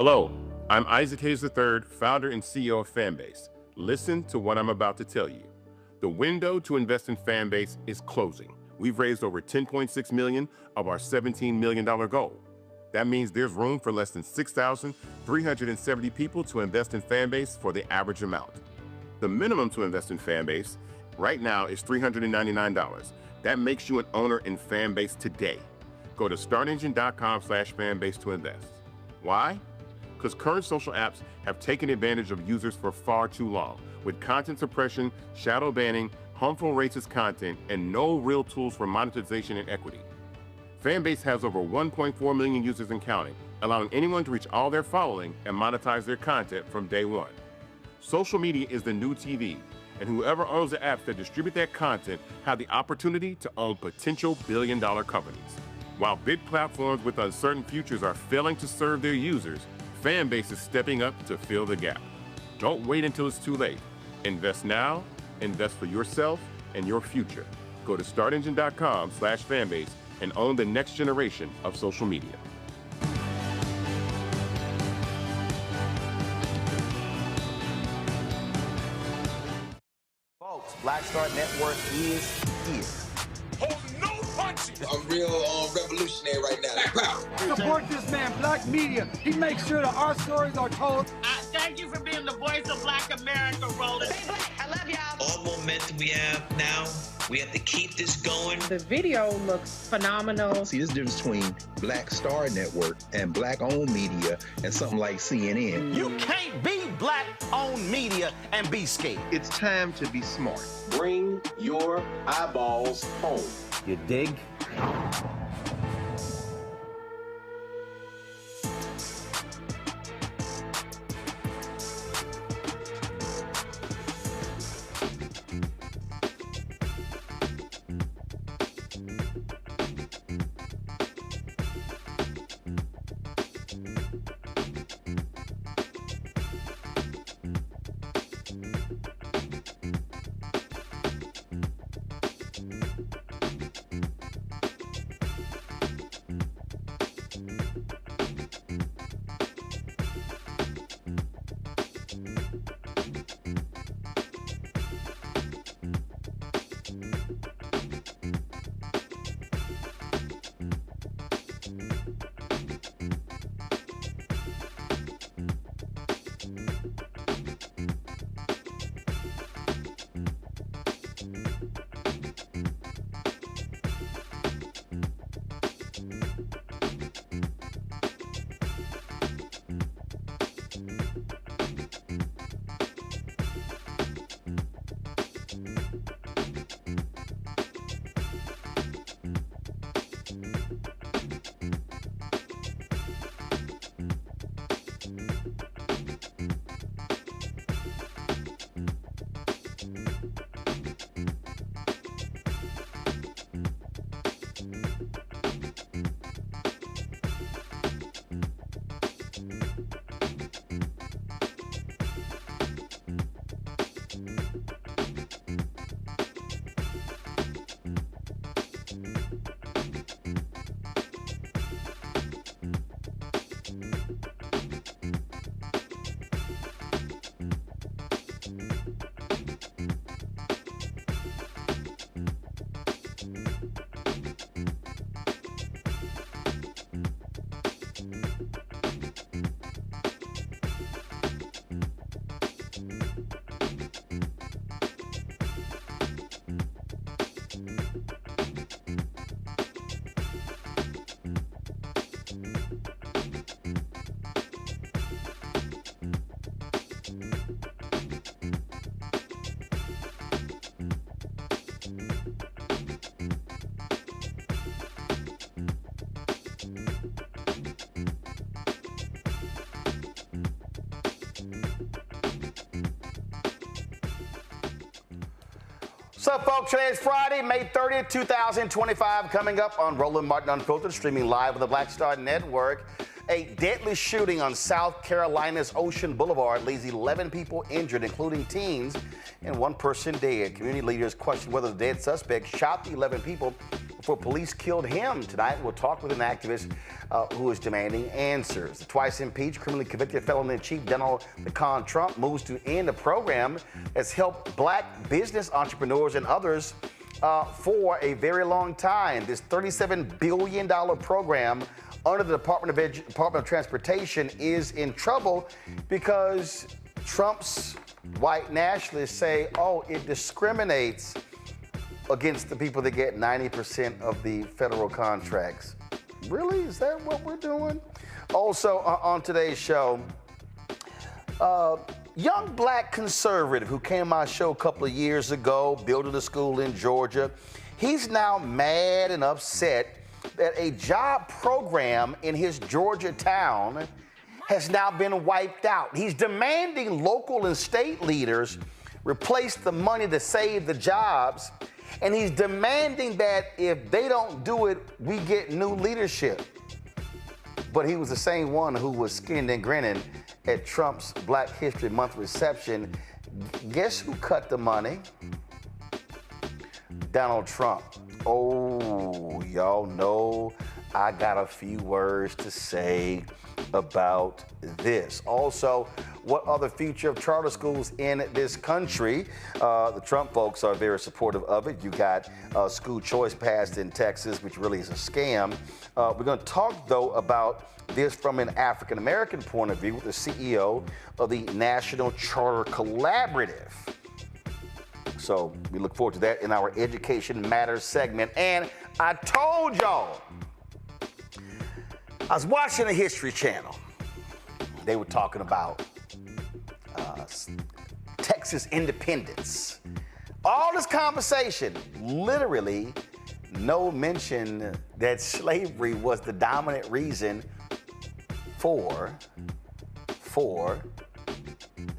Hello, I'm Isaac Hayes III, founder and CEO of Fanbase. Listen to what I'm about to tell you. The window to invest in Fanbase is closing. We've raised over $10.6 million of our $17 million goal. That means there's room for less than 6,370 people to invest in Fanbase for the average amount. The minimum to invest in Fanbase right now is $399. That makes you an owner in Fanbase today. Go to startengine.com/fanbase to invest. Why? Because current social apps have taken advantage of users for far too long, with content suppression, shadow banning, harmful racist content, and no real tools for monetization and equity. Fanbase has over 1.4 million users and counting, allowing anyone to reach all their following and monetize their content from day one. Social media is the new TV, and whoever owns the apps that distribute that content have the opportunity to own potential billion-dollar companies. While big platforms with uncertain futures are failing to serve their users, Fanbase is stepping up to fill the gap. Don't wait until it's too late. Invest now, invest for yourself and your future. Go to startengine.com/fanbase and own the next generation of social media. Folks, Black Star Network is here. Hold no punches. I'm real revolutionary right now. Support this man, Black Media. He makes sure that our stories are told. Thank you for being the voice of Black America, Roland. Stay black. I love y'all. All momentum we have now, we have to keep this going. The video looks phenomenal. See, there's a difference between Black Star Network and Black-owned media and something like CNN. You can't be Black-owned media and be scared. It's time to be smart. Bring your eyeballs home. You dig? What's up, folks? Today is Friday, May 30th, 2025. Coming up on Roland Martin Unfiltered, streaming live with the Black Star Network. A deadly shooting on South Carolina's Ocean Boulevard leaves 11 people injured, including teens, and one person dead. Community leaders question whether the dead suspect shot the 11 people before police killed him. Tonight, we'll talk with an activist who is demanding answers. The twice-impeached, criminally convicted felon-in-chief Donald Trump moves to end a program that's helped black business entrepreneurs and others for a very long time. This $37 billion program under the Department of Transportation is in trouble because Trump's white nationalists say, oh, it discriminates against the people that get 90% of the federal contracts. Really? Is that what we're doing? Also, on today's show, young black conservative who came on my show a couple of years ago, building a school in Georgia, he's now mad and upset that a job program in his Georgia town has now been wiped out. He's demanding local and state leaders replace the money to save the jobs, and he's demanding that if they don't do it, we get new leadership. But he was the same one who was skinned and grinning at Trump's Black History Month reception. Guess who cut the money? Donald Trump. Oh, y'all know I got a few words to say about this. Also, what are the future of charter schools in this country? The Trump folks are very supportive of it. You got school choice passed in Texas, which really is a scam. We're going to talk, though, about this from an African-American point of view with the CEO of the National Charter Collaborative. So we look forward to that in our Education Matters segment. And I told y'all, I was watching the History Channel. They were talking about Texas independence. All this conversation, literally no mention that slavery was the dominant reason for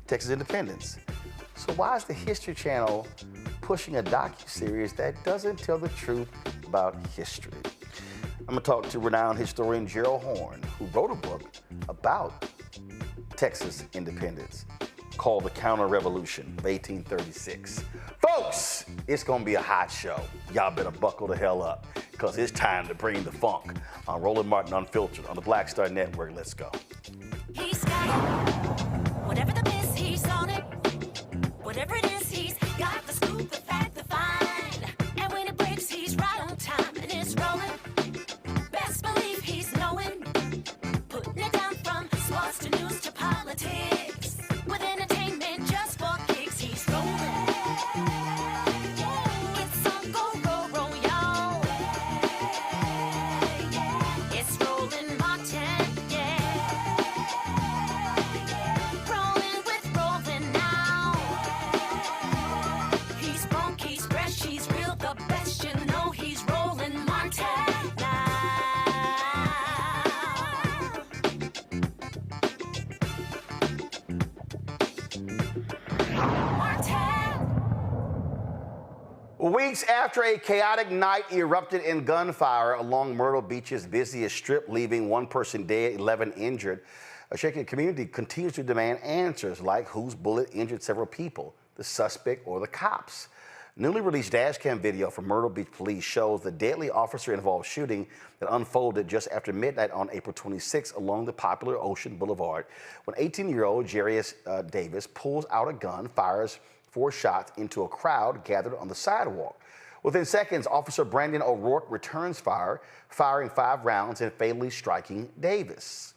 Texas independence. So why is the History Channel pushing a docuseries that doesn't tell the truth about history? I'm gonna talk to renowned historian Gerald Horne, who wrote a book about Texas independence called The Counter-Revolution of 1836. Folks, it's gonna be a hot show. Y'all better buckle the hell up, because it's time to bring the funk on Roland Martin Unfiltered on the Black Star Network. Let's go. He's got it. Whatever the miss, he's on it. Whatever it is, he's got the scoop, the fact, the find. And when it breaks, he's right on time and it's rolling. Best believe he's knowing. Putting it down from sports to news to politics. With entertainment just for kicks, he's rolling. It's on go, y'all. It's Roland Martin, yeah. Rolling with Roland now. He's funk, he's fresh, he's real, the best, you know he's Roland Martin now. Weeks after a chaotic night erupted in gunfire along Myrtle Beach's busiest strip, leaving one person dead, 11 injured, a shaken community continues to demand answers like whose bullet injured several people, the suspect or the cops. Newly released dashcam video from Myrtle Beach Police shows the deadly officer-involved shooting that unfolded just after midnight on April 26 along the popular Ocean Boulevard, when 18-year-old Jarius Davis pulls out a gun, fires 4 shots into a crowd gathered on the sidewalk. Within seconds, Officer Brandon O'Rourke returns fire, firing 5 rounds and fatally striking Davis.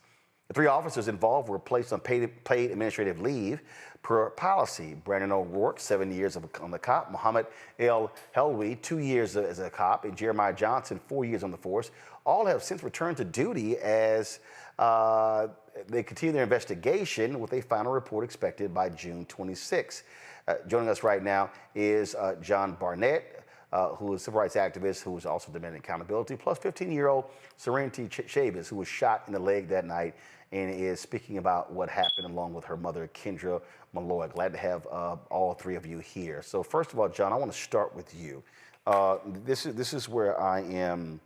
The 3 officers involved were placed on paid administrative leave per policy. Brandon O'Rourke, 7 years on the cop, Muhammad El Helwi, 2 years as a cop, and Jeremiah Johnson, 4 years on the force. All have since returned to duty as they continue their investigation, with a final report expected by June 26. Joining us right now is John Barnett, who is a civil rights activist who is also demanding accountability, plus 15-year-old Serenity Chavis, who was shot in the leg that night and is speaking about what happened along with her mother, Kendra Malloy. Glad to have all 3 of you here. So first of all, John, I want to start with you. This is where I am.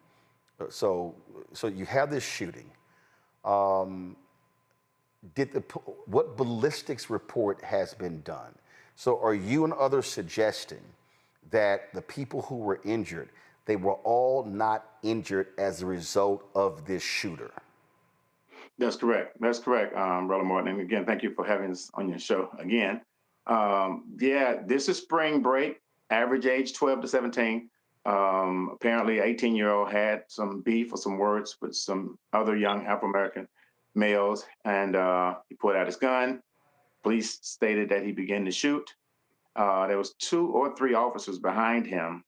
So you have this shooting. What ballistics report has been done? So are you and others suggesting that the people who were injured, they were all not injured as a result of this shooter. That's correct. That's correct, Roland Martin. And again, thank you for having us on your show again. Yeah, this is spring break, average age 12 to 17. Apparently, 18-year-old had some beef or some words with some other young Afro-American males, and he pulled out his gun. Police stated that he began to shoot. There was 2 or 3 officers behind him,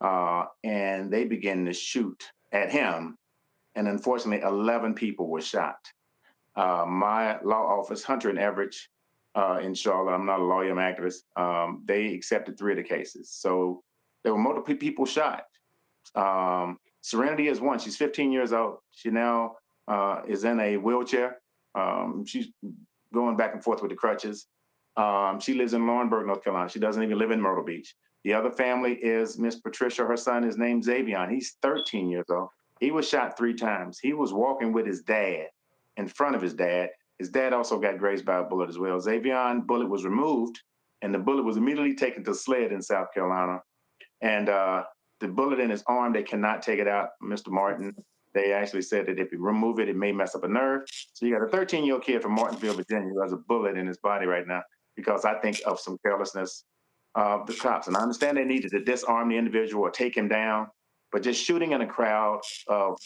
and they began to shoot at him. And unfortunately, 11 people were shot. My law office, Hunter and Everett, in Charlotte, I'm not a lawyer, I'm an activist, they accepted 3 of the cases. So there were multiple people shot. Serenity is one. She's 15 years old. She now is in a wheelchair. She's going back and forth with the crutches. She lives in Laurinburg, North Carolina. She doesn't even live in Myrtle Beach. The other family is Miss Patricia. Her son is named Xavion. He's 13 years old. He was shot 3 times. He was walking with his dad in front of his dad. His dad also got grazed by a bullet as well. Xavion bullet was removed, and the bullet was immediately taken to SLED in South Carolina. And the bullet in his arm, they cannot take it out, Mr. Martin. They actually said that if you remove it, it may mess up a nerve. So you got a 13-year-old kid from Martinsville, Virginia, who has a bullet in his body right now because I think of some carelessness of the cops. And I understand they needed to disarm the individual or take him down, but just shooting in a crowd of,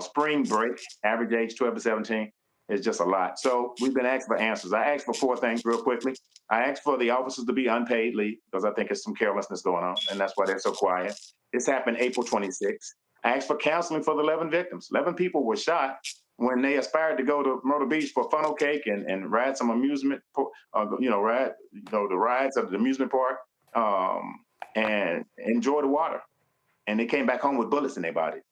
spring break, average age 12 to 17, is just a lot. So we've been asked for answers. I asked for 4 things real quickly. I asked for the officers to be unpaid leave because I think it's some carelessness going on, and that's why they're so quiet. This happened April 26th. I asked for counseling for the 11 victims. 11 people were shot when they aspired to go to Myrtle Beach for funnel cake and ride some amusement, ride the rides of the amusement park and enjoy the water. And they came back home with bullets in their bodies.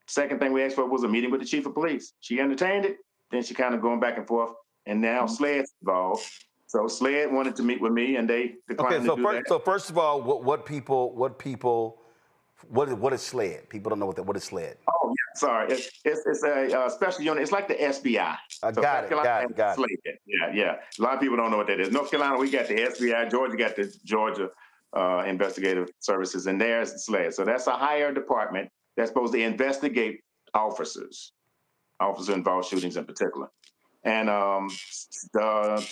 Second thing we asked for was a meeting with the chief of police. She entertained it. Then she kind of going back and forth. And now SLED's involved. So SLED wanted to meet with me, and they declined to do that. So first of all, what is SLED? People don't know what is SLED. Oh yeah, sorry. It's a special unit. It's like the SBI. Got it. SLED. Yeah. A lot of people don't know what that is. North Carolina, we got the SBI. Georgia got the Georgia Investigative Services, and there's SLED. So that's a higher department that's supposed to investigate officer-involved shootings in particular. And the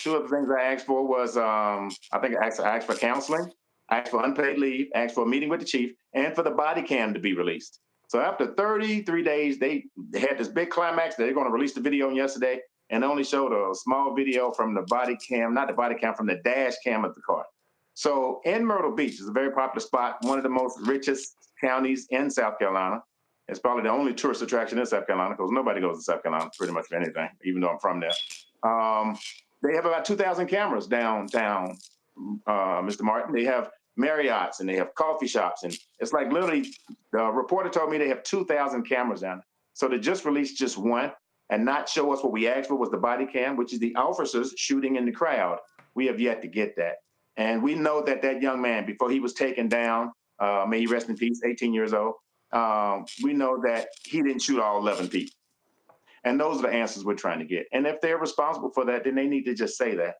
2 of the things I asked for was, I asked for counseling, I asked for unpaid leave, asked for a meeting with the chief, and for the body cam to be released. So after 33 days, they had this big climax. They're going to release the video yesterday, and only showed a small video from the body cam, not the body cam, from the dash cam of the car. So in Myrtle Beach is a very popular spot, one of the most richest counties in South Carolina. It's probably the only tourist attraction in South Carolina because nobody goes to South Carolina pretty much for anything, even though I'm from there. They have about 2,000 cameras downtown, Mr. Martin. They have Marriott's and they have coffee shops. And it's like literally, the reporter told me they have 2,000 cameras down there. So to just release just one and not show us what we asked for was the body cam, which is the officers shooting in the crowd. We have yet to get that. And we know that that young man, before he was taken down, may he rest in peace, 18 years old, we know that he didn't shoot all 11 people. And those are the answers we're trying to get. And if they're responsible for that, then they need to just say that.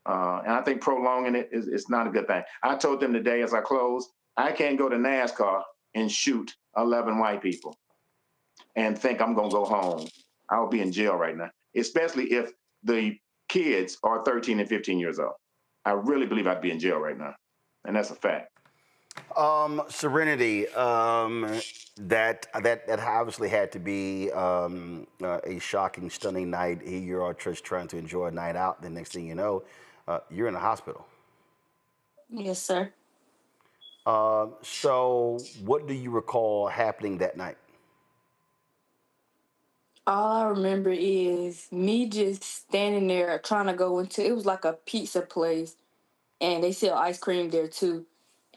And I think prolonging it is not a good thing. I told them today as I close, I can't go to NASCAR and shoot 11 white people and think I'm going to go home. I'll be in jail right now, especially if the kids are 13 and 15 years old. I really believe I'd be in jail right now. And that's a fact. Serenity, that obviously had to be a shocking, stunning night. Here you are, just trying to enjoy a night out. The next thing you know, you're in the hospital. Yes, sir. So what do you recall happening that night? All I remember is me just standing there trying to go into, it was like a pizza place, and they sell ice cream there too.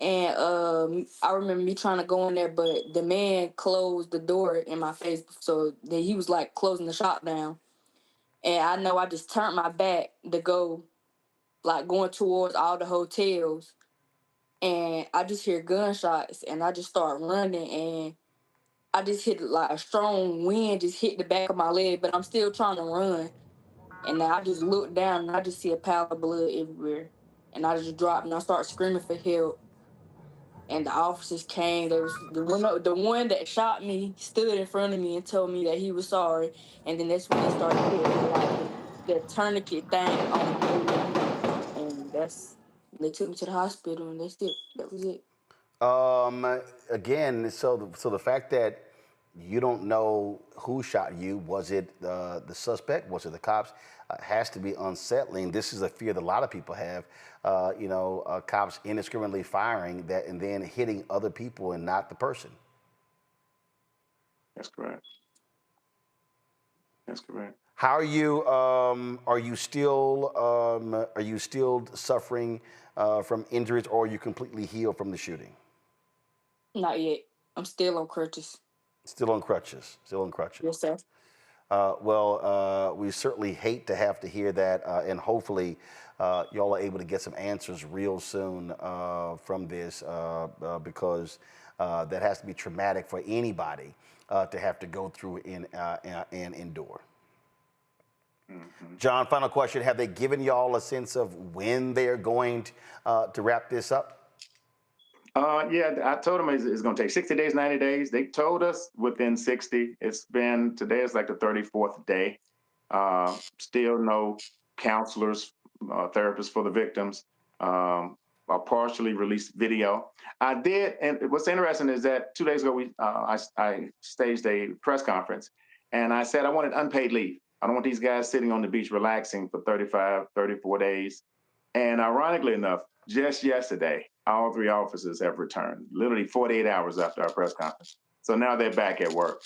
And I remember me trying to go in there, but the man closed the door in my face, so that he was like closing the shop down. And I know I just turned my back to go, like going towards all the hotels, and I just hear gunshots, and I just start running, and I just hit like a strong wind, just hit the back of my leg, but I'm still trying to run. And then I just look down, and I just see a pile of blood everywhere, and I just drop, and I start screaming for help. and the officers came. There was the one that shot me stood in front of me and told me that he was sorry, and then that's when they started putting like the tourniquet thing on me, and they took me to the hospital, and that's it. That was it. Again, so the fact that you don't know who shot you, was it the suspect, was it the cops, has to be unsettling. This is a fear that a lot of people have, cops indiscriminately firing that and then hitting other people and not the person. That's correct. That's correct. How are you? Are you still suffering from injuries, or are you completely healed from the shooting? Not yet. I'm still on crutches. Still on crutches. Still on crutches. Yes, sir. We certainly hate to have to hear that, and hopefully y'all are able to get some answers real soon from this, because that has to be traumatic for anybody to have to go through and endure. Mm-hmm. John, final question. Have they given y'all a sense of when they're going to wrap this up? Yeah, I told them it's going to take 60 days, 90 days. They told us within 60. Today is like the 34th day. Still no counselors, therapists for the victims. A partially released video. I did, and what's interesting is that 2 days ago, I staged a press conference, and I said I wanted unpaid leave. I don't want these guys sitting on the beach relaxing for 35, 34 days. And ironically enough, just yesterday, all 3 officers have returned, literally 48 hours after our press conference. So now they're back at work,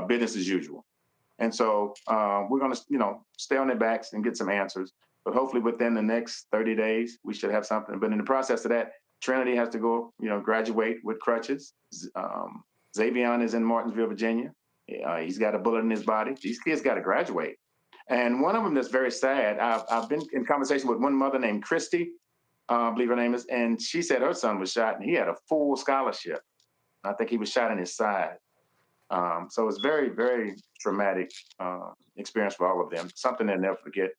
business as usual. And so we're going to, stay on their backs and get some answers. But hopefully within the next 30 days, we should have something. But in the process of that, Trinity has to go, graduate with crutches. Xavion is in Martinsville, Virginia. He's got a bullet in his body. These kids got to graduate. And one of them that's very sad, I've been in conversation with one mother named Christy, I believe her name is, and she said her son was shot and he had a full scholarship. I think he was shot in his side. So it's very, very traumatic experience for all of them. Something they'll never forget.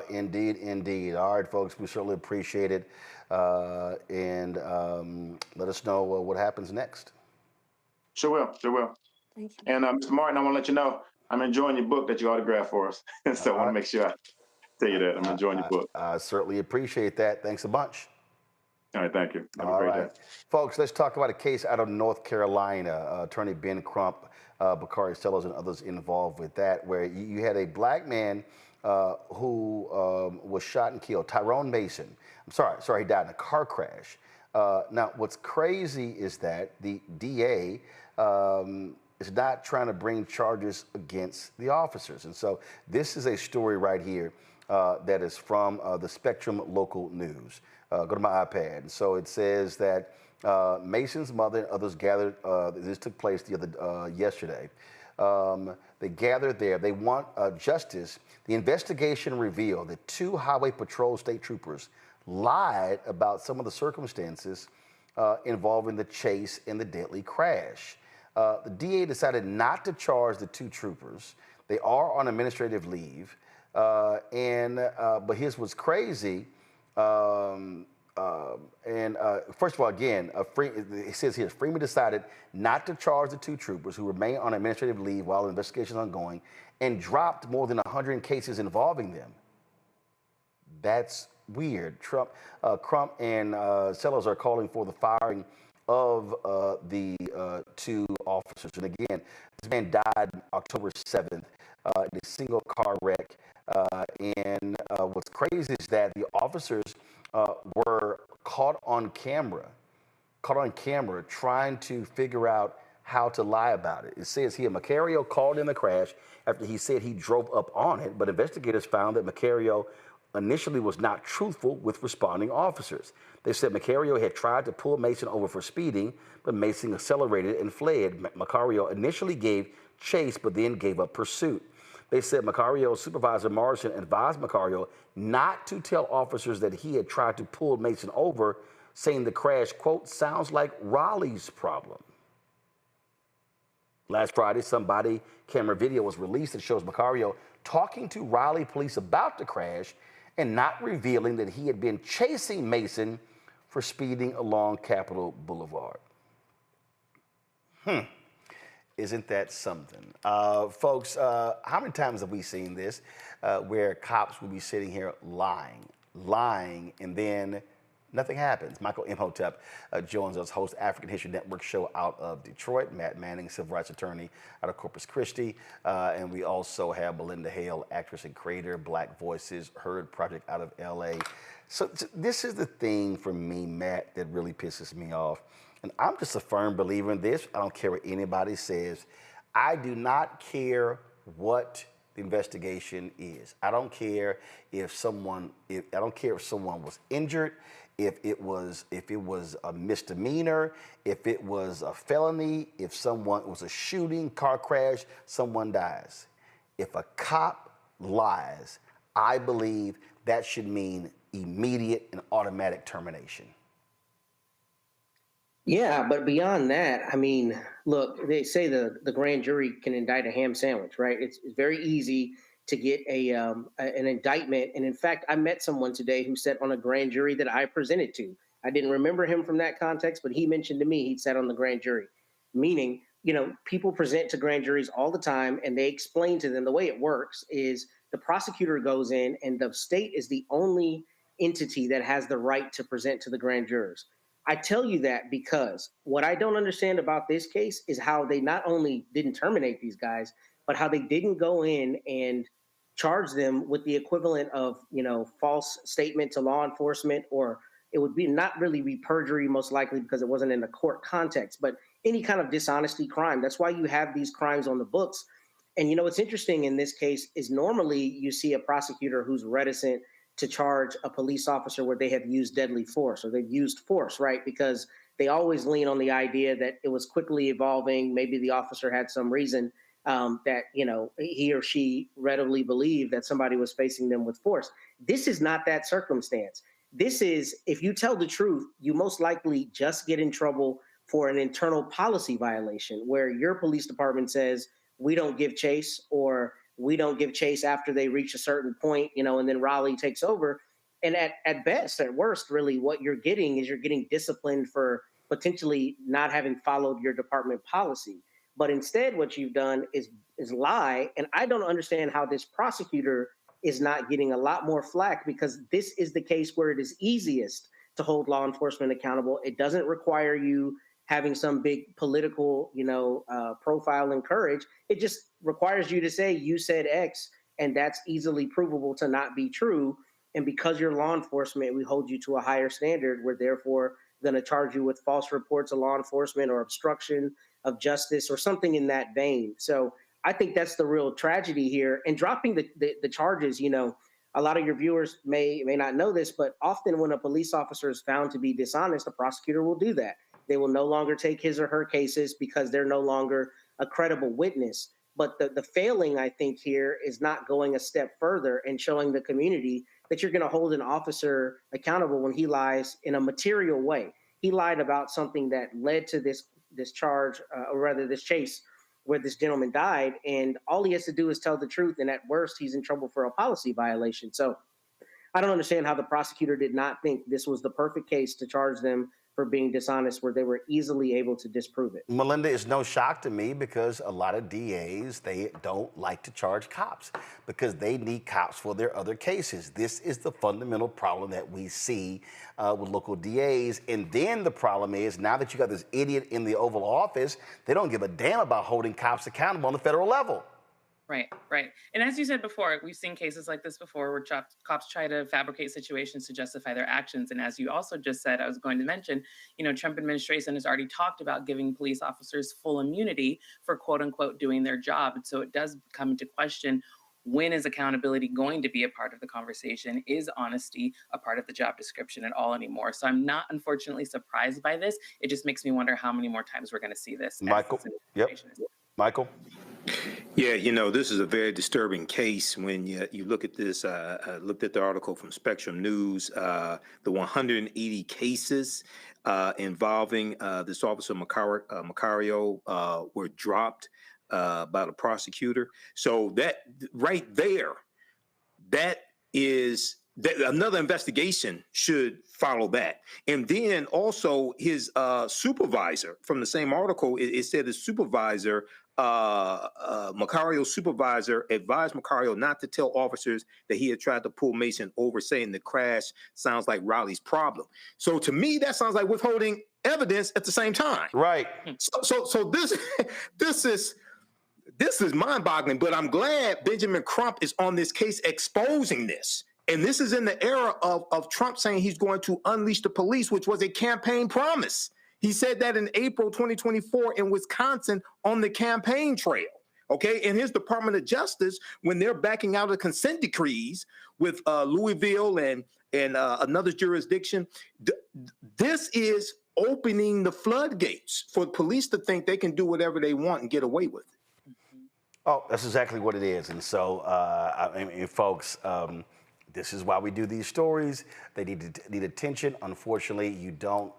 Indeed, indeed. All right, folks, we certainly appreciate it. And let us know what happens next. Sure will. Thank you. And Mr. Martin, I want to let you know, I'm enjoying your book that you autographed for us. So I want to make sure I tell you that. I'm enjoying your book. I certainly appreciate that. Thanks a bunch. All right, thank you. Have a great day. Folks, let's talk about a case out of North Carolina. Attorney Ben Crump, Bakari Sellers, and others involved with that, where you had a black man who was shot and killed, Tyrone Mason. He died in a car crash. Now, what's crazy is that the DA is not trying to bring charges against the officers. And so this is a story right here that is from the Spectrum Local News. Go to my iPad. And so it says that Mason's mother and others gathered, this took place yesterday. They gathered there. They want justice. The investigation revealed that 2 Highway Patrol state troopers lied about some of the circumstances involving the chase and the deadly crash. The DA decided not to charge the 2 troopers. They are on administrative leave. But here's what's crazy. First of all, again, it says here, Freeman decided not to charge the 2 troopers who remain on administrative leave while the investigation is ongoing and dropped more than 100 cases involving them. That's weird. Crump and Sellers are calling for the firing of the 2 officers. And again, this man died October 7th in a single car wreck. What's crazy is that the officers were caught on camera trying to figure out how to lie about it. It says here, Macario called in the crash after he said he drove up on it, but investigators found that Macario initially was not truthful with responding officers. They said Macario had tried to pull Mason over for speeding, but Mason accelerated and fled. Macario initially gave chase, but then gave up pursuit. They said Macario's supervisor, Morrison, advised Macario not to tell officers that he had tried to pull Mason over, saying the crash, quote, sounds like Raleigh's problem. Last Friday, some body camera video was released that shows Macario talking to Raleigh police about the crash and not revealing that he had been chasing Mason for speeding along Capitol Boulevard. Isn't that something? Folks, how many times have we seen this where cops will be sitting here lying, and then nothing happens? Michael Imhotep joins us, host African History Network show out of Detroit. Matt Manning, civil rights attorney out of Corpus Christi. And we also have Belinda Hale, actress and creator, Black Voices Heard Project out of LA. So this is the thing for me, Matt, that really pisses me off. And I'm just a firm believer in this. I don't care what anybody says. I do not care what the investigation is. I don't care if someone was injured, if it was a misdemeanor, if it was a felony, if someone was a shooting, car crash, someone dies. If a cop lies, I believe that should mean immediate and automatic termination. Yeah, but beyond that, I mean, look, they say the grand jury can indict a ham sandwich, right? It's very easy to get an indictment. And in fact, I met someone today who sat on a grand jury that I presented to. I didn't remember him from that context, but he mentioned to me he'd sat on the grand jury, meaning, people present to grand juries all the time, and they explain to them the way it works is the prosecutor goes in and the state is the only entity that has the right to present to the grand jurors. I tell you that because what I don't understand about this case is how they not only didn't terminate these guys, but how they didn't go in and charge them with the equivalent of, false statement to law enforcement, or it would be not really be perjury, most likely because it wasn't in the court context, but any kind of dishonesty crime. That's why you have these crimes on the books. And, what's interesting in this case is normally you see a prosecutor who's reticent to charge a police officer where they have used deadly force or they've used force, right? Because they always lean on the idea that it was quickly evolving. Maybe the officer had some reason that, he or she readily believed that somebody was facing them with force. This is not that circumstance. This is, if you tell the truth, you most likely just get in trouble for an internal policy violation where your police department says, we don't give chase, or we don't give chase after they reach a certain point, and then Raleigh takes over. And at best, at worst, really, what you're getting is you're getting disciplined for potentially not having followed your department policy. But instead, what you've done is lie. And I don't understand how this prosecutor is not getting a lot more flack, because this is the case where it is easiest to hold law enforcement accountable. It doesn't require you having some big political, profile and courage. It just requires you to say, you said X, and that's easily provable to not be true. And because you're law enforcement, we hold you to a higher standard. We're therefore going to charge you with false reports of law enforcement or obstruction of justice or something in that vein. So I think that's the real tragedy here. And dropping the charges, a lot of your viewers may not know this, but often when a police officer is found to be dishonest, the prosecutor will do that. They will no longer take his or her cases because they're no longer a credible witness. But the failing, I think, here is not going a step further and showing the community that you're going to hold an officer accountable when he lies in a material way. He lied about something that led to this charge, or rather this chase where this gentleman died. And all he has to do is tell the truth. And at worst, he's in trouble for a policy violation. So I don't understand how the prosecutor did not think this was the perfect case to charge them for being dishonest, where they were easily able to disprove it. Melinda, it's no shock to me because a lot of DAs, they don't like to charge cops because they need cops for their other cases. This is the fundamental problem that we see with local DAs. And then the problem is, now that you got this idiot in the Oval Office, they don't give a damn about holding cops accountable on the federal level. Right. And as you said before, we've seen cases like this before where cops try to fabricate situations to justify their actions. And as you also just said, I was going to mention, Trump administration has already talked about giving police officers full immunity for quote unquote doing their job. And so it does come into question, when is accountability going to be a part of the conversation? Is honesty a part of the job description at all anymore? So I'm not, unfortunately, surprised by this. It just makes me wonder how many more times we're going to see this. Michael, Michael? Yeah, this is a very disturbing case when you look at this. I looked at the article from Spectrum News. The 180 cases involving this officer Macario were dropped by the prosecutor. So that right there, that is another investigation should follow that. And then also his supervisor, from the same article, it said the supervisor, Macario's supervisor, advised Macario not to tell officers that he had tried to pull Mason over, saying the crash sounds like Riley's problem. So to me, that sounds like withholding evidence at the same time. Right. So this is mind-boggling, but I'm glad Benjamin Crump is on this case exposing this. And this is in the era of Trump saying he's going to unleash the police, which was a campaign promise. He said that in April 2024 in Wisconsin on the campaign trail. Okay, and his Department of Justice, when they're backing out of consent decrees with Louisville and another jurisdiction, this is opening the floodgates for police to think they can do whatever they want and get away with it. Oh, that's exactly what it is. And so, I mean, folks, this is why we do these stories. They need attention. Unfortunately, you don't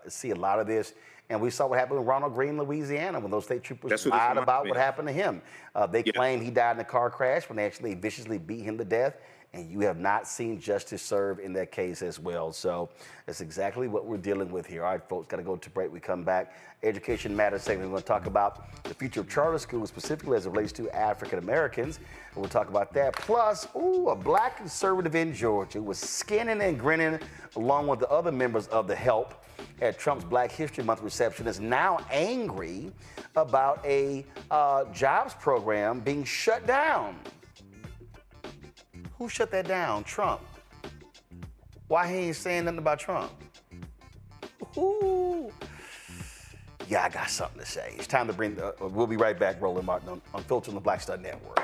see a lot of this. And we saw what happened with Ronald Greene, Louisiana, when those state troopers lied about what happened to him. They claim he died in a car crash when they actually viciously beat him to death. And you have not seen justice served in that case as well. So that's exactly what we're dealing with here. All right, folks, got to go to break. We come back. Education Matters segment. We're going to talk about the future of charter schools, specifically as it relates to African Americans. And we'll talk about that. Plus, a black conservative in Georgia was skinning and grinning along with the other members of the Help at Trump's Black History Month reception, is now angry about a jobs program being shut down. Who shut that down? Trump. Why he ain't saying nothing about Trump? Ooh. Yeah, I got something to say. It's time to bring, we'll be right back, Roland Martin on Filter on the Black Star Network.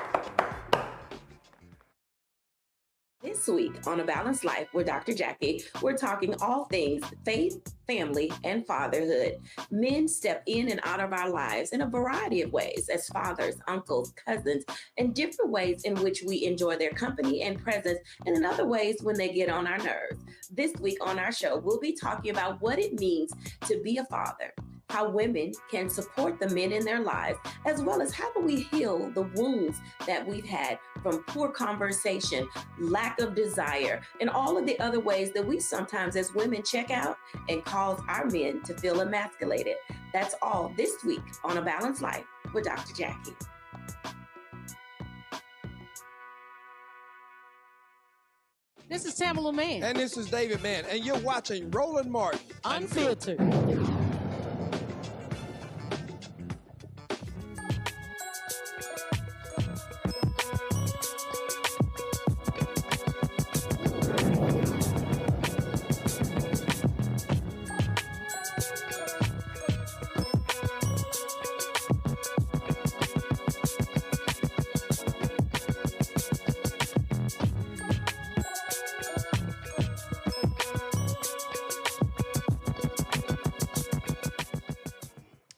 This week on A Balanced Life with Dr. Jackie, we're talking all things faith, family, and fatherhood. Men step in and out of our lives in a variety of ways as fathers, uncles, cousins, and different ways in which we enjoy their company and presence, and in other ways when they get on our nerves. This week on our show, we'll be talking about what it means to be a father, how women can support the men in their lives, as well as how do we heal the wounds that we've had from poor conversation, lack of desire, and all of the other ways that we sometimes as women check out and cause our men to feel emasculated. That's all this week on A Balanced Life with Dr. Jackie. This is Tamala Mann. And this is David Mann. And you're watching Roland Martin Unfiltered.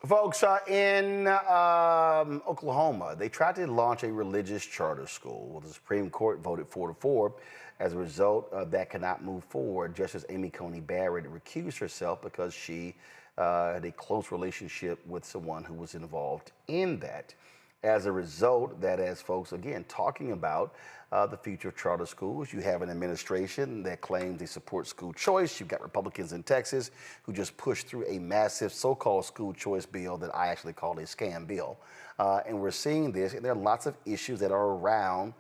Folks, in Oklahoma, they tried to launch a religious charter school. Well, the Supreme Court voted 4-4. As a result, that cannot move forward. Justice Amy Coney Barrett recused herself because she had a close relationship with someone who was involved in that. As a result, that as folks, again, talking about the future of charter schools, you have an administration that claims they support school choice. You've got Republicans in Texas who just pushed through a massive so-called school choice bill that I actually call a scam bill. And we're seeing this, and there are lots of issues that are around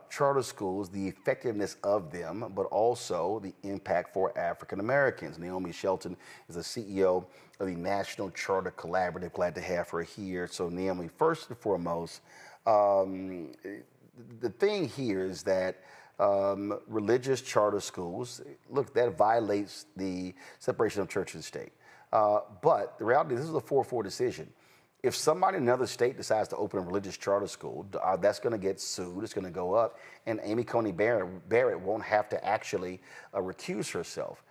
charter schools, the effectiveness of them, but also the impact for African Americans. Naomi Shelton is the CEO of the National Charter Collaborative. Glad to have her here. So Naomi, first and foremost, the thing here is that religious charter schools, look, that violates the separation of church and state. But the reality, this is a 4-4 decision. If somebody in another state decides to open a religious charter school, that's going to get sued. It's going to go up. And Amy Coney Barrett won't have to actually recuse herself.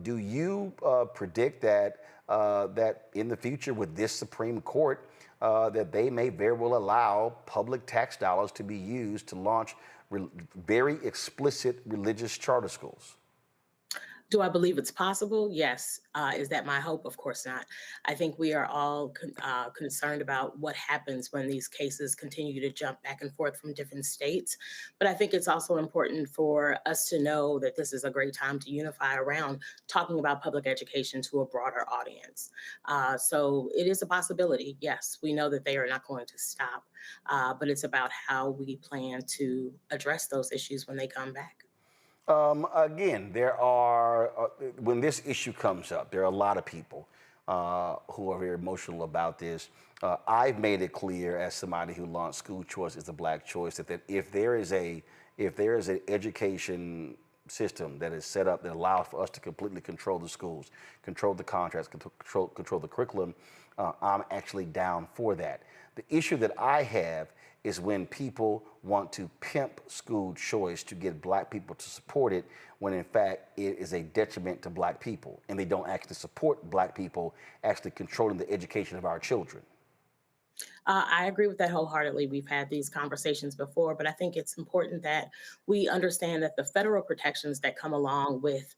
Do you predict that that in the future with this Supreme Court, that they may very well allow public tax dollars to be used to launch very explicit religious charter schools? Do I believe it's possible? Yes. Is that my hope? Of course not. I think we are all concerned about what happens when these cases continue to jump back and forth from different states. But I think it's also important for us to know that this is a great time to unify around talking about public education to a broader audience. So it is a possibility. Yes, we know that they are not going to stop, but it's about how we plan to address those issues when they come back. Again, there are, when this issue comes up, there are a lot of people who are very emotional about this. I've made it clear as somebody who launched school choice is a black choice that if there is an education system that is set up that allows for us to completely control the schools, control the contracts, control the curriculum, I'm actually down for that. The issue that I have is when people want to pimp school choice to get black people to support it, when in fact it is a detriment to black people, and they don't actually support black people actually controlling the education of our children. I agree with that wholeheartedly. We've had these conversations before, but I think it's important that we understand that the federal protections that come along with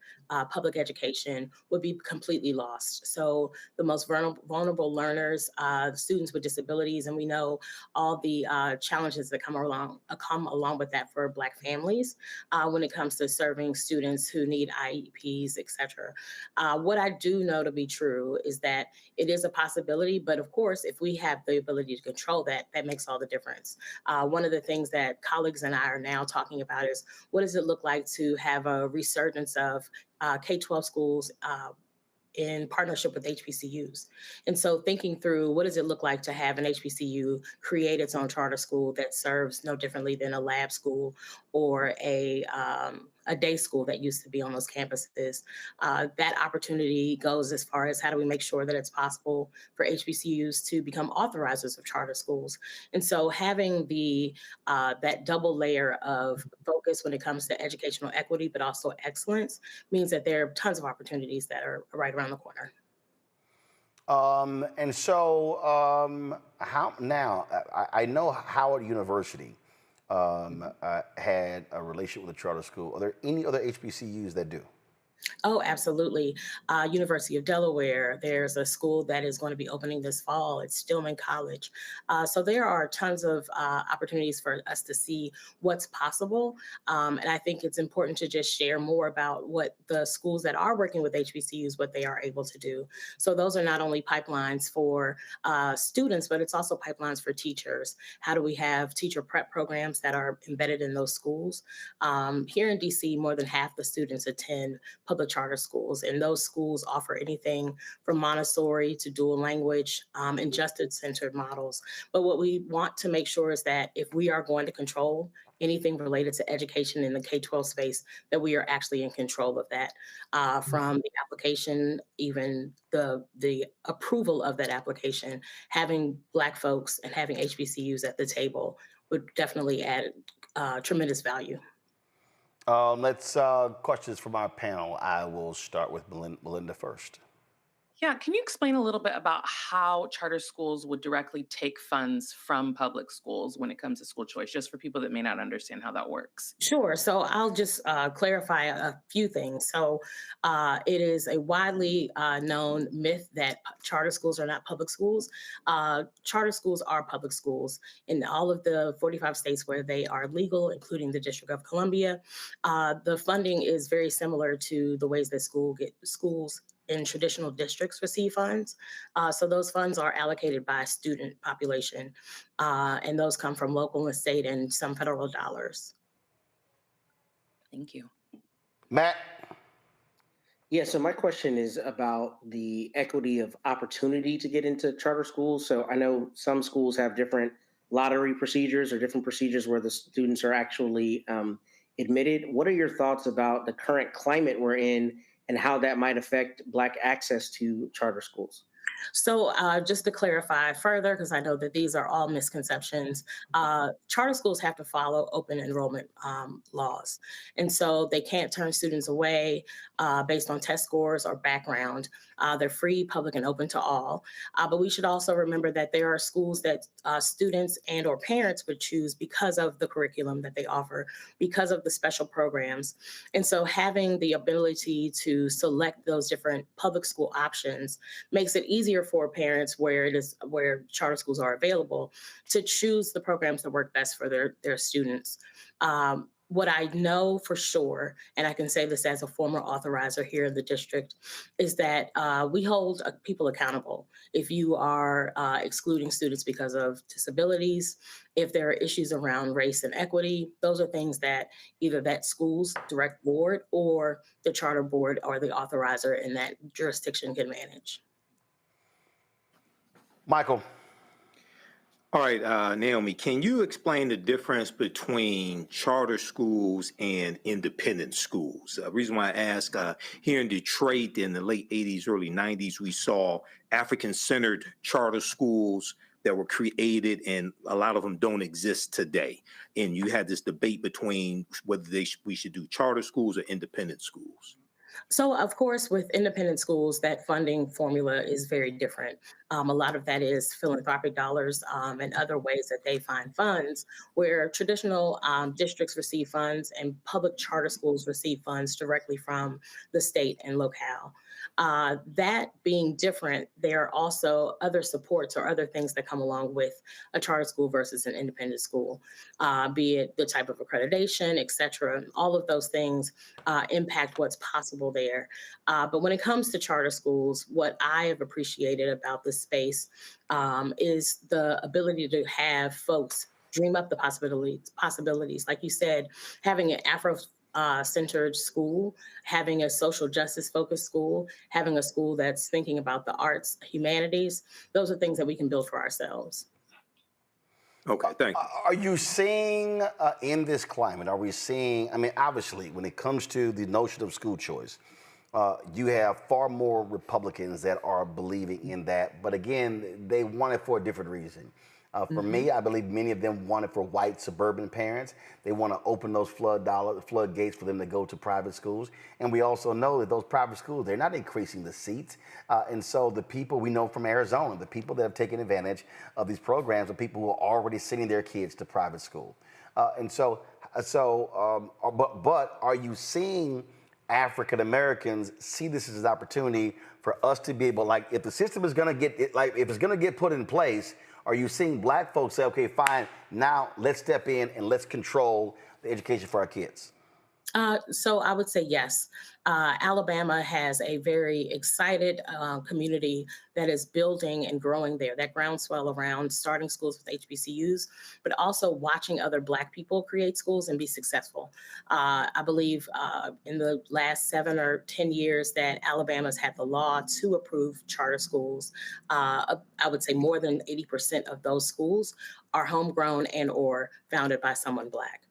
public education would be completely lost. So the most vulnerable learners, students with disabilities, and we know all the challenges that come along with that for Black families when it comes to serving students who need IEPs, et cetera. What I do know to be true is that it is a possibility, but of course, if we have the ability to control that, that makes all the difference. One of the things that colleagues and I are now talking about is what does it look like to have a resurgence of K-12 schools in partnership with HBCUs. And so thinking through what does it look like to have an HBCU create its own charter school that serves no differently than a lab school or a day school that used to be on those campuses. That opportunity goes as far as how do we make sure that it's possible for HBCUs to become authorizers of charter schools. And so having that double layer of focus when it comes to educational equity, but also excellence means that there are tons of opportunities that are right around the corner. And so how now, I know Howard University had a relationship with a charter school. Are there any other HBCUs that do? Oh, absolutely. University of Delaware, there's a school that is going to be opening this fall. It's Stillman College. So there are tons of opportunities for us to see what's possible. And I think it's important to just share more about what the schools that are working with HBCUs, what they are able to do. So those are not only pipelines for students, but it's also pipelines for teachers. How do we have teacher prep programs that are embedded in those schools? Here in DC, more than half the students attend public charter schools, and those schools offer anything from Montessori to dual language and justice-centered models. But what we want to make sure is that if we are going to control anything related to education in the K-12 space, that we are actually in control of that, from the application, even the approval of that application. Having Black folks and having HBCUs at the table would definitely add tremendous value. Let's questions from our panel. I will start with Melinda first. Yeah, can you explain a little bit about how charter schools would directly take funds from public schools when it comes to school choice, just for people that may not understand how that works? Sure. So I'll just clarify a few things. So it is a widely known myth that charter schools are not public schools. Charter schools are public schools in all of the 45 states where they are legal, including the District of Columbia. The funding is very similar to the ways that schools in traditional districts receive funds. So those funds are allocated by student population, and those come from local and state and some federal dollars. Thank you. Matt? Yeah, so my question is about the equity of opportunity to get into charter schools. So I know some schools have different lottery procedures or different procedures where the students are actually admitted. What are your thoughts about the current climate we're in and how that might affect Black access to charter schools? So just to clarify further, because I know that these are all misconceptions, charter schools have to follow open enrollment laws. And so they can't turn students away based on test scores or background. They're free, public, and open to all. But we should also remember that there are schools that students and or parents would choose because of the curriculum that they offer, because of the special programs. And so having the ability to select those different public school options makes it easier for parents where charter schools are available to choose the programs that work best for their students. What I know for sure, and I can say this as a former authorizer here in the district, is that we hold people accountable. If you are excluding students because of disabilities, if there are issues around race and equity, those are things that either that school's direct board or the charter board or the authorizer in that jurisdiction can manage. Michael. All right, Naomi, can you explain the difference between charter schools and independent schools? The reason why I ask, here in Detroit in the late 80s, early 90s, we saw African-centered charter schools that were created, and a lot of them don't exist today. And you had this debate between whether we should do charter schools or independent schools. So, of course, with independent schools, that funding formula is very different. A lot of that is philanthropic dollars and other ways that they find funds, where traditional districts receive funds and public charter schools receive funds directly from the state and locale. That being different, there are also other supports or other things that come along with a charter school versus an independent school, be it the type of accreditation, et cetera. All of those things impact what's possible there. But when it comes to charter schools, what I have appreciated about this space is the ability to have folks dream up the possibilities. Like you said, having an Afro-centered school, having a social justice focused school, having a school that's thinking about the arts, humanities, those are things that we can build for ourselves. Okay, thank you. Are you seeing in this climate, are we seeing, I mean, obviously, when it comes to the notion of school choice, you have far more Republicans that are believing in that. But again, they want it for a different reason. For me, I believe many of them want it for white suburban parents. They want to open those floodgates for them to go to private schools. And we also know that those private schools, they're not increasing the seats. And so the people we know from Arizona, the people that have taken advantage of these programs are people who are already sending their kids to private school. But are you seeing African Americans see this as an opportunity for us to be able, like, if the system is going to get, if it's going to get put in place, are you seeing black folks say, okay, fine, now let's step in and let's control the education for our kids? So I would say yes. Alabama has a very excited community that is building and growing there. That groundswell around starting schools with HBCUs, but also watching other Black people create schools and be successful. I believe in the last 7 or 10 years that Alabama's had the law to approve charter schools. I would say more than 80% of those schools are homegrown and or founded by someone Black.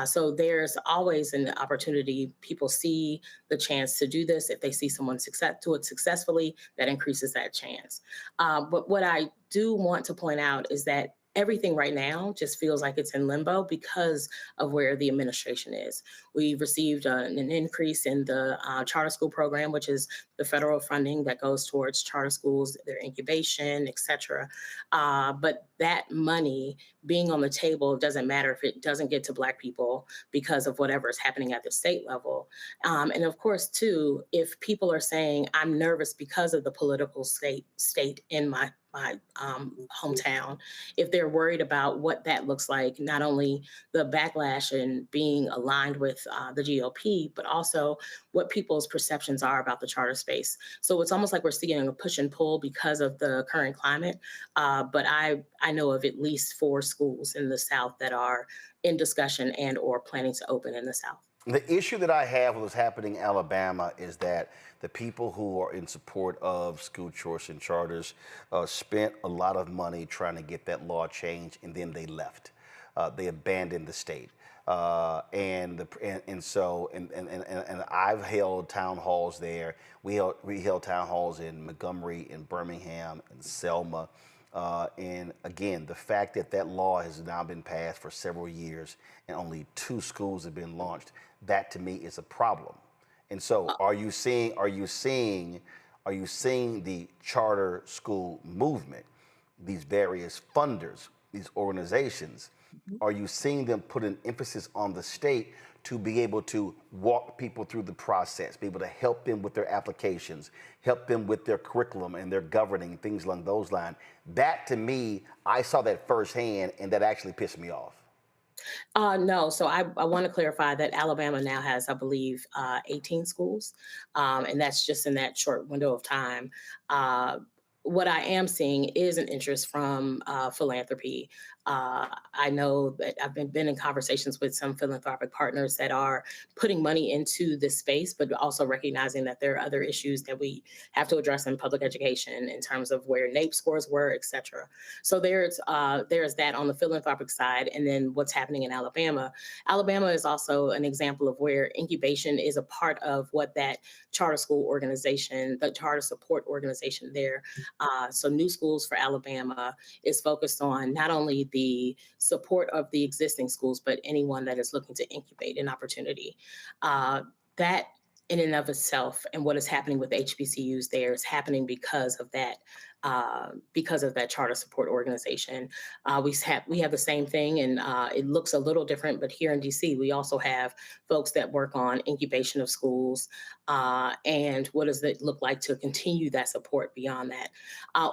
So there's always an opportunity. People see the chance to do this. If they see someone do it successfully, that increases that chance. But what I do want to point out is that everything right now just feels like it's in limbo because of where the administration is. We received an increase in the charter school program, which is the federal funding that goes towards charter schools, their incubation, et cetera. But that money being on the table doesn't matter if it doesn't get to Black people because of whatever is happening at the state level. And of course, too, if people are saying, I'm nervous because of the political state in my hometown, if they're worried about what that looks like, not only the backlash and being aligned with the GOP, but also what people's perceptions are about the charter space. So it's almost like we're seeing a push and pull because of the current climate. But I know of at least 4 schools in the South that are in discussion and or planning to open in the South. The issue that I have with what's happening in Alabama is that the people who are in support of school choice and charters spent a lot of money trying to get that law changed, and then they left. They abandoned the state. And I've held town halls there. We held town halls in Montgomery, in Birmingham, in Selma. And again, the fact that that law has now been passed for several years and only 2 schools have been launched, that to me is a problem. And so are you seeing the charter school movement, these various funders, these organizations, are you seeing them put an emphasis on the state to be able to walk people through the process, be able to help them with their applications, help them with their curriculum and their governing, things along those lines? That to me, I saw that firsthand, and that actually pissed me off. No, so I want to clarify that Alabama now has, I believe, 18 schools, and that's just in that short window of time. What I am seeing is an interest from philanthropy. I know that I've been in conversations with some philanthropic partners that are putting money into this space, but also recognizing that there are other issues that we have to address in public education in terms of where NAEP scores were, et cetera. So there's that on the philanthropic side, and then what's happening in Alabama. Alabama is also an example of where incubation is a part of what that charter school organization, the charter support organization there. So New Schools for Alabama is focused on not only the support of the existing schools, but anyone that is looking to incubate an opportunity. That in and of itself, and what is happening with HBCUs there is happening because of that charter support organization. We have the same thing, and it looks a little different, but here in DC, we also have folks that work on incubation of schools, and what does it look like to continue that support beyond that.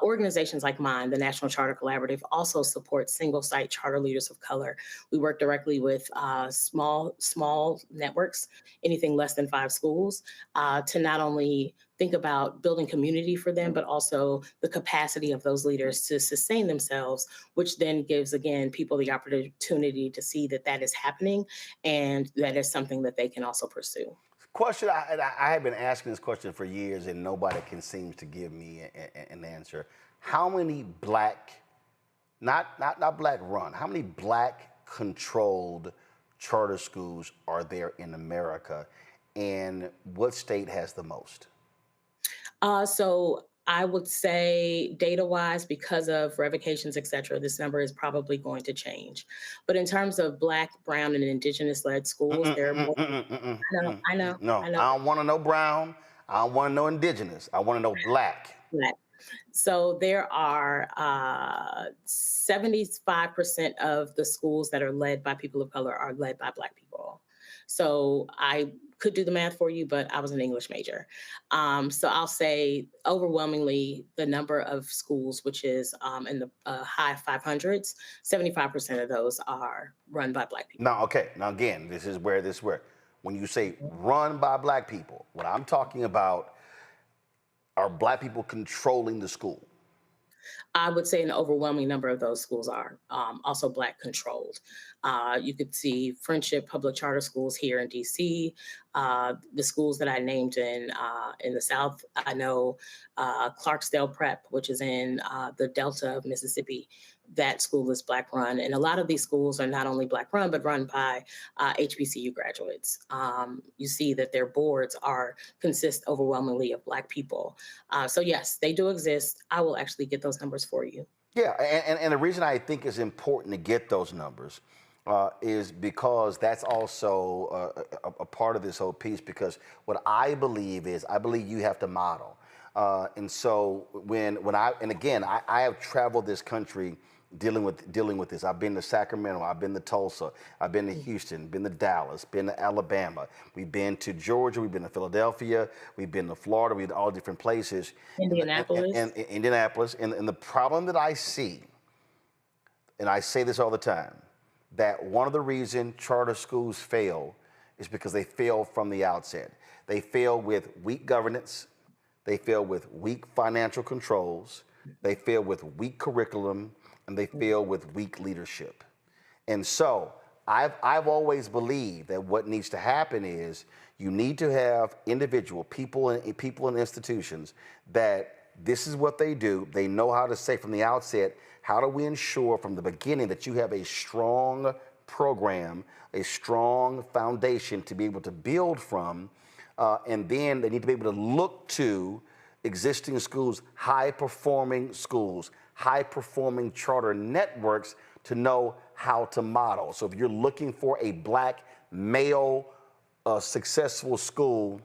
Organizations like mine, the National Charter Collaborative, also support single site charter leaders of color. We work directly with small networks, anything less than 5 schools, to not only think about building community for them, but also the capacity of those leaders to sustain themselves, which then gives, again, people the opportunity to see that that is happening and that is something that they can also pursue. Question, I have been asking this question for years and nobody can seem to give me an answer. How many black, not black run, how many black controlled charter schools are there in America, and what state has the most? So I would say data-wise, because of revocations, et cetera, this number is probably going to change. But in terms of Black, Brown, and Indigenous-led schools, there are more. I know. No, I don't want to know Brown. I don't want to know Indigenous. I want to know Black. Black. So there are 75% of the schools that are led by people of color are led by Black people. So I could do the math for you, but I was an English major. So I'll say overwhelmingly the number of schools, which is in the high 500s, 75% of those are run by Black people. Now, okay. Now, again, this is where when you say run by Black people, what I'm talking about are Black people controlling the school. I would say an overwhelming number of those schools are also Black controlled. You could see Friendship Public Charter Schools here in DC, the schools that I named in the South. I know Clarksdale Prep, which is in the Delta of Mississippi. That school is Black run. And a lot of these schools are not only Black run, but run by HBCU graduates. You see that their boards consist overwhelmingly of Black people. So yes, they do exist. I will actually get those numbers for you. Yeah, and the reason I think it's important to get those numbers is because that's also a part of this whole piece, because what I believe you have to model. And so I have traveled this country dealing with this. I've been to Sacramento, I've been to Tulsa, I've been to Houston, been to Dallas, been to Alabama, we've been to Georgia, we've been to Philadelphia, we've been to Florida, we've been to all different places. Indianapolis. And Indianapolis. And the problem that I see, and I say this all the time, that one of the reasons charter schools fail is because they fail from the outset. They fail with weak governance, they fail with weak financial controls, they fail with weak curriculum, and they fail with weak leadership. And so I've always believed that what needs to happen is you need to have people and institutions that this is what they do. They know how to say from the outset, how do we ensure from the beginning that you have a strong program, a strong foundation to be able to build from, and then they need to be able to look to existing schools, high-performing schools, high-performing charter networks to know how to model. So if you're looking for a black male successful school,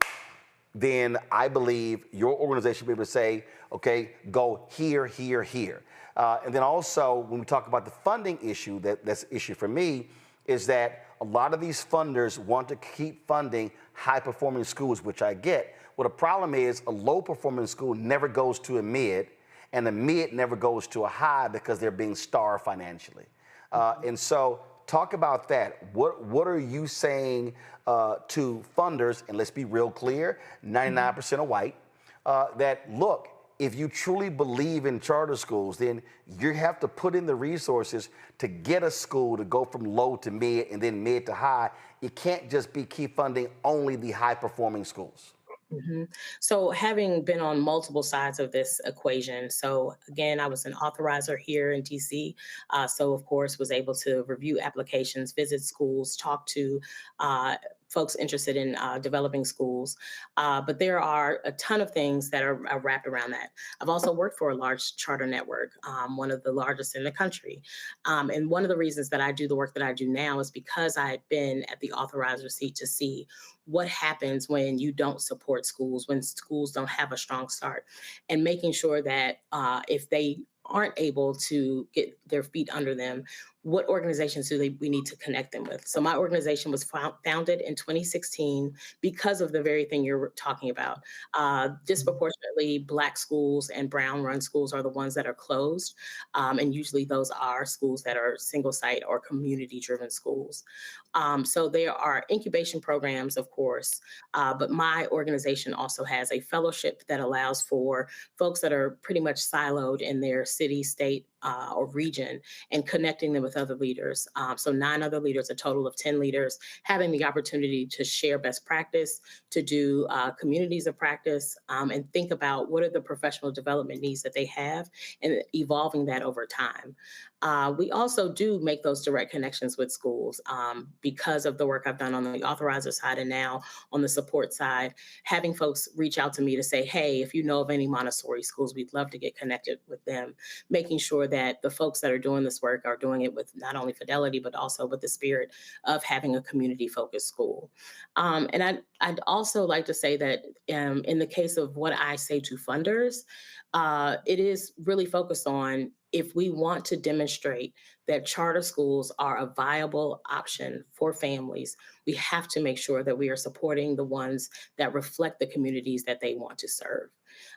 then I believe your organization will be able to say, okay, go here, here, here. And then also, when we talk about the funding issue, that's the issue for me, is that a lot of these funders want to keep funding high-performing schools, which I get. Well, the problem is a low-performing school never goes to a mid, and a mid never goes to a high because they're being starved financially. And so talk about that. What are you saying to funders, and let's be real clear, 99% are white, that look, if you truly believe in charter schools, then you have to put in the resources to get a school to go from low to mid and then mid to high. You can't just keep funding only the high-performing schools. So having been on multiple sides of this equation, so again, I was an authorizer here in DC. So of course was able to review applications, visit schools, talk to folks interested in developing schools. But there are a ton of things that are wrapped around that. I've also worked for a large charter network, one of the largest in the country. And one of the reasons that I do the work that I do now is because I had been at the authorizer seat to see what happens when you don't support schools, when schools don't have a strong start, and making sure that if they aren't able to get their feet under them, what organizations we need to connect them with? So my organization was founded in 2016 because of the very thing you're talking about. Disproportionately, Black schools and Brown-run schools are the ones that are closed. And usually those are schools that are single site or community-driven schools. So there are incubation programs, of course, but my organization also has a fellowship that allows for folks that are pretty much siloed in their city, state, or region, and connecting them with other leaders. So 9 other leaders, a total of 10 leaders, having the opportunity to share best practice, to do communities of practice, and think about what are the professional development needs that they have, and evolving that over time. We also do make those direct connections with schools because of the work I've done on the authorizer side and now on the support side, having folks reach out to me to say, hey, if you know of any Montessori schools, we'd love to get connected with them, making sure that the folks that are doing this work are doing it with not only fidelity, but also with the spirit of having a community-focused school. And I'd also like to say that in the case of what I say to funders, it is really focused on if we want to demonstrate that charter schools are a viable option for families, we have to make sure that we are supporting the ones that reflect the communities that they want to serve.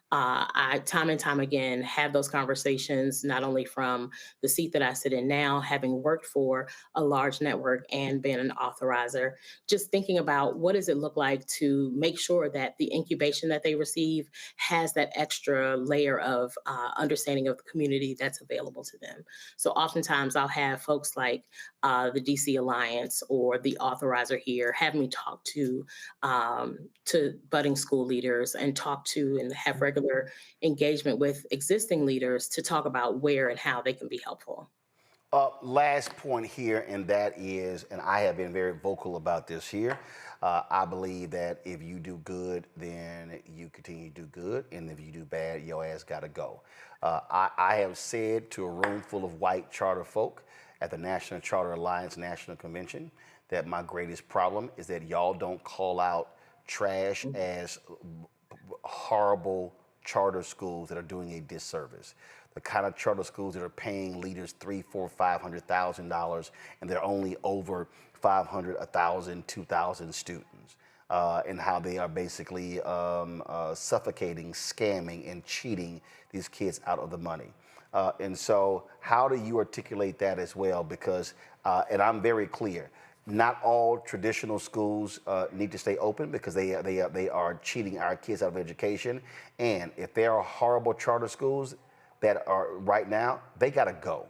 I, time and time again, have those conversations, not only from the seat that I sit in now, having worked for a large network and been an authorizer, just thinking about what does it look like to make sure that the incubation that they receive has that extra layer of understanding of the community that's available to them. So oftentimes I'll have folks like the DC Alliance or the authorizer here have me talk to budding school leaders and talk to and have regular engagement with existing leaders to talk about where and how they can be helpful. Last point here, and that is, and I have been very vocal about this here, I believe that if you do good, then you continue to do good, and if you do bad, your ass gotta go. I have said to a room full of white charter folk at the National Charter Alliance National Convention that my greatest problem is that y'all don't call out trash as horrible charter schools that are doing a disservice. The kind of charter schools that are paying leaders $300,000, $400,000, $500,000, and they're only over 500, 1,000, 2,000 students, and how they are basically suffocating, scamming, and cheating these kids out of the money. And so how do you articulate that as well? Because, and I'm very clear, not all traditional schools need to stay open because they are cheating our kids out of education. And if there are horrible charter schools that are right now, they got to go.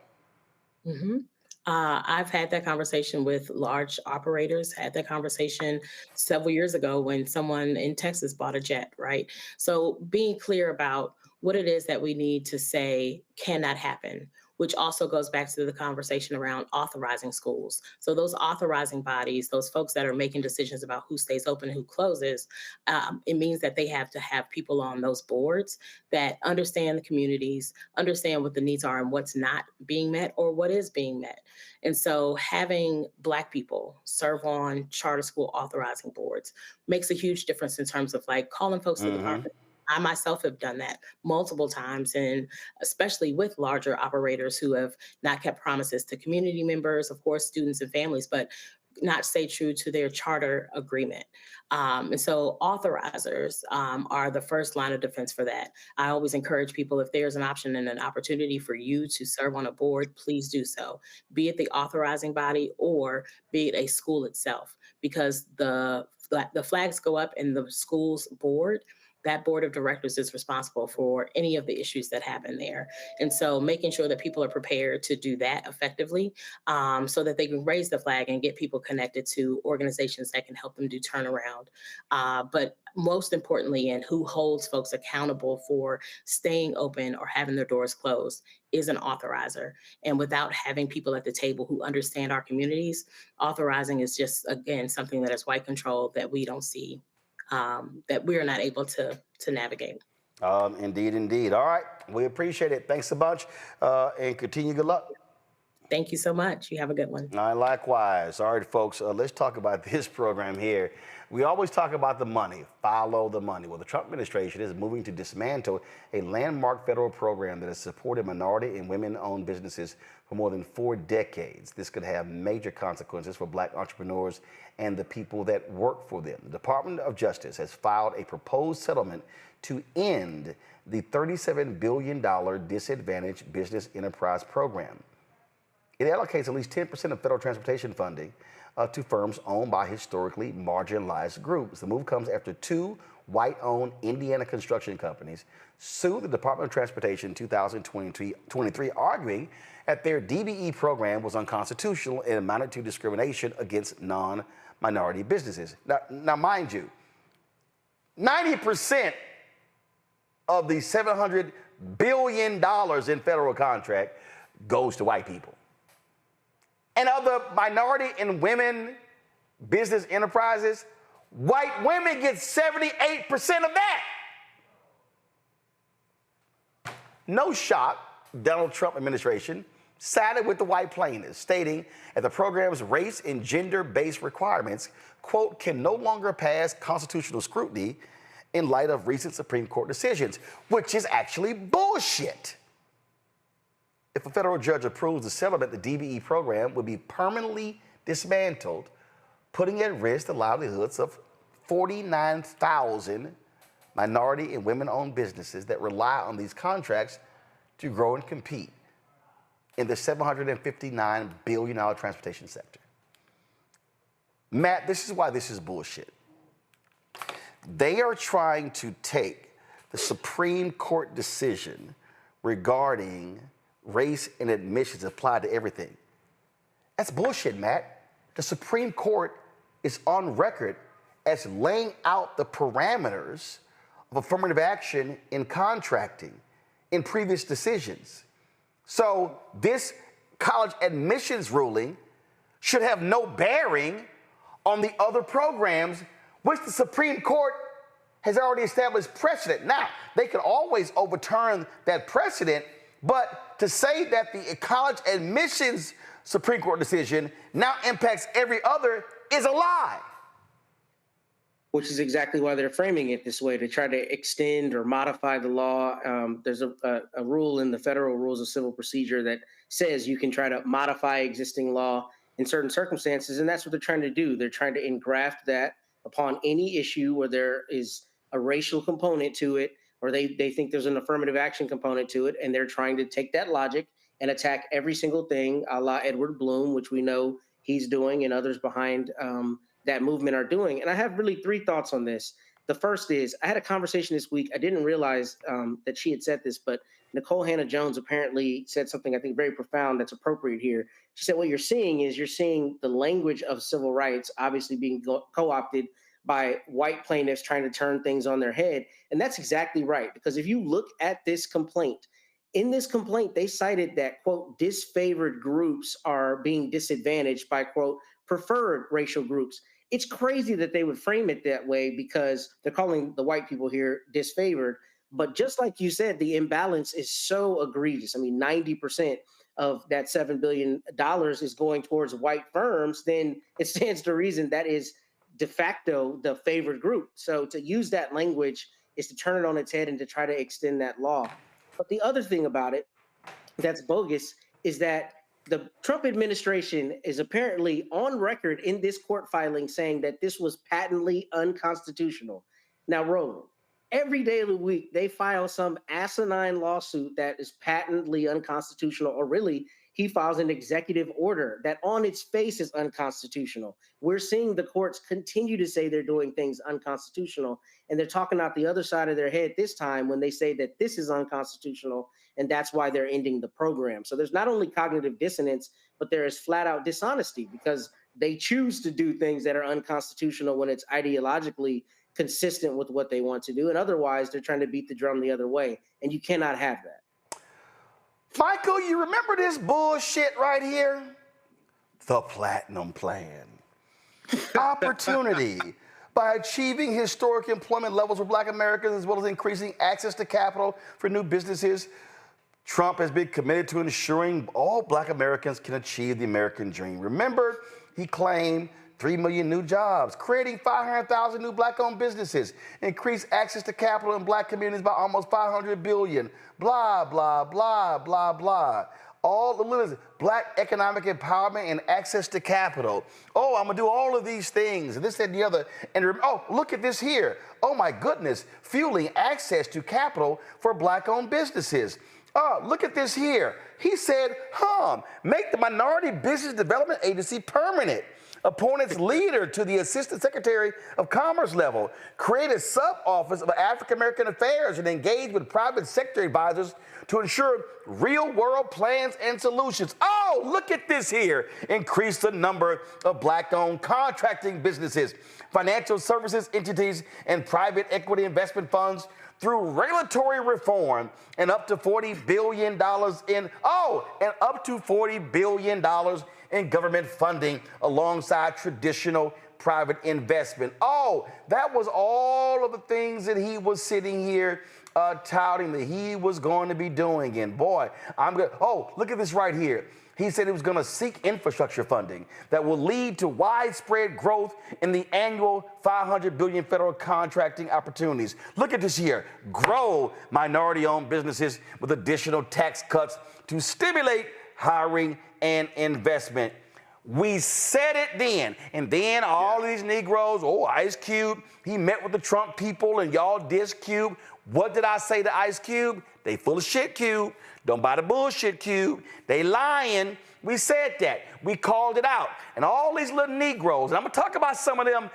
I've had that conversation with large operators, had that conversation several years ago when someone in Texas bought a jet, right? So being clear about what it is that we need to say cannot happen. which also goes back to the conversation around authorizing schools. So those authorizing bodies, those folks that are making decisions about who stays open and who closes, it means that they have to have people on those boards that understand the communities, understand what the needs are and what's not being met or what is being met. And so having Black people serve on charter school authorizing boards makes a huge difference in terms of like calling folks to the carpet. I myself have done that multiple times, and especially with larger operators who have not kept promises to community members, of course, students and families, but not stay true to their charter agreement. And so authorizers are the first line of defense for that. I always encourage people, if there's an option and an opportunity for you to serve on a board, please do so, be it the authorizing body or be it a school itself, because the flags go up in the school's board. That board of directors is responsible for any of the issues that happen there. And so making sure that people are prepared to do that effectively so that they can raise the flag and get people connected to organizations that can help them do turnaround. But most importantly, and who holds folks accountable for staying open or having their doors closed is an authorizer. And without having people at the table who understand our communities, authorizing is just, again, something that is white control that we don't see, that we are not able to navigate. Indeed, indeed. All right. We appreciate it. Thanks a bunch and continue good luck. Thank you so much. You have a good one. All right, likewise. All right, folks, let's talk about this program here. We always talk about the money, follow the money. Well, the Trump administration is moving to dismantle a landmark federal program that has supported minority and women-owned businesses for more than 4 decades. This could have major consequences for Black entrepreneurs and the people that work for them. The Department of Justice has filed a proposed settlement to end the $37 billion Disadvantaged Business Enterprise Program. It allocates at least 10% of federal transportation funding to firms owned by historically marginalized groups. The move comes after 2 white-owned Indiana construction companies sued the Department of Transportation in 2023, arguing that their DBE program was unconstitutional and amounted to discrimination against non-minority businesses. Now, mind you, 90% of the $700 billion in federal contract goes to white people. And of the minority and women business enterprises, white women get 78% of that. No shock, Donald Trump administration sided with the white plaintiffs, stating that the program's race and gender-based requirements, quote, can no longer pass constitutional scrutiny in light of recent Supreme Court decisions, which is actually bullshit. If a federal judge approves the settlement, the DBE program would be permanently dismantled, putting at risk the livelihoods of 49,000 minority and women-owned businesses that rely on these contracts to grow and compete in the $759 billion transportation sector. Matt, this is why this is bullshit. They are trying to take the Supreme Court decision regarding race and admissions applied to everything. That's bullshit, Matt. The Supreme Court is on record as laying out the parameters of affirmative action in contracting in previous decisions. So this college admissions ruling should have no bearing on the other programs, which the Supreme Court has already established precedent. Now, they can always overturn that precedent, but to say that the college admissions Supreme Court decision now impacts every other is a lie. Which is exactly why they're framing it this way, to try to extend or modify the law. There's a rule in the federal rules of civil procedure that says you can try to modify existing law in certain circumstances, and that's what they're trying to do. They're trying to engraft that upon any issue where there is a racial component to it, or they think there's an affirmative action component to it, and they're trying to take that logic and attack every single thing, a la Edward Bloom, which we know he's doing and others behind that movement are doing. And I have really 3 thoughts on this. The first is, I had a conversation this week. I didn't realize that she had said this, but Nicole Hannah-Jones apparently said something I think very profound that's appropriate here. She said, what you're seeing the language of civil rights obviously being co-opted by white plaintiffs trying to turn things on their head. And that's exactly right, because if you look at this complaint, in this complaint, they cited that, quote, disfavored groups are being disadvantaged by, quote, preferred racial groups. It's crazy that they would frame it that way because they're calling the white people here disfavored. But just like you said, the imbalance is so egregious. I mean, 90% of that $7 billion is going towards white firms, then it stands to reason that is de facto the favored group. So to use that language is to turn it on its head and to try to extend that law. But the other thing about it that's bogus is that the Trump administration is apparently on record in this court filing saying that this was patently unconstitutional. Now, Roland, every day of the week, they file some asinine lawsuit that is patently unconstitutional, or really, he files an executive order that on its face is unconstitutional. We're seeing the courts continue to say they're doing things unconstitutional, and they're talking out the other side of their head this time when they say that this is unconstitutional, and that's why they're ending the program. So there's not only cognitive dissonance, but there is flat out dishonesty because they choose to do things that are unconstitutional when it's ideologically consistent with what they want to do. And otherwise, they're trying to beat the drum the other way. And you cannot have that. Michael, you remember this bullshit right here? The Platinum Plan. Opportunity. By achieving historic employment levels for Black Americans as well as increasing access to capital for new businesses, Trump has been committed to ensuring all Black Americans can achieve the American dream. Remember, he claimed 3 million new jobs, creating 500,000 new Black-owned businesses, increased access to capital in Black communities by almost $500 billion, blah, blah, blah, blah, blah. All the Black economic empowerment and access to capital. Oh, I'm gonna do all of these things, and this and the other. And oh, look at this here. Oh my goodness, fueling access to capital for Black-owned businesses. Oh, look at this here. He said, make the Minority Business Development Agency permanent. Appoint its leader to the Assistant Secretary of Commerce level. Create a sub-office of African American Affairs and engage with private sector advisors to ensure real-world plans and solutions. Oh, look at this here. Increase the number of Black-owned contracting businesses, financial services entities, and private equity investment funds through regulatory reform and up to $40 billion in government funding alongside traditional private investment. Oh, that was all of the things that he was sitting here touting that he was going to be doing. And boy, look at this right here. He said he was going to seek infrastructure funding that will lead to widespread growth in the annual $500 billion federal contracting opportunities. Look at this here. Grow minority-owned businesses with additional tax cuts to stimulate hiring and investment. We said it then. And then all these Negroes, Ice Cube, he met with the Trump people and y'all dissed Cube. What did I say to Ice Cube? They full of shit, Cube. Don't buy the bullshit, Cube. They lying. We said that. We called it out. And all these little Negroes, and I'm going to talk about some of them,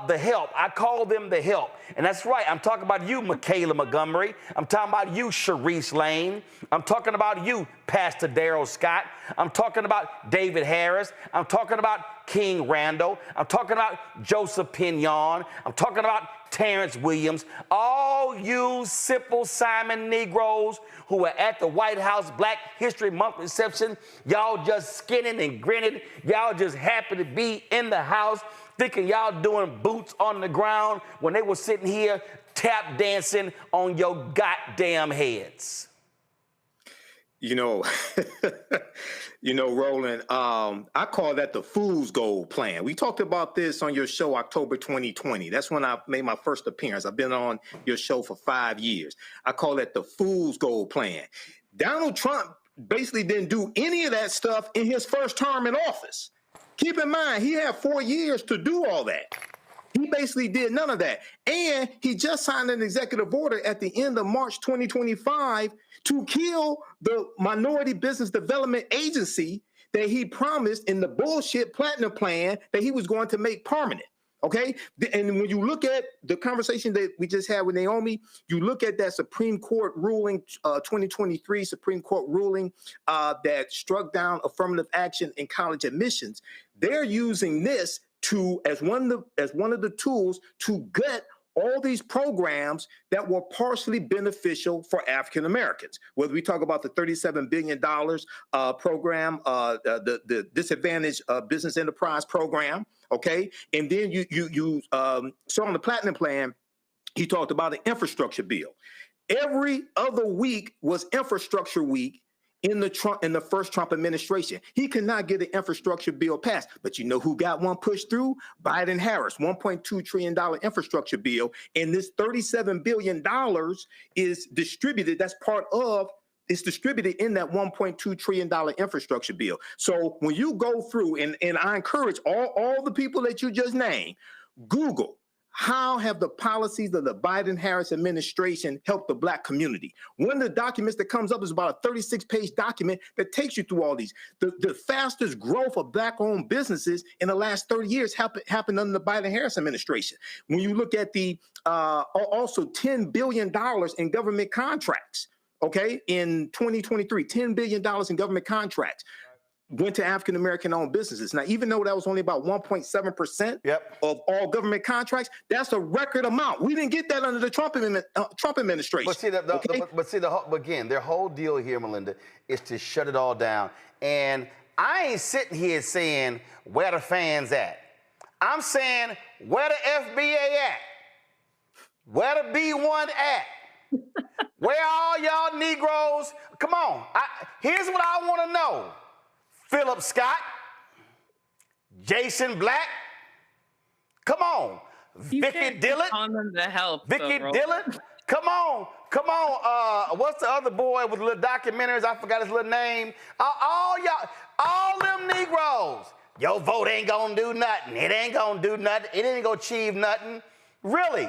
the help. I call them the help. And that's right. I'm talking about you, Michaela Montgomery. I'm talking about you, Sharice Lane. I'm talking about you, Pastor Darrell Scott. I'm talking about David Harris. I'm talking about King Randall. I'm talking about Joseph Pinion. I'm talking about Terrence Williams. All you simple Simon Negroes who were at the White House Black History Month reception, y'all just skinning and grinning. Y'all just happy to be in the house, thinking y'all doing boots on the ground when they were sitting here tap dancing on your goddamn heads. Roland, I call that the Fool's Gold Plan. We talked about this on your show, October 2020. That's when I made my first appearance. I've been on your show for 5 years. I call that the Fool's Gold Plan. Donald Trump basically didn't do any of that stuff in his first term in office. Keep in mind, he had 4 years to do all that. He basically did none of that. And he just signed an executive order at the end of March 2025 to kill the Minority Business Development Agency that he promised in the bullshit Platinum Plan that he was going to make permanent. Okay? And when you look at the conversation that we just had with Naomi, you look at that Supreme Court ruling, 2023 Supreme Court ruling that struck down affirmative action in college admissions. They're using this as one of the tools to gut all these programs that were partially beneficial for African Americans. Whether we talk about the $37 billion program, the Disadvantaged Business Enterprise program, okay? And then you saw on the Platinum Plan, he talked about an infrastructure bill. Every other week was infrastructure week in the first Trump administration. He could not get an infrastructure bill passed. But you know who got one pushed through? Biden-Harris, $1.2 trillion infrastructure bill. And this $37 billion is distributed. It's distributed in that $1.2 trillion infrastructure bill. So when you go through, and I encourage all the people that you just named, Google, how have the policies of the Biden-Harris administration helped the Black community? One of the documents that comes up is about a 36-page document that takes you through all these. The fastest growth of Black-owned businesses in the last 30 years happened under the Biden-Harris administration. When you look at the also $10 billion in government contracts, okay, in 2023, $10 billion in government contracts went to African-American owned businesses. Now, even though that was only about 1.7% of all government contracts, that's a record amount. We didn't get that under the Trump administration. But see, again, their whole deal here, Melinda, is to shut it all down. And I ain't sitting here saying where the fans at. I'm saying where the FBA at, where the B1 at, where all y'all Negroes. Come on, here's what I want to know. Philip Scott, Jason Black, come on. Vicky Dillon, Vicky Dillon, come on. What's the other boy with the little documentaries? I forgot his little name. All y'all, all them Negroes. Your vote ain't gonna do nothing. It ain't gonna do nothing. It ain't gonna achieve nothing. Really?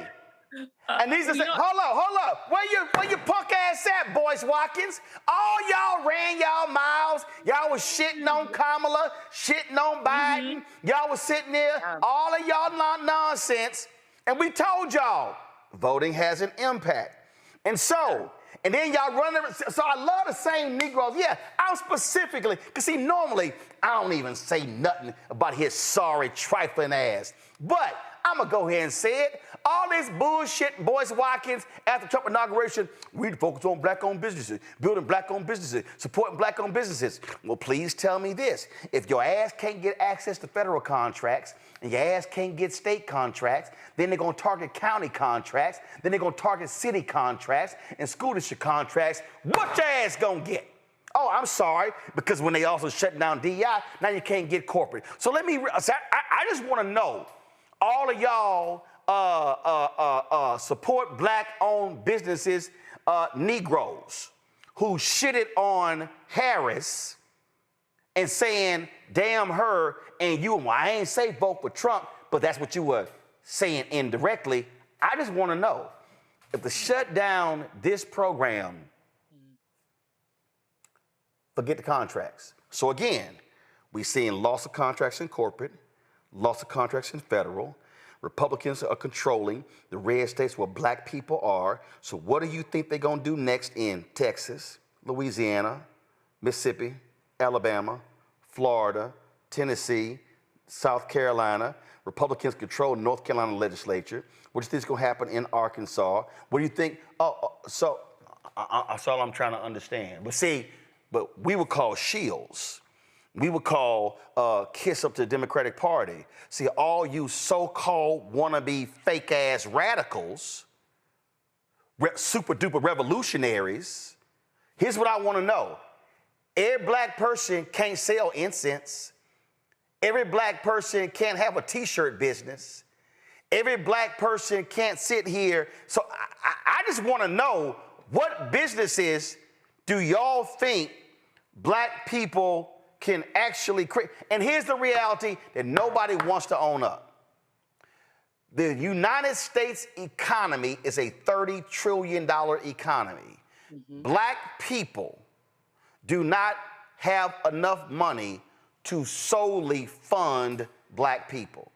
And these are saying, hold up. Where your punk ass at, Boyce Watkins? All y'all ran y'all mouths. Y'all was shitting on Kamala, shitting on Biden. Y'all was sitting there, all of y'all nonsense. And we told y'all, voting has an impact. And then y'all run it. So I love the same Negroes. Yeah, I'm specifically, because see, normally I don't even say nothing about his sorry, trifling ass. But I'm going to go ahead and say it. All this bullshit, Boyce Watkins, after Trump inauguration, we need to focus on Black-owned businesses, building Black-owned businesses, supporting Black-owned businesses. Well, please tell me this. If your ass can't get access to federal contracts and your ass can't get state contracts, then they're going to target county contracts, then they're going to target city contracts and school district contracts. What your ass going to get? Oh, I'm sorry, because when they also shut down DEI, now you can't get corporate. So I just want to know, all of y'all support Black-owned businesses, Negroes who shitted on Harris and saying, damn her, and you, well, I ain't say vote for Trump, but that's what you were saying indirectly. I just want to know, if to shut down this program, forget the contracts. So again, we're seeing loss of contracts in corporate, loss of contracts in federal. Republicans are controlling the red states where Black people are. So what do you think they're going to do next in Texas, Louisiana, Mississippi, Alabama, Florida, Tennessee, South Carolina? Republicans control North Carolina legislature. What do you think is going to happen in Arkansas? What do you think? That's all I'm trying to understand. But we would call shields. We would call kiss up to the Democratic Party. See, all you so-called wannabe fake-ass radicals, super-duper revolutionaries, here's what I want to know. Every Black person can't sell incense. Every Black person can't have a T-shirt business. Every Black person can't sit here. So I just want to know, what businesses do y'all think Black people can actually create? And here's the reality that nobody wants to own up. The United States economy is a $30 trillion economy. Black people do not have enough money to solely fund Black people.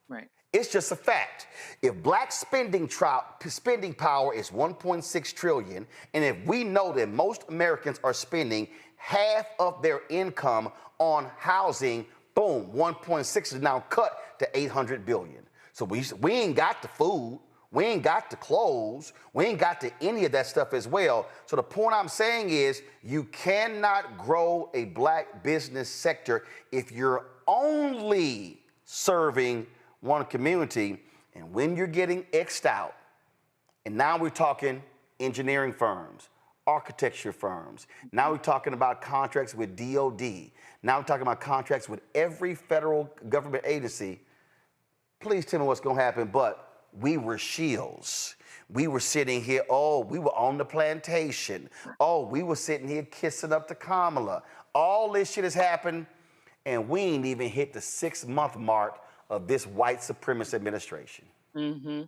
Right. It's just a fact. If Black spending power is $1.6 trillion, and if we know that most Americans are spending half of their income on housing, boom, 1.6 is now cut to $800 billion. So we ain't got the food, We ain't got the clothes. We ain't got to any of that stuff as well. So the point I'm saying is you cannot grow a black business sector if you're only serving one community. And when you're getting X'd out, and now we're talking engineering firms, architecture firms. Now we're talking about contracts with DOD. Now we're talking about contracts with every federal government agency. Please tell me what's going to happen, but we were shields. We were sitting here, oh, we were on the plantation. Oh, we were sitting here kissing up to Kamala. All this shit has happened, and we ain't even hit the 6-month mark of this white supremacist administration. Mm-hmm.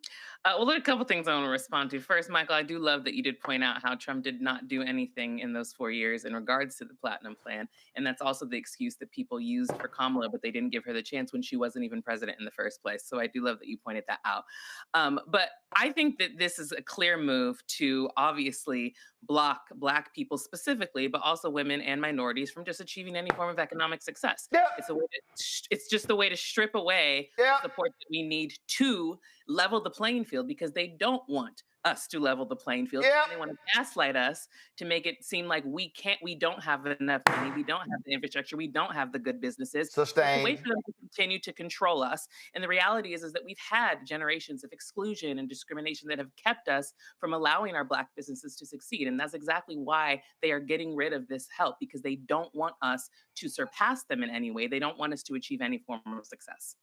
Well, there are a couple things I want to respond to. First, Michael, I do love that you did point out how Trump did not do anything in those 4 years in regards to the Platinum Plan. And that's also the excuse that people used for Kamala, but they didn't give her the chance when she wasn't even president in the first place. So I do love that you pointed that out. But I think that this is a clear move to obviously block Black people specifically, but also women and minorities from just achieving any form of economic success. Yep. It's just a way to strip away the support that we need to level the playing field, because they don't want us to level the playing field. They want to gaslight us to make it seem like we don't have enough money, we don't have the infrastructure, we don't have the good businesses. Sustained. It's a way for them to continue to control us. And the reality is that we've had generations of exclusion and discrimination that have kept us from allowing our Black businesses to succeed. And that's exactly why they are getting rid of this help, because they don't want us to surpass them in any way. They don't want us to achieve any form of success.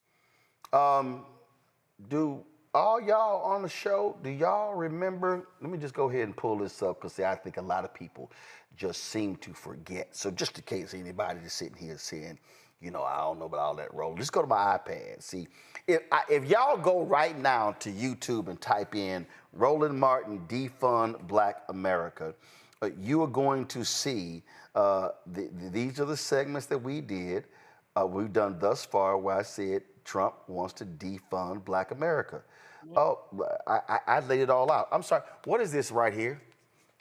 Do all y'all on the show, do y'all remember? Let me just go ahead and pull this up, because I think a lot of people just seem to forget. So just in case anybody is sitting here saying, you know, I don't know about all that Roland, just go to my iPad. See, if y'all go right now to YouTube and type in Roland Martin defund Black America, you are going to see these are the segments that we did. We've done thus far where I said Trump wants to defund Black America. Oh, I laid it all out. I'm sorry, what is this right here?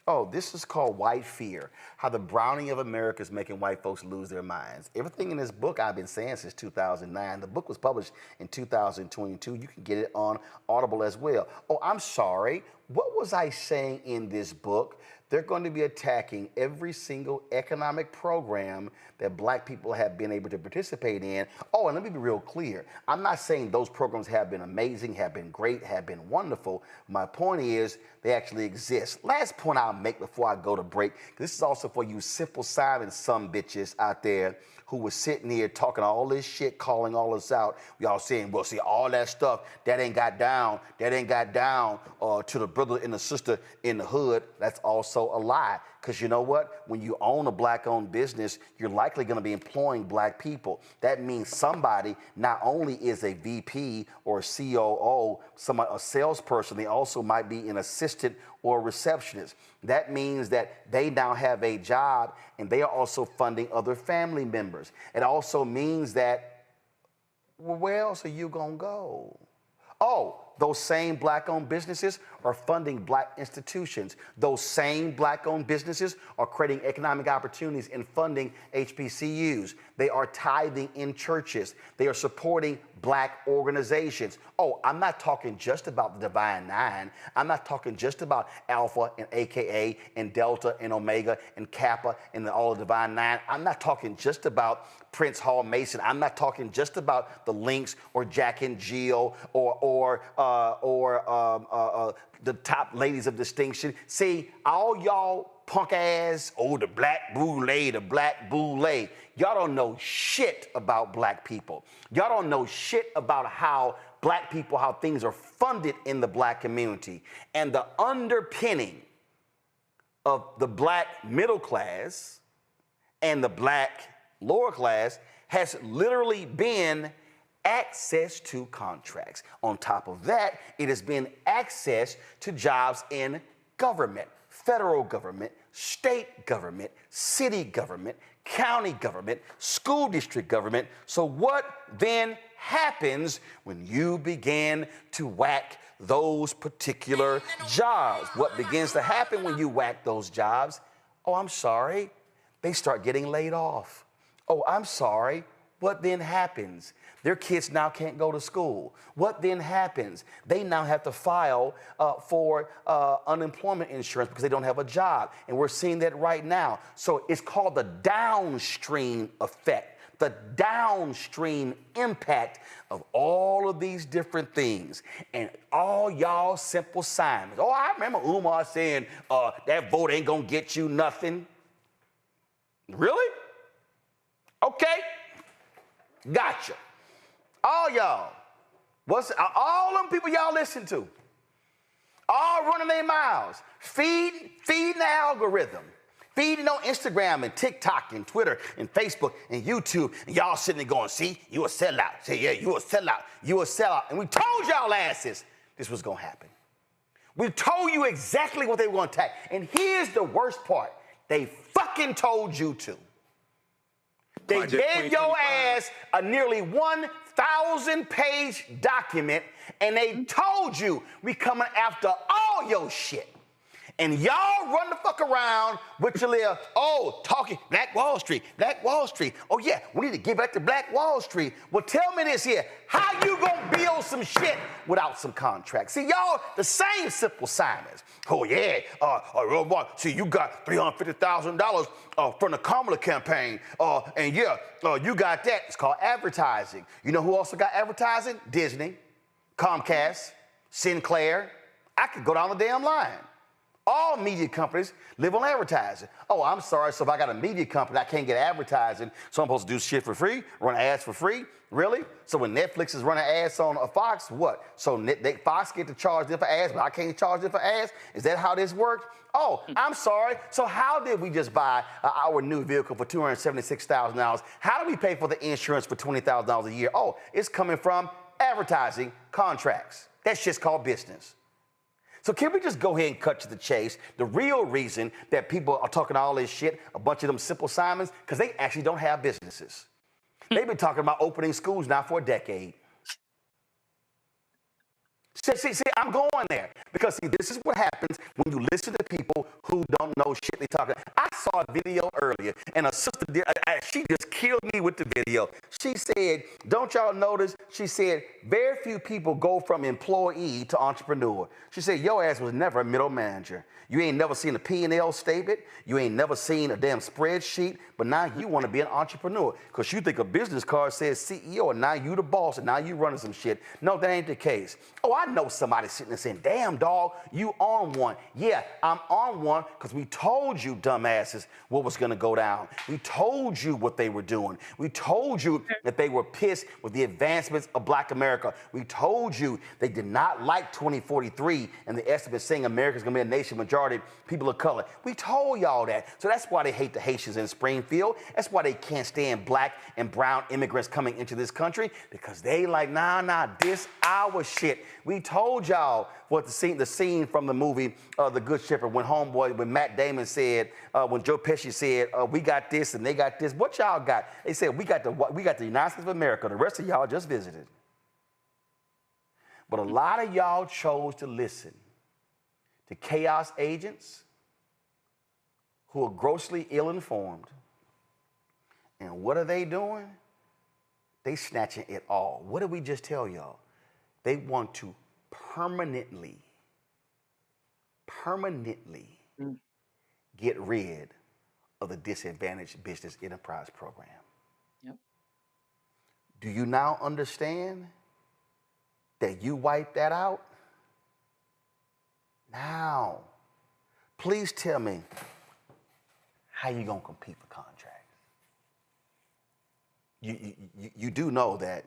Oh, this is called White Fear, how the browning of America is making white folks lose their minds. Everything in this book I've been saying since 2009. The book was published in 2022. You can get it on Audible as well. Oh, I'm sorry. What was I saying in this book? They're going to be attacking every single economic program that Black people have been able to participate in. Oh, and let me be real clear. I'm not saying those programs have been amazing, have been great, have been wonderful. My point is they actually exist. Last point I'll make before I go to break, this is also for you Simple Simon some bitches out there who was sitting here talking all this shit, calling all this out. We all saying, well, see, all that stuff, that ain't got down to the brother and the sister in the hood. That's also a lie. Because you know what? When you own a Black-owned business, you're likely going to be employing Black people. That means somebody not only is a VP or a COO, a salesperson, they also might be an assistant or a receptionist. That means that they now have a job and they are also funding other family members. It also means that, well, where else are you going to go? Oh, those same Black-owned businesses are funding Black institutions. Those same Black-owned businesses are creating economic opportunities and funding HBCUs. They are tithing in churches. They are supporting Black organizations. Oh, I'm not talking just about the Divine Nine. I'm not talking just about Alpha and AKA and Delta and Omega and Kappa and all the Divine Nine. I'm not talking just about Prince Hall Mason. I'm not talking just about the Lynx or Jack and Jill or the top ladies of distinction. See, all y'all punk ass, the Black Boulevard. Y'all don't know shit about Black people. Y'all don't know shit about how Black people, how things are funded in the Black community. And the underpinning of the Black middle class and the Black lower class has literally been access to contracts. On top of that, it has been access to jobs in government, federal government, state government, city government, county government, school district government. So what then happens when you begin to whack those particular jobs? What begins to happen when you whack those jobs? Oh, I'm sorry, they start getting laid off. Oh, I'm sorry, What then happens? Their kids now can't go to school. What then happens? They now have to file for unemployment insurance because they don't have a job. And we're seeing that right now. So it's called the downstream effect, the downstream impact of all of these different things. And all y'all simple Simons. Oh, I remember Umar saying that vote ain't gonna get you nothing. Really? Okay. Gotcha. All y'all, all them people y'all listen to, all running their mouths, feeding the algorithm, feeding on Instagram and TikTok and Twitter and Facebook and YouTube, and y'all sitting there going, see, you a sellout. Say, yeah, you a sellout. You a sellout. And we told y'all asses this was going to happen. We told you exactly what they were going to attack. And here's the worst part. They fucking told you to. They gave your ass a nearly 1,000-page document, and they told you we coming after all your shit. And y'all run the fuck around with your little, talking Black Wall Street, Black Wall Street. Oh, yeah, we need to give back to Black Wall Street. Well, tell me this here. How you gonna build some shit without some contracts? See, y'all, the same simple Simons. Oh, yeah, see, you got $350,000 from the Kamala campaign. And yeah, you got that. It's called advertising. You know who also got advertising? Disney, Comcast, Sinclair. I could go down the damn line. All media companies live on advertising. Oh, I'm sorry, so if I got a media company, I can't get advertising, so I'm supposed to do shit for free, run ads for free? Really? So when Netflix is running ads on a Fox, what? So Fox get to charge them for ads, but I can't charge them for ads? Is that how this works? Oh, I'm sorry. So how did we just buy our new vehicle for $276,000? How do we pay for the insurance for $20,000 a year? Oh, it's coming from advertising contracts. That shit's called business. So can we just go ahead and cut to the chase? The real reason that people are talking all this shit, a bunch of them simple Simons, because they actually don't have businesses. They've been talking about opening schools now for a decade. See, I'm going there because, see, this is what happens when you listen to people who don't know shit they talking. I saw a video earlier, and a sister did, she just killed me with the video. She said, don't y'all notice? She said, very few people go from employee to entrepreneur. She said, your ass was never a middle manager. You ain't never seen a P&L statement. You ain't never seen a damn spreadsheet, but now you want to be an entrepreneur because you think a business card says CEO, and now you the boss, and now you running some shit. No, that ain't the case. Oh, I know somebody sitting there saying, damn, dog, you on one. Yeah, I'm on one because we told you, dumbasses, what was going to go down. We told you what they were doing. We told you that they were pissed with the advancements of Black America. We told you they did not like 2043 and the estimate saying America's going to be a nation majority people of color. We told y'all that. So that's why they hate the Haitians in Springfield. That's why they can't stand Black and brown immigrants coming into this country, because they like, nah, this our shit. We told y'all what the scene from the movie The Good Shepherd, when Matt Damon said, when Joe Pesci said, we got this and they got this. What y'all got? They said, we got the United States of America. The rest of y'all just visited. But a lot of y'all chose to listen to chaos agents who are grossly ill-informed. And what are they doing? They snatching it all. What did we just tell y'all? They want to permanently get rid of the Disadvantaged Business Enterprise Program. Yep. Do you now understand that you wiped that out? Now, please tell me how you gonna compete for contracts. You do know that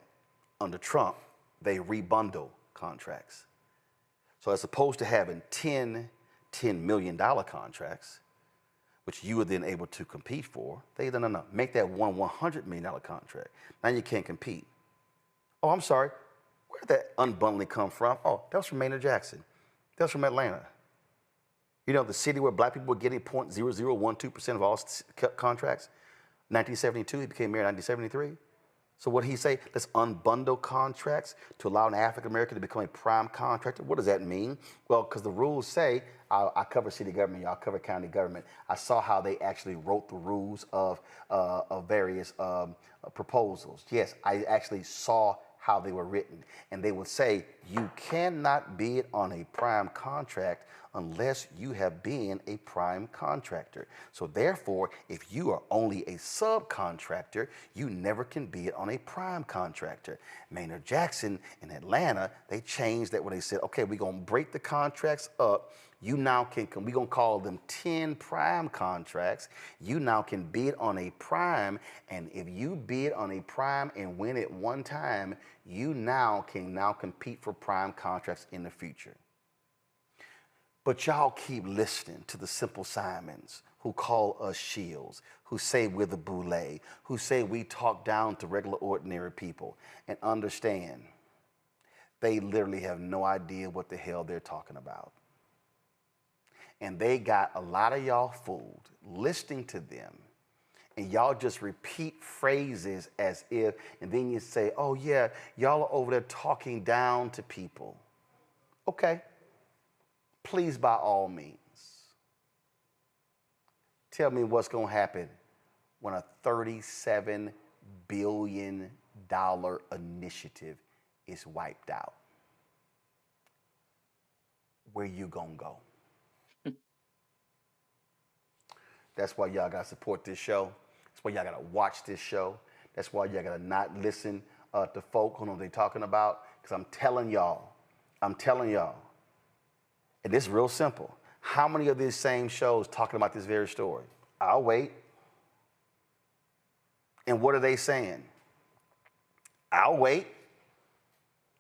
under Trump, they rebundle contracts. So as opposed to having $10 million contracts, which you were then able to compete for, they said, no, make that $100 million contract. Now you can't compete. Oh, I'm sorry, where did that unbundling come from? Oh, that was from Maynard Jackson. That's from Atlanta. You know, the city where Black people were getting 0.0012% of all contracts. 1972, he became mayor in 1973. So what did he say? Let's unbundle contracts to allow an African American to become a prime contractor. What does that mean? Well, because the rules say, I cover city government, y'all cover county government. I saw how they actually wrote the rules of various proposals. Yes, I actually saw how they were written. And they would say, you cannot bid on a prime contract unless you have been a prime contractor. So therefore, if you are only a subcontractor, you never can bid on a prime contractor. Maynard Jackson in Atlanta, they changed that when they said, okay, we're gonna break the contracts up. You now can, we're gonna call them 10 prime contracts. You now can bid on a prime, and if you bid on a prime and win it one time, you now can compete for prime contracts in the future. But y'all keep listening to the Simple Simons who call us shields, who say we're the Boulevard, who say we talk down to regular ordinary people, and understand they literally have no idea what the hell they're talking about. And they got a lot of y'all fooled listening to them. And y'all just repeat phrases as if, and then you say, oh yeah, y'all are over there talking down to people. Okay, please by all means, tell me what's gonna happen when a $37 billion initiative is wiped out. Where you gonna go? That's why y'all gotta support this show. That's why y'all gotta watch this show. That's why y'all gotta not listen to folk who know what they're talking about. Because I'm telling y'all, and this is real simple. How many of these same shows talking about this very story? I'll wait. And what are they saying? I'll wait.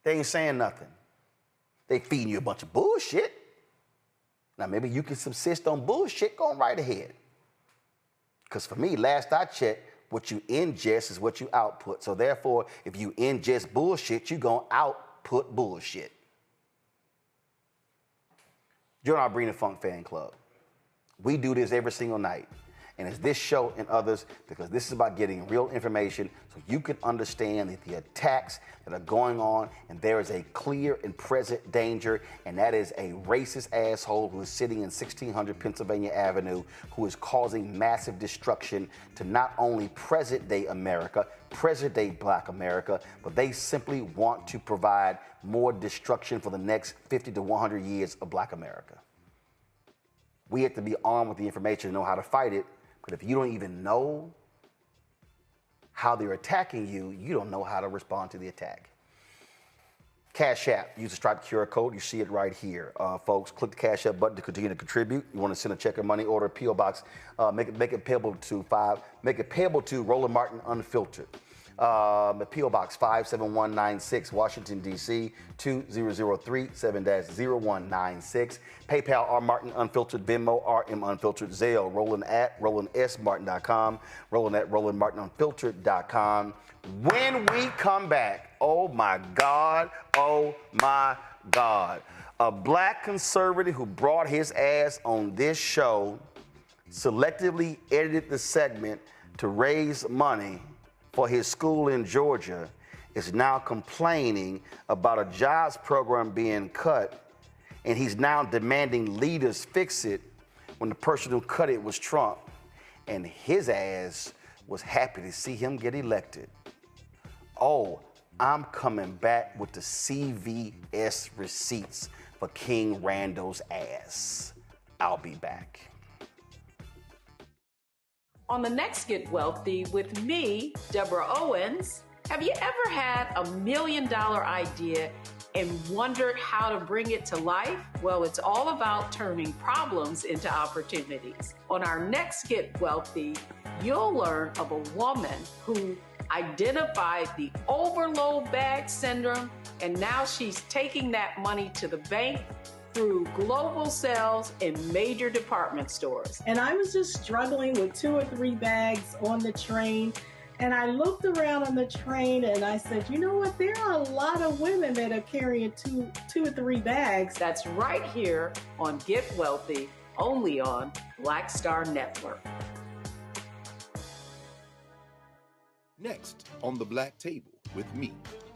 They ain't saying nothing. They feeding you a bunch of bullshit. Now maybe you can subsist on bullshit, go right ahead. Because for me, last I checked, what you ingest is what you output. So therefore, if you ingest bullshit, you're going to output bullshit. Join our Breen and Funk fan club. We do this every single night. And it's this show and others, because this is about getting real information so you can understand that the attacks that are going on, and there is a clear and present danger, and that is a racist asshole who is sitting in 1600 Pennsylvania Avenue, who is causing massive destruction to not only present-day America, present-day Black America, but they simply want to provide more destruction for the next 50 to 100 years of Black America. We have to be armed with the information to know how to fight it. But if you don't even know how they're attacking you, you don't know how to respond to the attack. Cash App, use the Stripe QR code. You see it right here. Folks, click the Cash App button to continue to contribute. You want to send a check or money order, P.O. Box, make it payable to Roland Martin Unfiltered. P.O. Box 57196, Washington, D.C., 20037-0196. PayPal, R. Martin Unfiltered, Venmo, RM Unfiltered, Zelle, Roland at RolandSMartin.com, Roland at RolandMartinUnfiltered.com. When we come back, oh my God, a Black conservative who brought his ass on this show selectively edited the segment to raise money for his school in Georgia is now complaining about a jobs program being cut, and he's now demanding leaders fix it when the person who cut it was Trump, and his ass was happy to see him get elected. Oh, I'm coming back with the CVS receipts for King Randall's ass. I'll be back. On the next Get Wealthy with me, Deborah Owens, have you ever had $1 million idea and wondered how to bring it to life? Well, it's all about turning problems into opportunities. On our next Get Wealthy, you'll learn of a woman who identified the overload bag syndrome, and now she's taking that money to the bank through global sales in major department stores. And I was just struggling with 2 or 3 bags on the train. And I looked around on the train and I said, you know what? There are a lot of women that are carrying two or 3 bags. That's right here on Get Wealthy, only on Black Star Network. Next on The Black Table with me,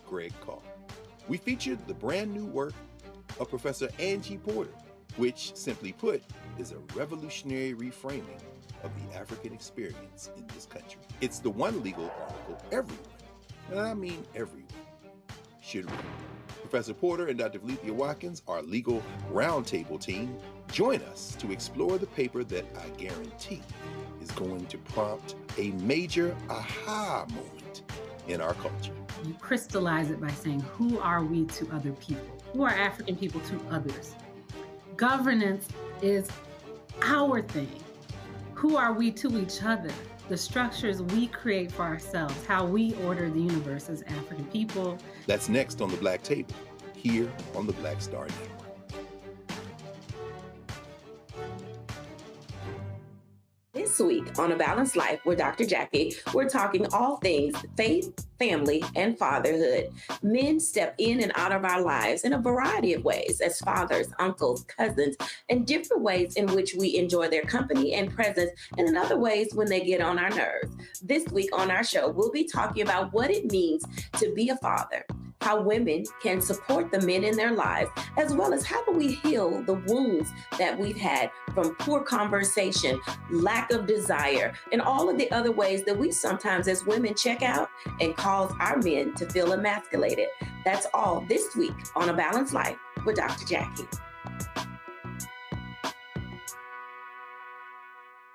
Greg Carr. We featured the brand new work of Professor Angie Porter, which, simply put, is a revolutionary reframing of the African experience in this country. It's the one legal article everyone, and I mean everyone, should read. Professor Porter and Dr. Blvd Watkins, our legal roundtable team, join us to explore the paper that I guarantee is going to prompt a major aha moment in our culture. You crystallize it by saying, who are we to other people? Who are African people to others? Governance is our thing. Who are we to each other? The structures we create for ourselves, how we order the universe as African people. That's next on The Black Table, here on the Black Star Network. This week on A Balanced Life with Dr. Jackie, we're talking all things faith, family, and fatherhood. Men step in and out of our lives in a variety of ways as fathers, uncles, cousins, and different ways in which we enjoy their company and presence, and in other ways when they get on our nerves. This week on our show, we'll be talking about what it means to be a father, how women can support the men in their lives, as well as how do we heal the wounds that we've had from poor conversation, lack of desire, and all of the other ways that we sometimes as women check out and cause our men to feel emasculated. That's all this week on A Balanced Life with Dr. Jackie.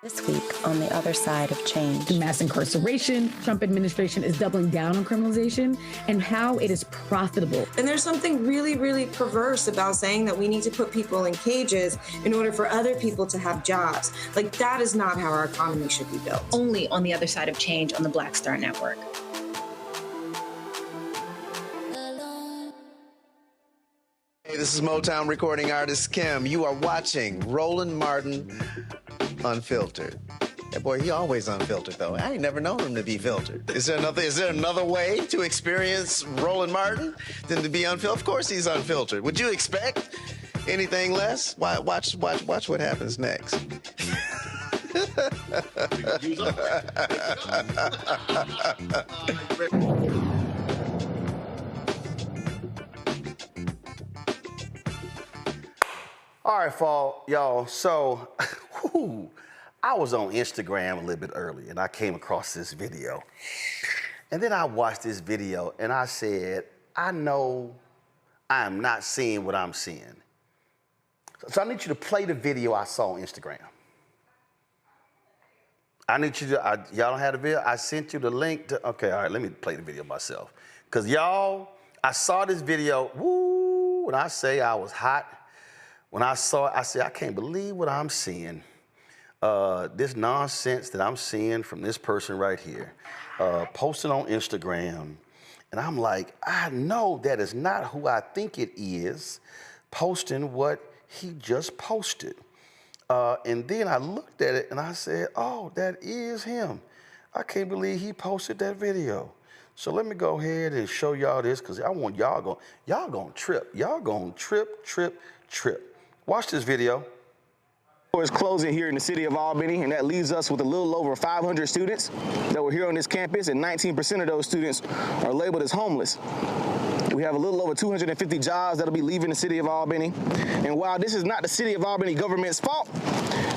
This week on The Other Side of Change. Mass incarceration, Trump administration is doubling down on criminalization, and how it is profitable. And there's something really, really perverse about saying that we need to put people in cages in order for other people to have jobs. Like, that is not how our economy should be built. Only on The Other Side of Change on the Black Star Network. Hey, this is Motown recording artist Kim. You are watching Roland Martin Unfiltered. That boy, he always unfiltered though. I ain't never known him to be filtered. Is there another way to experience Roland Martin than to be unfiltered? Of course he's unfiltered. Would you expect anything less? Watch what happens next. All right, y'all. So, I was on Instagram a little bit early, and I came across this video. And then I watched this video, and I said, I know I am not seeing what I'm seeing. So I need you to play the video I saw on Instagram. I need you to, y'all don't have the video? I sent you the link to, okay, all right, let me play the video myself. Because y'all, I saw this video, when I say I was hot, when I saw it, I said, I can't believe what I'm seeing. This nonsense that I'm seeing from this person right here, posted on Instagram. And I'm like, I know that is not who I think it is, posting what he just posted. And then I looked at it and I said, oh, that is him. I can't believe he posted that video. So let me go ahead and show y'all this, because I want y'all gonna trip. Y'all gonna trip. Watch this video. Is closing here in the city of Albany, and that leaves us with a little over 500 students that were here on this campus, and 19% of those students are labeled as homeless. We have a little over 250 jobs that'll be leaving the city of Albany. And while this is not the city of Albany government's fault,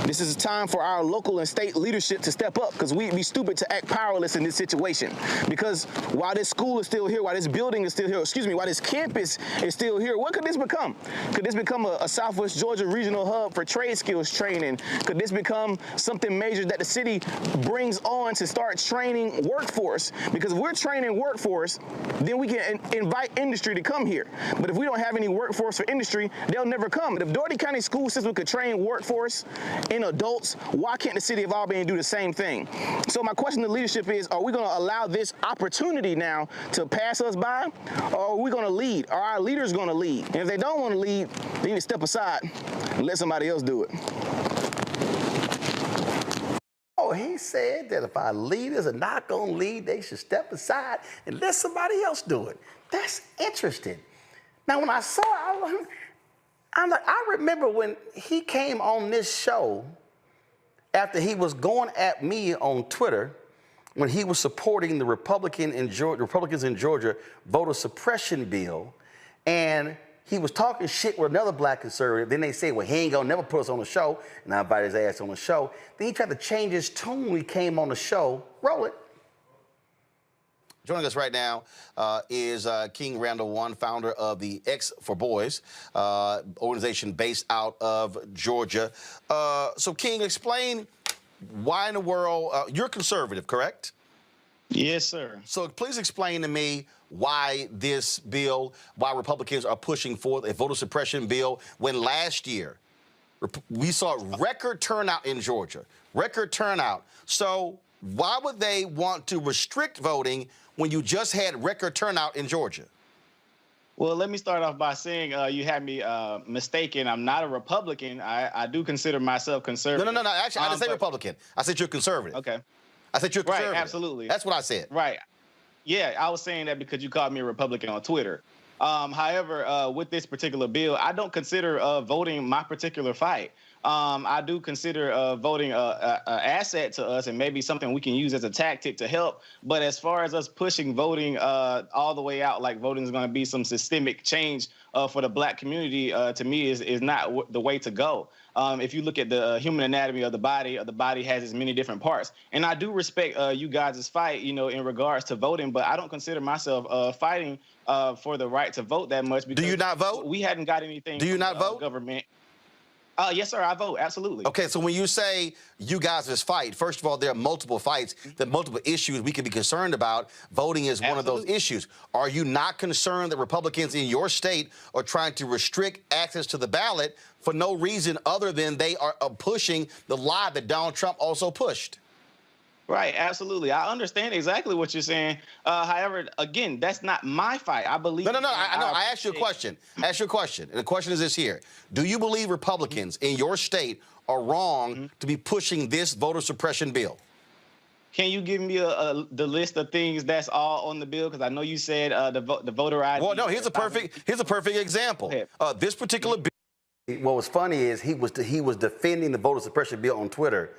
this is a time for our local and state leadership to step up, because we'd be stupid to act powerless in this situation. Because while this school is still here, while this building is still here, while this campus is still here, what could this become? Could this become a Southwest Georgia regional hub for trade skills training? Could this become something major that the city brings on to start training workforce? Because if we're training workforce, then we can invite industry to come here. But if we don't have any workforce for industry, they'll never come. But if Doherty County school system could train workforce in adults, why can't the city of Albany do the same thing? So my question to leadership is, are we going to allow this opportunity now to pass us by, or are we going to lead? Are our leaders going to lead? And if they don't want to lead, they need to step aside and let somebody else do it. Oh, he said that if our leaders are not going to lead, they should step aside and let somebody else do it. That's interesting. Now, when I saw it, I remember when he came on this show after he was going at me on Twitter, when he was supporting the Republicans in Georgia voter suppression bill, and he was talking shit with another black conservative. Then they say, well, he ain't gonna never put us on the show, and I invited his ass on the show. Then he tried to change his tune when he came on the show. Roll it. Joining us right now is King Randall One, founder of the X for Boys organization based out of Georgia. So, King, explain why in the world you're conservative, correct? Yes, sir. So please explain to me why this bill, why Republicans are pushing for a voter suppression bill when last year we saw record turnout in Georgia, record turnout. So why would they want to restrict voting when you just had record turnout in Georgia? Well, let me start off by saying you had me mistaken. I'm not a Republican. I do consider myself conservative. No. Actually, I didn't say Republican. I said you're conservative. Okay. I said you're conservative. Right, absolutely. That's what I said. Right. Yeah, I was saying that because you called me a Republican on Twitter. However, with this particular bill, I don't consider voting my particular fight. I do consider voting an asset to us and maybe something we can use as a tactic to help. But as far as us pushing voting all the way out, like voting is going to be some systemic change for the black community, to me is not the way to go. If you look at the human anatomy of the body has its many different parts. And I do respect you guys' fight, in regards to voting, but I don't consider myself fighting for the right to vote that much. Because do you not vote? We hadn't got anything. Do you not vote? Government. Yes, sir, I vote, absolutely. Okay, so when you say you guys' fight, first of all, there are multiple fights, there are multiple issues we can be concerned about. Voting is one of those issues. Are you not concerned that Republicans in your state are trying to restrict access to the ballot for no reason other than they are pushing the lie that Donald Trump also pushed? Right, absolutely. I understand exactly what you're saying. However, again, that's not my fight. I believe. No. I asked you a question. And the question is this here. Do you believe Republicans in your state are wrong to be pushing this voter suppression bill? Can you give me the list of things that's all on the bill? Because I know you said the voter ID. Well, no. Here's a perfect example. This particular bill. What was funny is he was defending the voter suppression bill on Twitter,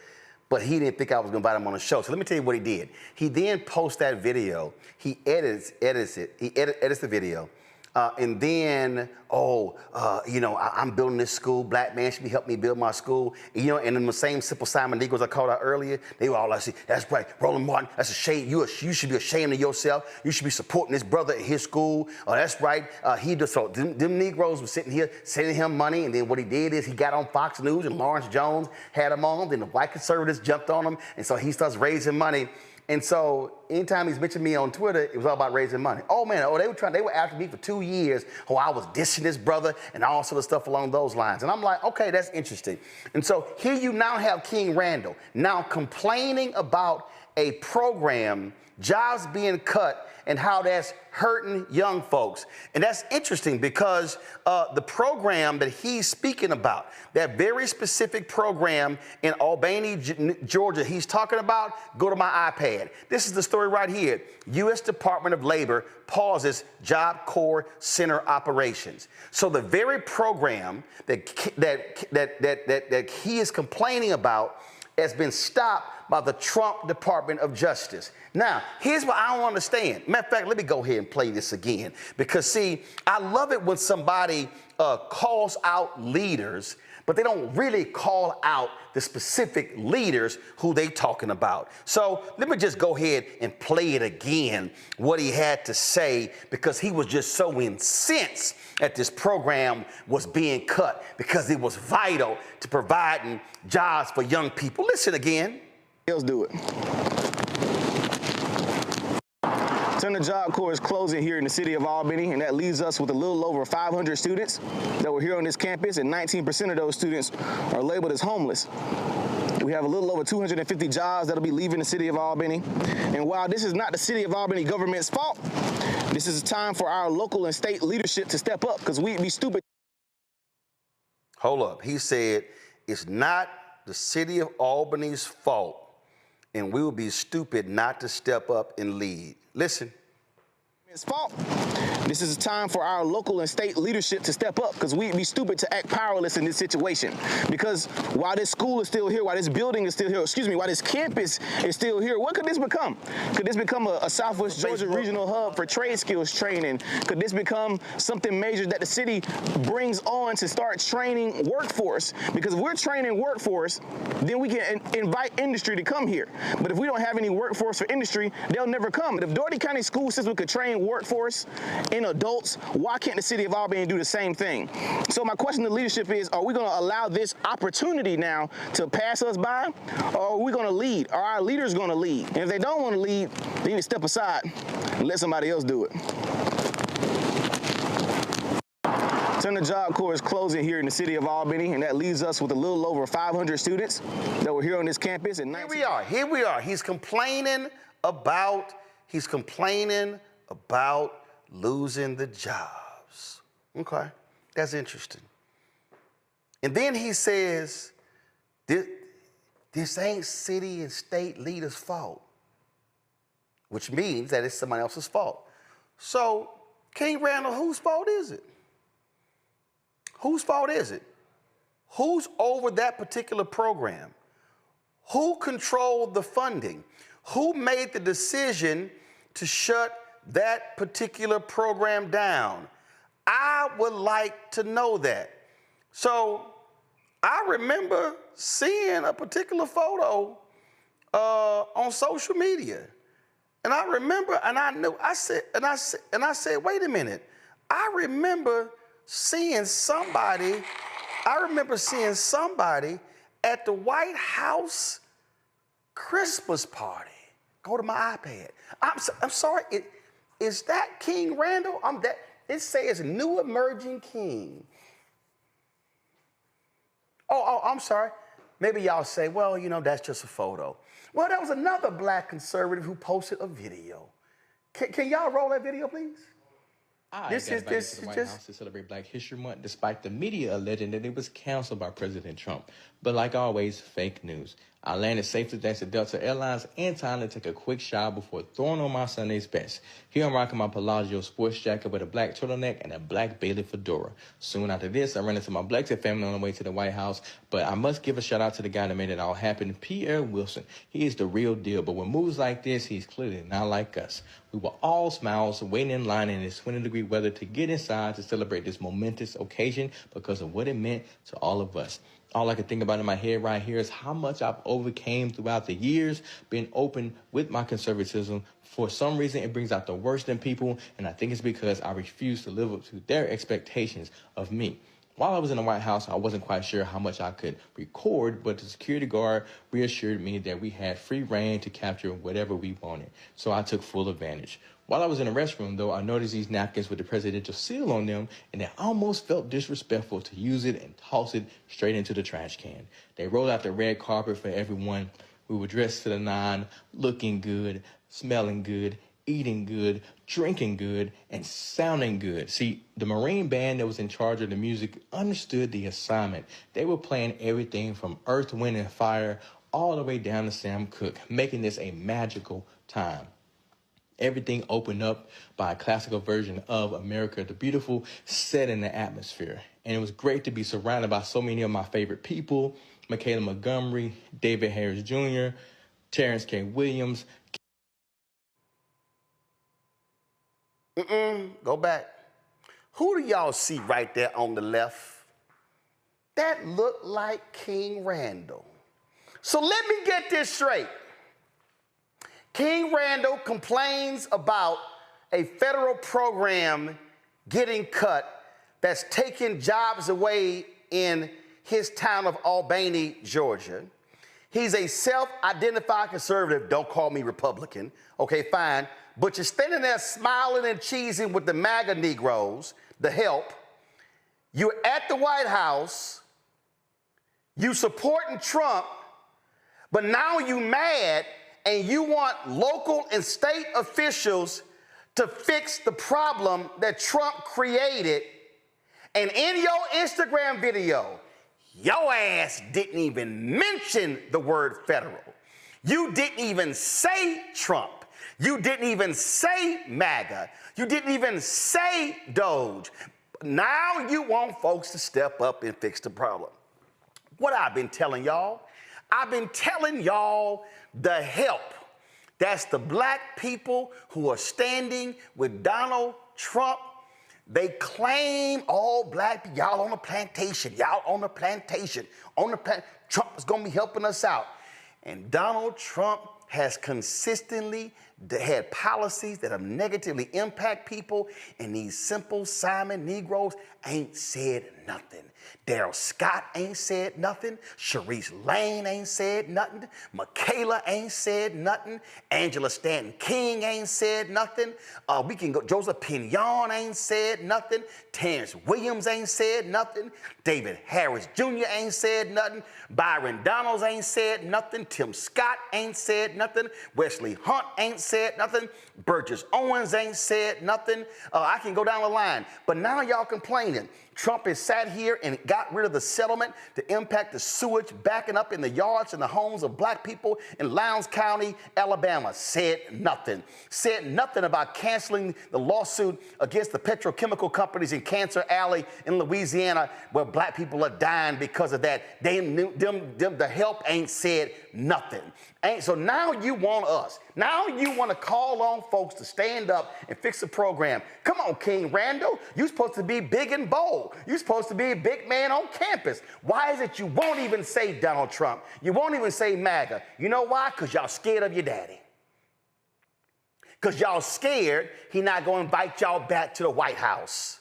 but he didn't think I was going to invite him on the show. So let me tell you what he did. He then posts that video. He edits it. He edits the video. And then, I'm building this school. Black man should be helping me build my school. And in the same Simple Simon Negroes I called out earlier, they were all like, that's right, Roland Martin, that's a shame. You should be ashamed of yourself. You should be supporting this brother at his school. Oh, that's right. Them Negroes were sitting here sending him money. And then what he did is he got on Fox News and Lawrence Jones had him on. Then the white conservatives jumped on him. And so he starts raising money. And so anytime he's mentioned me on Twitter, it was all about raising money. They were after me for 2 years. I was dissing this brother and all sort of stuff along those lines. And I'm like, okay, that's interesting. And so here you now have King Randall now complaining about a program, jobs being cut, and how that's hurting young folks. And that's interesting because the program that he's speaking about, that very specific program in Albany, Georgia, he's talking about, go to my iPad. This is the story right here. U.S. Department of Labor pauses Job Corps Center operations. So the very program that he is complaining about has been stopped by the Trump Department of Justice. Now, here's what I don't understand. Matter of fact, let me go ahead and play this again. Because, see, I love it when somebody calls out leaders, but they don't really call out the specific leaders who they talking about. So let me just go ahead and play it again, what he had to say, because he was just so incensed that this program was being cut because it was vital to providing jobs for young people. Listen again. Let's do it. Center Job Corps is closing here in the city of Albany, and that leaves us with a little over 500 students that were here on this campus, and 19% of those students are labeled as homeless. We have a little over 250 jobs that'll be leaving the city of Albany. And while this is not the city of Albany government's fault, this is a time for our local and state leadership to step up, because we'd be stupid. Hold up. He said it's not the city of Albany's fault, and we will be stupid not to step up and lead. Listen. It's fault. This is a time for our local and state leadership to step up, because we'd be stupid to act powerless in this situation. Because while this school is still here, while this building is still here, while this campus is still here, what could this become? Could this become a Southwest Georgia regional hub for trade skills training? Could this become something major that the city brings on to start training workforce? Because if we're training workforce, then we can invite industry to come here. But if we don't have any workforce for industry, they'll never come. But if Doherty County school system could train workforce in adults, why can't the city of Albany do the same thing? So my question to leadership is, are we going to allow this opportunity now to pass us by, or are we going to lead? Are our leaders going to lead? And if they don't want to lead, they need to step aside and let somebody else do it. The Job Corps is closing here in the city of Albany, and that leaves us with a little over 500 students that were here on this campus. And Here we are. He's complaining about losing the jobs. Okay, that's interesting. And then he says, this ain't city and state leaders' fault, which means that it's somebody else's fault. So, King Randall, whose fault is it? Whose fault is it? Who's over that particular program? Who controlled the funding? Who made the decision to shut that particular program down? I would like to know that. So I remember seeing a particular photo on social media. And I remember, and I knew, I said, wait a minute. I remember seeing somebody at the White House Christmas party. Go to my iPad. I'm sorry, is that King Randall? It says new emerging king. Oh, I'm sorry. Maybe y'all say, well, that's just a photo. Well, there was another black conservative who posted a video. Can y'all roll that video, please? This is the White House to celebrate Black History Month, despite the media alleging that it was canceled by President Trump. But like always, fake news. I landed safely thanks to Delta Airlines and time to take a quick shower before throwing on my Sunday's best. Here I'm rocking my Palazzo sports jacket with a black turtleneck and a black Bailey fedora. Soon after this, I ran into my Blexit family on the way to the White House, but I must give a shout out to the guy that made it all happen, Pierre Wilson. He is the real deal, but with moves like this, he's clearly not like us. We were all smiles, waiting in line in this 20-degree weather to get inside to celebrate this momentous occasion because of what it meant to all of us. All I can think about in my head right here is how much I've overcame throughout the years, being open with my conservatism. For some reason, it brings out the worst in people, and I think it's because I refuse to live up to their expectations of me. While I was in the White House, I wasn't quite sure how much I could record, but the security guard reassured me that we had free reign to capture whatever we wanted, so I took full advantage. While I was in the restroom, though, I noticed these napkins with the presidential seal on them, and it almost felt disrespectful to use it and toss it straight into the trash can. They rolled out the red carpet for everyone. We were dressed to the nine, looking good, smelling good, eating good, drinking good, and sounding good. See, the Marine band that was in charge of the music understood the assignment. They were playing everything from Earth, Wind, and Fire all the way down to Sam Cooke, making this a magical time. Everything opened up by a classical version of America the Beautiful, set in the atmosphere. And it was great to be surrounded by so many of my favorite people: Michaela Montgomery, David Harris Jr., Terrence K. Williams. Go back. Who do y'all see right there on the left? That looked like King Randall. So let me get this straight. King Randall complains about a federal program getting cut that's taking jobs away in his town of Albany, Georgia. He's a self-identified conservative. Don't call me Republican. Okay, fine. But you're standing there smiling and cheesing with the MAGA Negroes, the help. You're at the White House. You supporting Trump, but now you mad and you want local and state officials to fix the problem that Trump created. And in your Instagram video, your ass didn't even mention the word federal. You didn't even say Trump. You didn't even say MAGA. You didn't even say Doge. Now you want folks to step up and fix the problem. What I've been telling y'all? I've been telling y'all the help. That's the black people who are standing with Donald Trump. They claim all black people, y'all on the plantation, y'all on the plantation, Trump is gonna be helping us out. And Donald Trump has consistently had policies that have negatively impact people, and these simple Simon Negroes ain't said nothing. Daryl Scott ain't said nothing. Sharice Lane ain't said nothing. Michaela ain't said nothing. Angela Stanton King ain't said nothing. We can go. Joseph Pinion ain't said nothing. Terrence Williams ain't said nothing. David Harris Jr. ain't said nothing. Byron Donalds ain't said nothing. Tim Scott ain't said nothing. Wesley Hunt ain't said nothing. Burgess Owens ain't said nothing. I can go down the line. But now y'all complaining. Trump has sat here and got rid of the settlement to impact the sewage backing up in the yards and the homes of black people in Lowndes County, Alabama. Said nothing. Said nothing about canceling the lawsuit against the petrochemical companies in Cancer Alley in Louisiana, where black people are dying because of that. The help ain't said nothing. So now you want us. Now you want to call on folks to stand up and fix the program. Come on, King Randall. You're supposed to be big and bold. You're supposed to be a big man on campus. Why is it you won't even say Donald Trump? You won't even say MAGA. You know why? Because y'all scared of your daddy. Because y'all scared he not going to invite y'all back to the White House.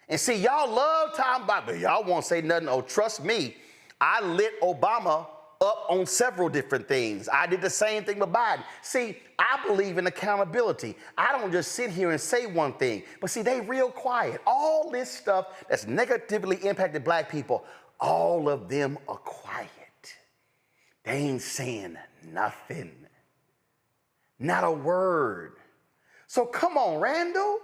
And see, y'all love talking about, but y'all won't say nothing. Oh, trust me, I lit Obama up on several different things. I did the same thing with Biden. See, I believe in accountability. I don't just sit here and say one thing, but see, they real quiet. All this stuff that's negatively impacted black people, all of them are quiet. They ain't saying nothing. Not a word. So come on, Randall.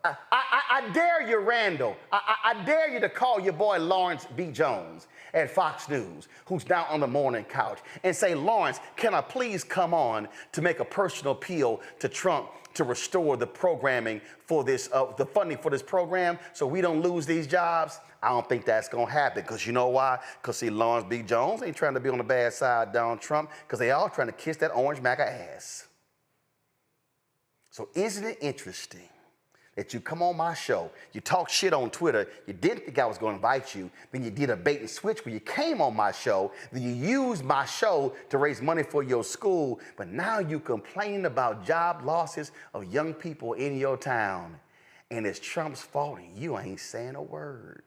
I dare you, Randall. I dare you to call your boy Lawrence B. Jones at Fox News, who's now on the morning couch, and say, Lawrence, can I please come on to make a personal appeal to Trump to restore the programming for this, the funding for this program so we don't lose these jobs? I don't think that's going to happen, because you know why? Because, see, Lawrence B. Jones ain't trying to be on the bad side of Donald Trump, because they all trying to kiss that orange MAGA ass. So isn't it interesting that you come on my show, you talk shit on Twitter, you didn't think I was going to invite you, then you did a bait and switch where you came on my show, then you used my show to raise money for your school, but now you complaining about job losses of young people in your town, and it's Trump's fault and you ain't saying a word.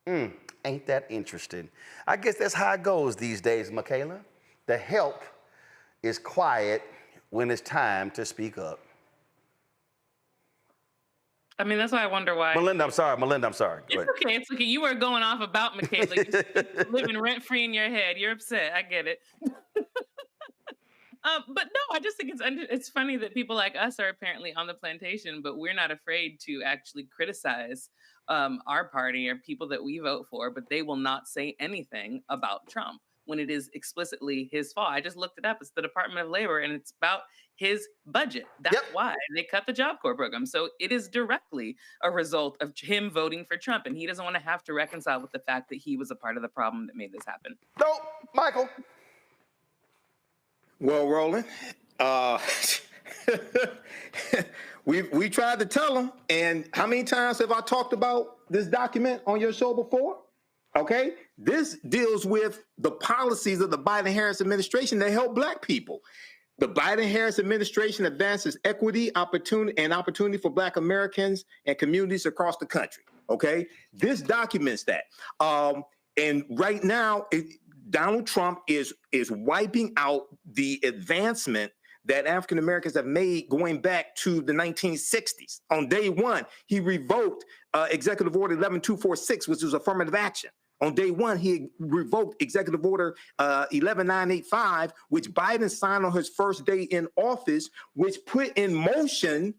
Ain't that interesting? I guess that's how it goes these days, Michaela. The help is quiet when it's time to speak up. I mean, that's why I wonder why. Melinda, I'm sorry. Go ahead. It's okay. It's okay. You were going off about Michaela. You're living rent-free in your head. You're upset. I get it. But no, I just think it's funny that people like us are apparently on the plantation, but we're not afraid to actually criticize our party or people that we vote for, but they will not say anything about Trump when it is explicitly his fault. I just looked it up. It's the Department of Labor, and it's about his budget. That's why they cut the Job Corps program. So it is directly a result of him voting for Trump, and he doesn't want to have to reconcile with the fact that he was a part of the problem that made this happen. No, Michael. Well, Roland, we tried to tell him, and how many times have I talked about this document on your show before? Okay, this deals with the policies of the Biden-Harris administration that help black people. The Biden-Harris administration advances equity, opportunity for black Americans and communities across the country. Okay, this documents that. And right now, Donald Trump is wiping out the advancement that African Americans have made going back to the 1960s. On day one, he revoked Executive Order 11246, which was affirmative action. On day one, he revoked Executive Order 11985, which Biden signed on his first day in office, which put in motion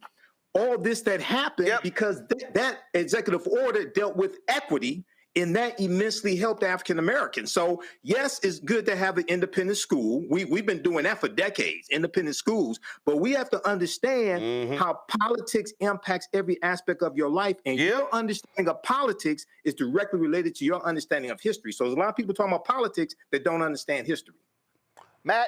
all this that happened because that executive order dealt with equity and that immensely helped African Americans. So yes, it's good to have an independent school. We've been doing that for decades, independent schools, but we have to understand how politics impacts every aspect of your life, and your understanding of politics is directly related to your understanding of history. So there's a lot of people talking about politics that don't understand history. Matt?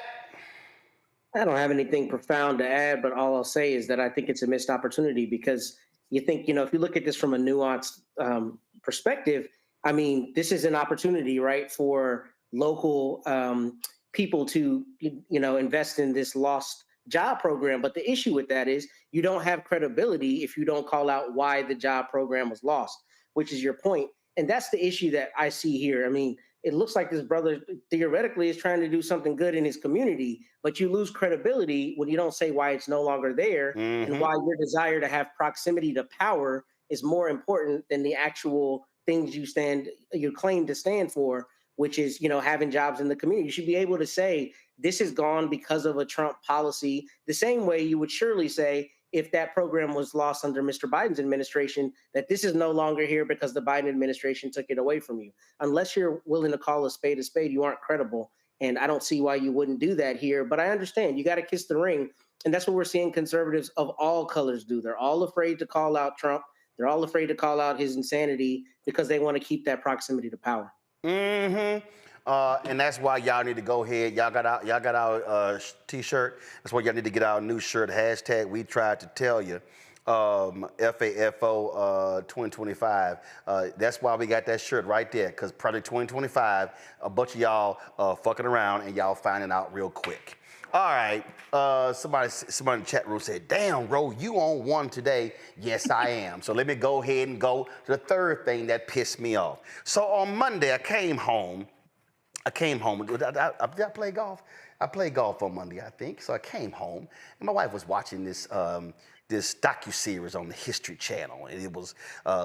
I don't have anything profound to add, but all I'll say is that I think it's a missed opportunity because you think, if you look at this from a nuanced perspective, I mean, this is an opportunity, right, for local people to, invest in this lost job program. But the issue with that is you don't have credibility if you don't call out why the job program was lost, which is your point. And that's the issue that I see here. I mean, it looks like this brother theoretically is trying to do something good in his community, but you lose credibility when you don't say why it's no longer there and why your desire to have proximity to power is more important than the actual things you claim to stand for, which is, having jobs in the community. You should be able to say this is gone because of a Trump policy, the same way you would surely say if that program was lost under Mr. Biden's administration, that this is no longer here because the Biden administration took it away from you. Unless you're willing to call a spade, you aren't credible. And I don't see why you wouldn't do that here. But I understand you got to kiss the ring. And that's what we're seeing conservatives of all colors do. They're all afraid to call out Trump. They're all afraid to call out his insanity because they want to keep that proximity to power. And that's why y'all need to go ahead. Y'all got our T-shirt. That's why y'all need to get our new shirt. Hashtag We Tried to Tell You. FAFO 2025. That's why we got that shirt right there, because probably 2025, a bunch of y'all fucking around and y'all finding out real quick. All right, somebody in the chat room said, damn, Ro, you on one today. Yes, I am. So let me go ahead and go to the third thing that pissed me off. So on Monday, I came home. Did I play golf? I played golf on Monday, I think. So I came home, and my wife was watching this docuseries on the History Channel, and it was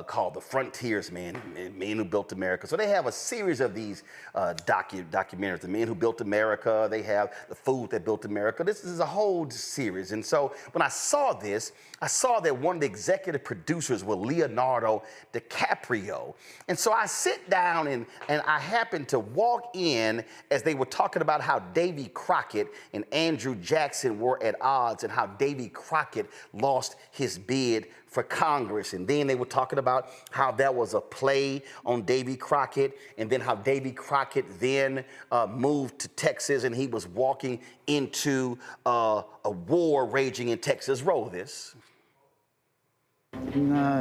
called The Frontiers Men Who Built America. So they have a series of these documentaries, The Men Who Built America. They have The Food That Built America. This is a whole series. And so when I saw this, I saw that one of the executive producers was Leonardo DiCaprio. And so I sit down and I happened to walk in as they were talking about how Davy Crockett and Andrew Jackson were at odds and how Davy Crockett lost his bid for Congress. And then they were talking about how that was a play on Davy Crockett, and then how Davy Crockett then moved to Texas and he was walking into a war raging in Texas. Roll this.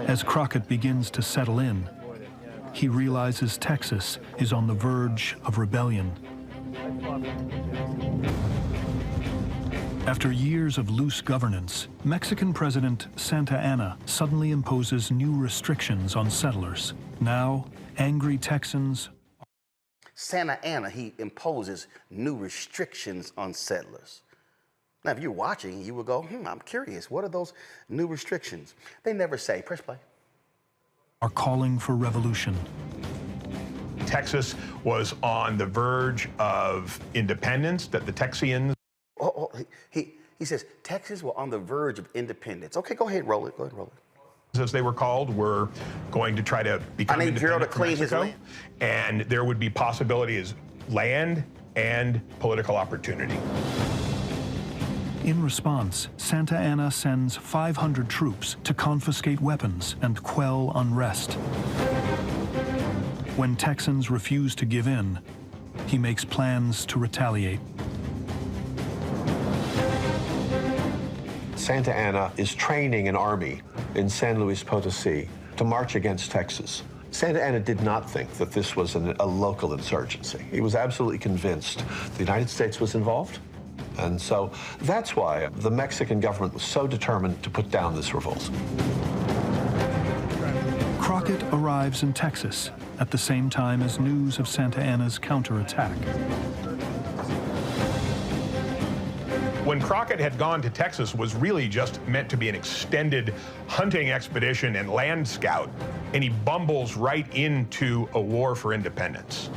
As Crockett begins to settle in, he realizes Texas is on the verge of rebellion. After years of loose governance, Mexican President Santa Anna suddenly imposes new restrictions on settlers. Now, angry Texans... Santa Anna, he imposes new restrictions on settlers. Now, if you're watching, you will go, I'm curious, what are those new restrictions? They never say. Press play. ...are calling for revolution. Texas was on the verge of independence, that the Texians... He says Texas were on the verge of independence. Okay, go ahead, roll it. Go ahead, roll it. As they were called, were going to try to become independent from Mexico, and there would be possibilities, land and political opportunity. In response, Santa Anna sends 500 troops to confiscate weapons and quell unrest. When Texans refuse to give in, he makes plans to retaliate. Santa Anna is training an army in San Luis Potosí to march against Texas. Santa Anna did not think that this was a local insurgency. He was absolutely convinced the United States was involved. And so that's why the Mexican government was so determined to put down this revolt. Crockett arrives in Texas at the same time as news of Santa Anna's counterattack. When Crockett had gone to Texas was really just meant to be an extended hunting expedition and land scout, and he bumbles right into a war for independence.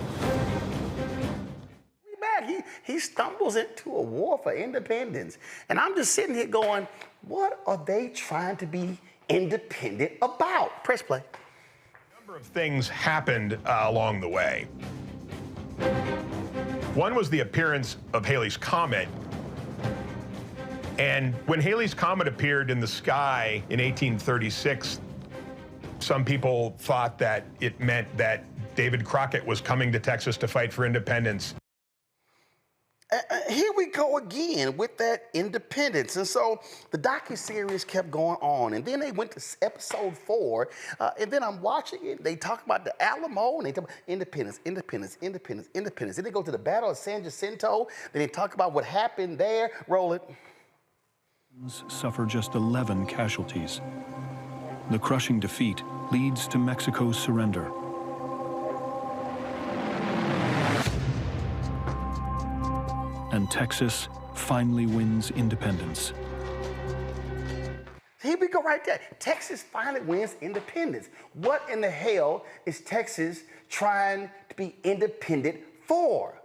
He stumbles into a war for independence. And I'm just sitting here going, what are they trying to be independent about? Press play. number of things happened along the way. One was the appearance of Halley's Comet. And when Halley's Comet appeared in the sky in 1836, some people thought that it meant that David Crockett was coming to Texas to fight for independence. Here we go again with that independence. And so the docuseries kept going on. And then they went to episode 4. And then I'm watching it. They talk about the Alamo. And they talk about independence, independence, independence, independence. Then they go to the Battle of San Jacinto. Then they talk about what happened there. Roland. Suffer just 11 casualties. The crushing defeat leads to Mexico's surrender. And Texas finally wins independence. Here we go right there. Texas finally wins independence. What in the hell is Texas trying to be independent for?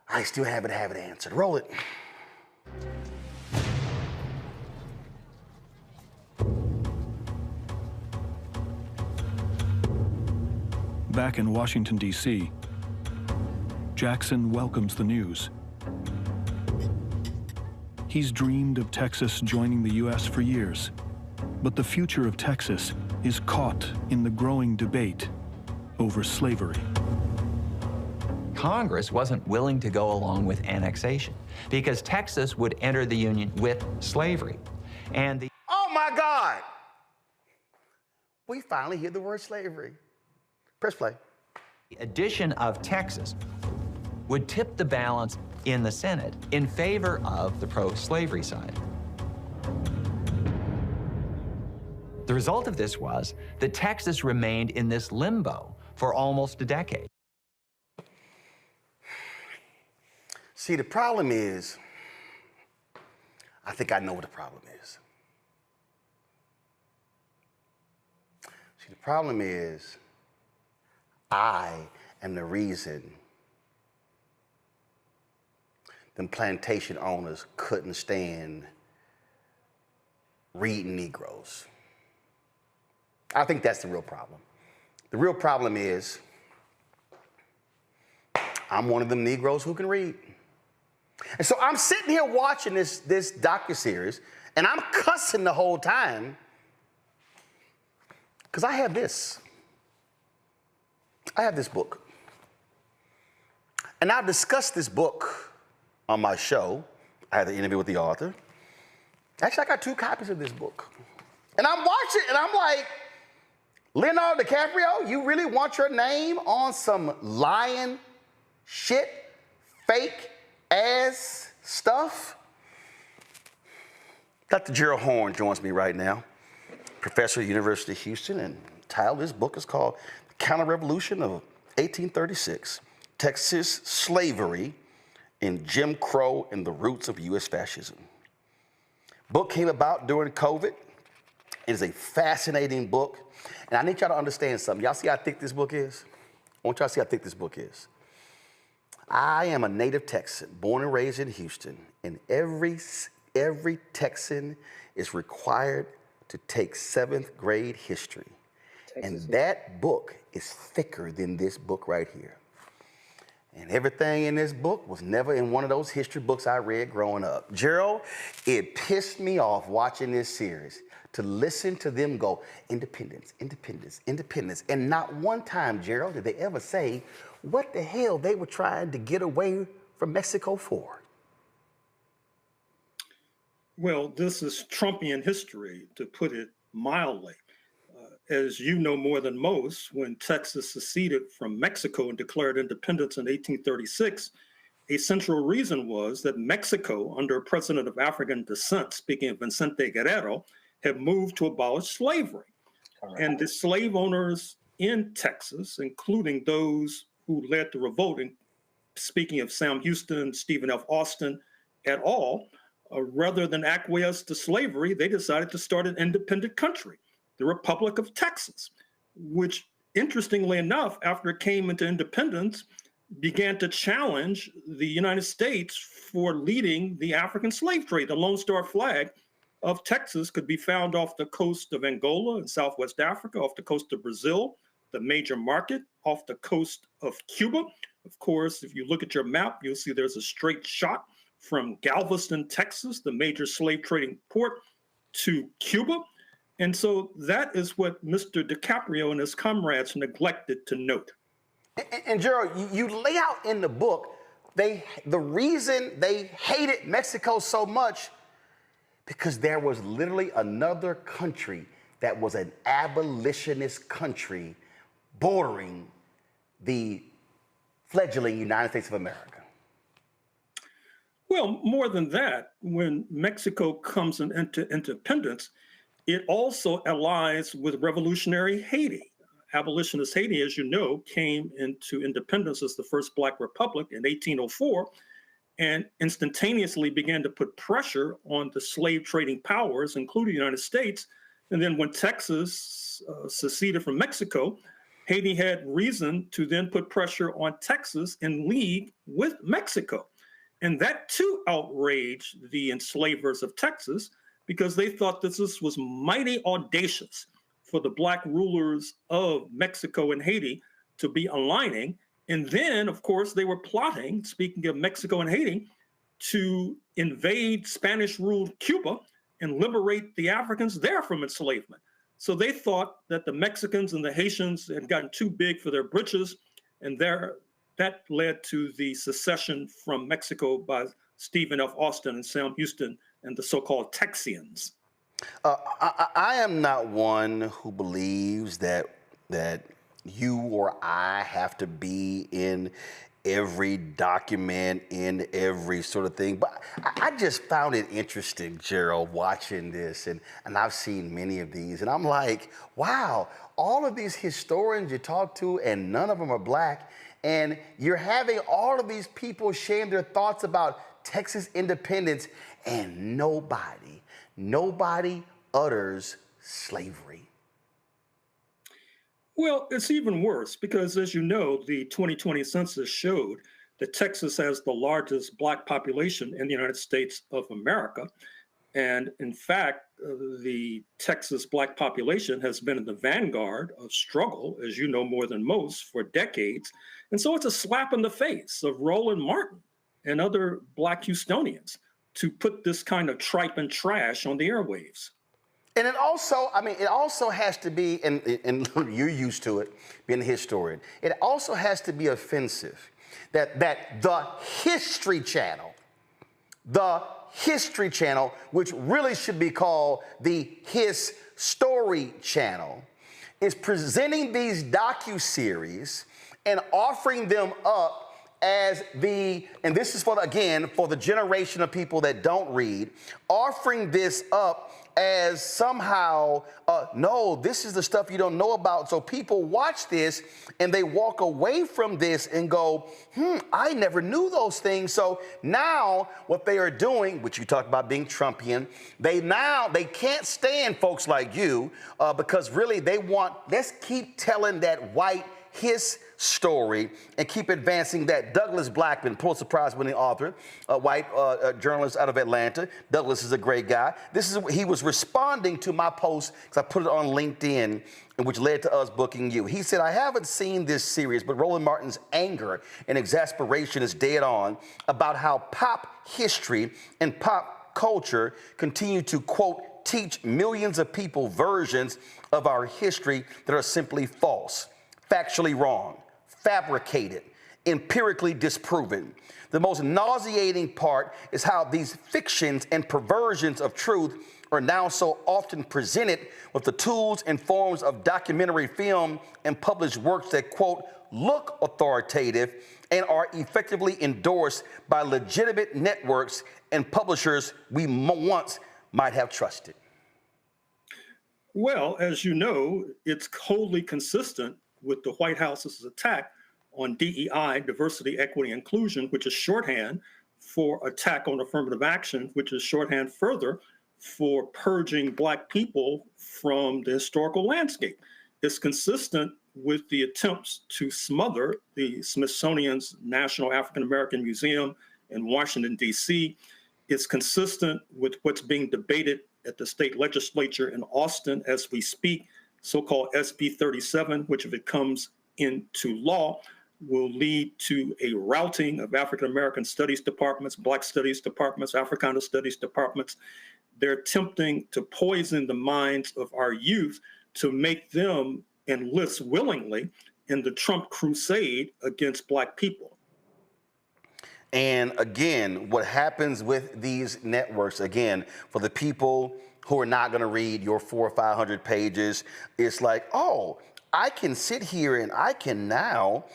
I still haven't answered. Roll it. Back in Washington, D.C., Jackson welcomes the news. He's dreamed of Texas joining the U.S. for years, but the future of Texas is caught in the growing debate over slavery. Congress wasn't willing to go along with annexation because Texas would enter the Union with slavery. And the Oh my God! We finally hear the word slavery. Press play. The addition of Texas would tip the balance in the Senate in favor of the pro-slavery side. The result of this was that Texas remained in this limbo for almost a decade. See, the problem is, I think I know what the problem is. See, the problem is, I am the reason them plantation owners couldn't stand reading Negroes. I think that's the real problem. The real problem is I'm one of them Negroes who can read. And so I'm sitting here watching this docuseries, and I'm cussing the whole time because I have this. I have this book. And I've discussed this book on my show. I had an interview with the author. Actually, I got 2 copies of this book. And I'm watching, and I'm like, Leonardo DiCaprio, you really want your name on some lying shit, fake ass stuff? Dr. Gerald Horn joins me right now, professor at the University of Houston, and the title of this book is called The Counter-Revolution of 1836, Texas Slavery in Jim Crow and the Roots of U.S. Fascism. Book came about during COVID. It is a fascinating book. And I need y'all to understand something. Y'all see how thick this book is? I want y'all to see how thick this book is. I am a native Texan, born and raised in Houston, and every Texan is required to take 7th grade history. And that book is thicker than this book right here. And everything in this book was never in one of those history books I read growing up. Gerald, it pissed me off watching this series to listen to them go, independence, independence, independence. And not one time, Gerald, did they ever say what the hell they were trying to get away from Mexico for. Well, this is Trumpian history, to put it mildly. As you know more than most, when Texas seceded from Mexico and declared independence in 1836, a central reason was that Mexico, under a president of African descent, speaking of Vicente Guerrero, had moved to abolish slavery. Right. And the slave owners in Texas, including those who led the revolt, and speaking of Sam Houston, Stephen F. Austin et al., rather than acquiesce to slavery, they decided to start an independent country, the Republic of Texas, which, interestingly enough, after it came into independence, began to challenge the United States for leading the African slave trade. The Lone Star flag of Texas could be found off the coast of Angola in Southwest Africa, off the coast of Brazil, the major market off the coast of Cuba. Of course, if you look at your map, you'll see there's a straight shot from Galveston, Texas, the major slave trading port, to Cuba. And so that is what Mr. DiCaprio and his comrades neglected to note. And Gerald, you lay out in the book, the reason they hated Mexico so much, because there was literally another country that was an abolitionist country bordering the fledgling United States of America. Well, more than that, when Mexico comes into independence, it also allies with revolutionary Haiti. Abolitionist Haiti, as you know, came into independence as the first Black republic in 1804 and instantaneously began to put pressure on the slave trading powers, including the United States. And then when Texas seceded from Mexico, Haiti had reason to then put pressure on Texas in league with Mexico. And that too outraged the enslavers of Texas because they thought this was mighty audacious for the Black rulers of Mexico and Haiti to be aligning. And then, of course, they were plotting, speaking of Mexico and Haiti, to invade Spanish-ruled Cuba and liberate the Africans there from enslavement. So they thought that the Mexicans and the Haitians had gotten too big for their britches, and that led to the secession from Mexico by Stephen F. Austin and Sam Houston and the so-called Texians. I am not one who believes that you or I have to be in every document, in every sort of thing. But I just found it interesting, Gerald, watching this, and I've seen many of these, and I'm like, wow, all of these historians you talk to, and none of them are Black, and you're having all of these people sharing their thoughts about Texas independence, and nobody utters slavery. Well, it's even worse because, as you know, the 2020 census showed that Texas has the largest Black population in the United States of America. And in fact, the Texas Black population has been in the vanguard of struggle, as you know more than most, for decades. And so it's a slap in the face of Roland Martin and other Black Houstonians to put this kind of tripe and trash on the airwaves. And it also has to be, and you're used to it, being a historian, it also has to be offensive that the History Channel, which really should be called the His Story Channel, is presenting these docuseries and offering them up as and this is for the generation of people that don't read, offering this up as somehow, no, this is the stuff you don't know about. So people watch this and they walk away from this and go, I never knew those things. So now what they are doing, which you talk about being Trumpian, they can't stand folks like you because really let's keep telling that white his story and keep advancing that. Douglas Blackman, Pulitzer Prize-winning author, a white journalist out of Atlanta. Douglas is a great guy. He was responding to my post because I put it on LinkedIn, which led to us booking you. He said, I haven't seen this series, but Roland Martin's anger and exasperation is dead on about how pop history and pop culture continue to, quote, teach millions of people versions of our history that are simply false, factually wrong, fabricated, empirically disproven. The most nauseating part is how these fictions and perversions of truth are now so often presented with the tools and forms of documentary film and published works that, quote, look authoritative and are effectively endorsed by legitimate networks and publishers we once might have trusted. Well, as you know, it's wholly consistent with the White House's attack on DEI, diversity, equity, inclusion, which is shorthand for attack on affirmative action, which is shorthand further for purging Black people from the historical landscape. It's consistent with the attempts to smother the Smithsonian's National African American Museum in Washington, D.C. It's consistent with what's being debated at the state legislature in Austin as we speak, so-called SB 37, which if it comes into law, will lead to a routing of African American studies departments, Black studies departments, Africana studies departments. They're attempting to poison the minds of our youth to make them enlist willingly in the Trump crusade against Black people. And again, what happens with these networks, again, for the people who are not going to read your 400 or 500 pages, it's like, oh, I can sit here and I can now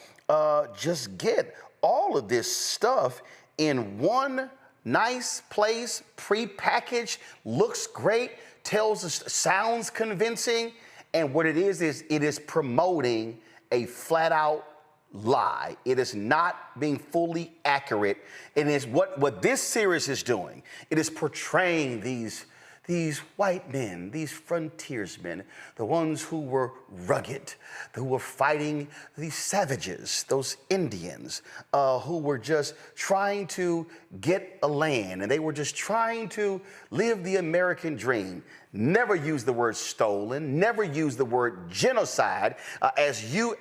just get all of this stuff in one nice place, prepackaged, looks great, tells us, sounds convincing. And what it is it is promoting a flat out lie. It is not being fully accurate. It is what this series is doing. It is portraying these white men, these frontiersmen, the ones who were rugged, who were fighting these savages, those Indians, who were just trying to get a land, and they were just trying to live the American dream. Never use the word stolen, never use the word genocide as you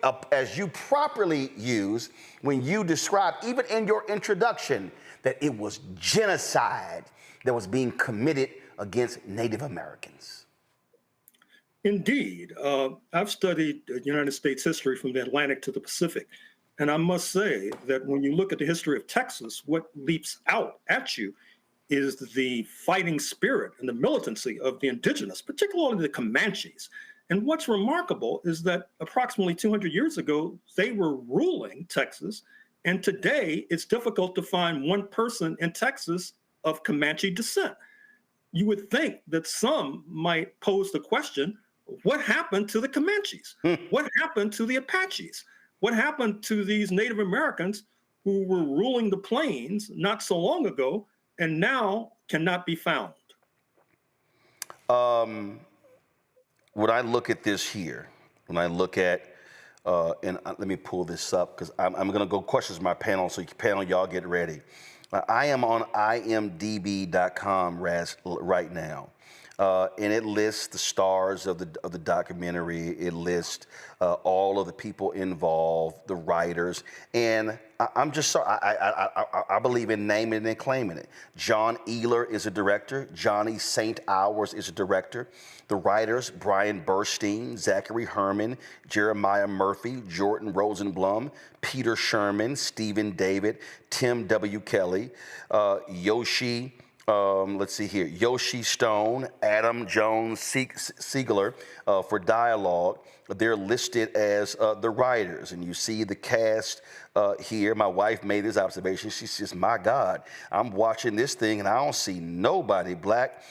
properly use when you describe, even in your introduction, that it was genocide that was being committed against Native Americans. Indeed. I've studied United States history from the Atlantic to the Pacific. And I must say that when you look at the history of Texas, what leaps out at you is the fighting spirit and the militancy of the indigenous, particularly the Comanches. And what's remarkable is that approximately 200 years ago, they were ruling Texas. And today, it's difficult to find one person in Texas of Comanche descent. You would think that some might pose the question, what happened to the Comanches? What happened to the Apaches? What happened to these Native Americans who were ruling the plains not so long ago and now cannot be found? When I look at this here, when I look at, and let me pull this up because I'm going to go questions with my panel, so panel, y'all get ready. I am on imdb.com right now, and it lists the stars of the documentary. It lists all of the people involved, the writers, and I'm just sorry. I believe in naming and claiming it. John Ealer is a director. Johnny St. Hours is a director. The writers, Brian Burstein, Zachary Herman, Jeremiah Murphy, Jordan Rosenblum, Peter Sherman, Stephen David, Tim W. Kelly, Yoshi Stone, Adam Jones Siegler for dialogue. They're listed as the writers, and you see the cast here. My wife made this observation. She says, my God, I'm watching this thing and I don't see nobody Black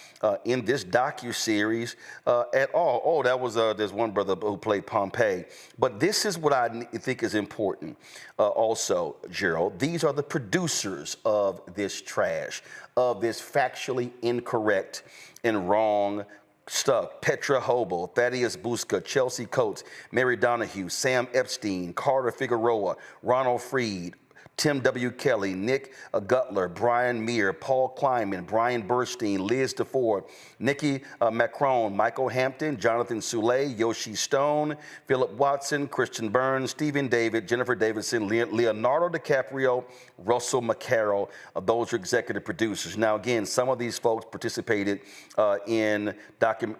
in this docuseries at all. Oh, that was, there's one brother who played Pompey. But this is what I think is important also, Gerald. These are the producers of this trash, of this factually incorrect and wrong stuff. Petra Hobel, Thaddeus Busca, Chelsea Coates, Mary Donahue, Sam Epstein, Carter Figueroa, Ronald Freed, Tim W. Kelly, Nick Gutler, Brian Meir, Paul Kleinman, Brian Burstein, Liz DeFore, Nikki Macron, Michael Hampton, Jonathan Soule, Yoshi Stone, Philip Watson, Christian Burns, Stephen David, Jennifer Davidson, Leonardo DiCaprio, Russell McCarroll. Those are executive producers. Now, again, some of these folks participated in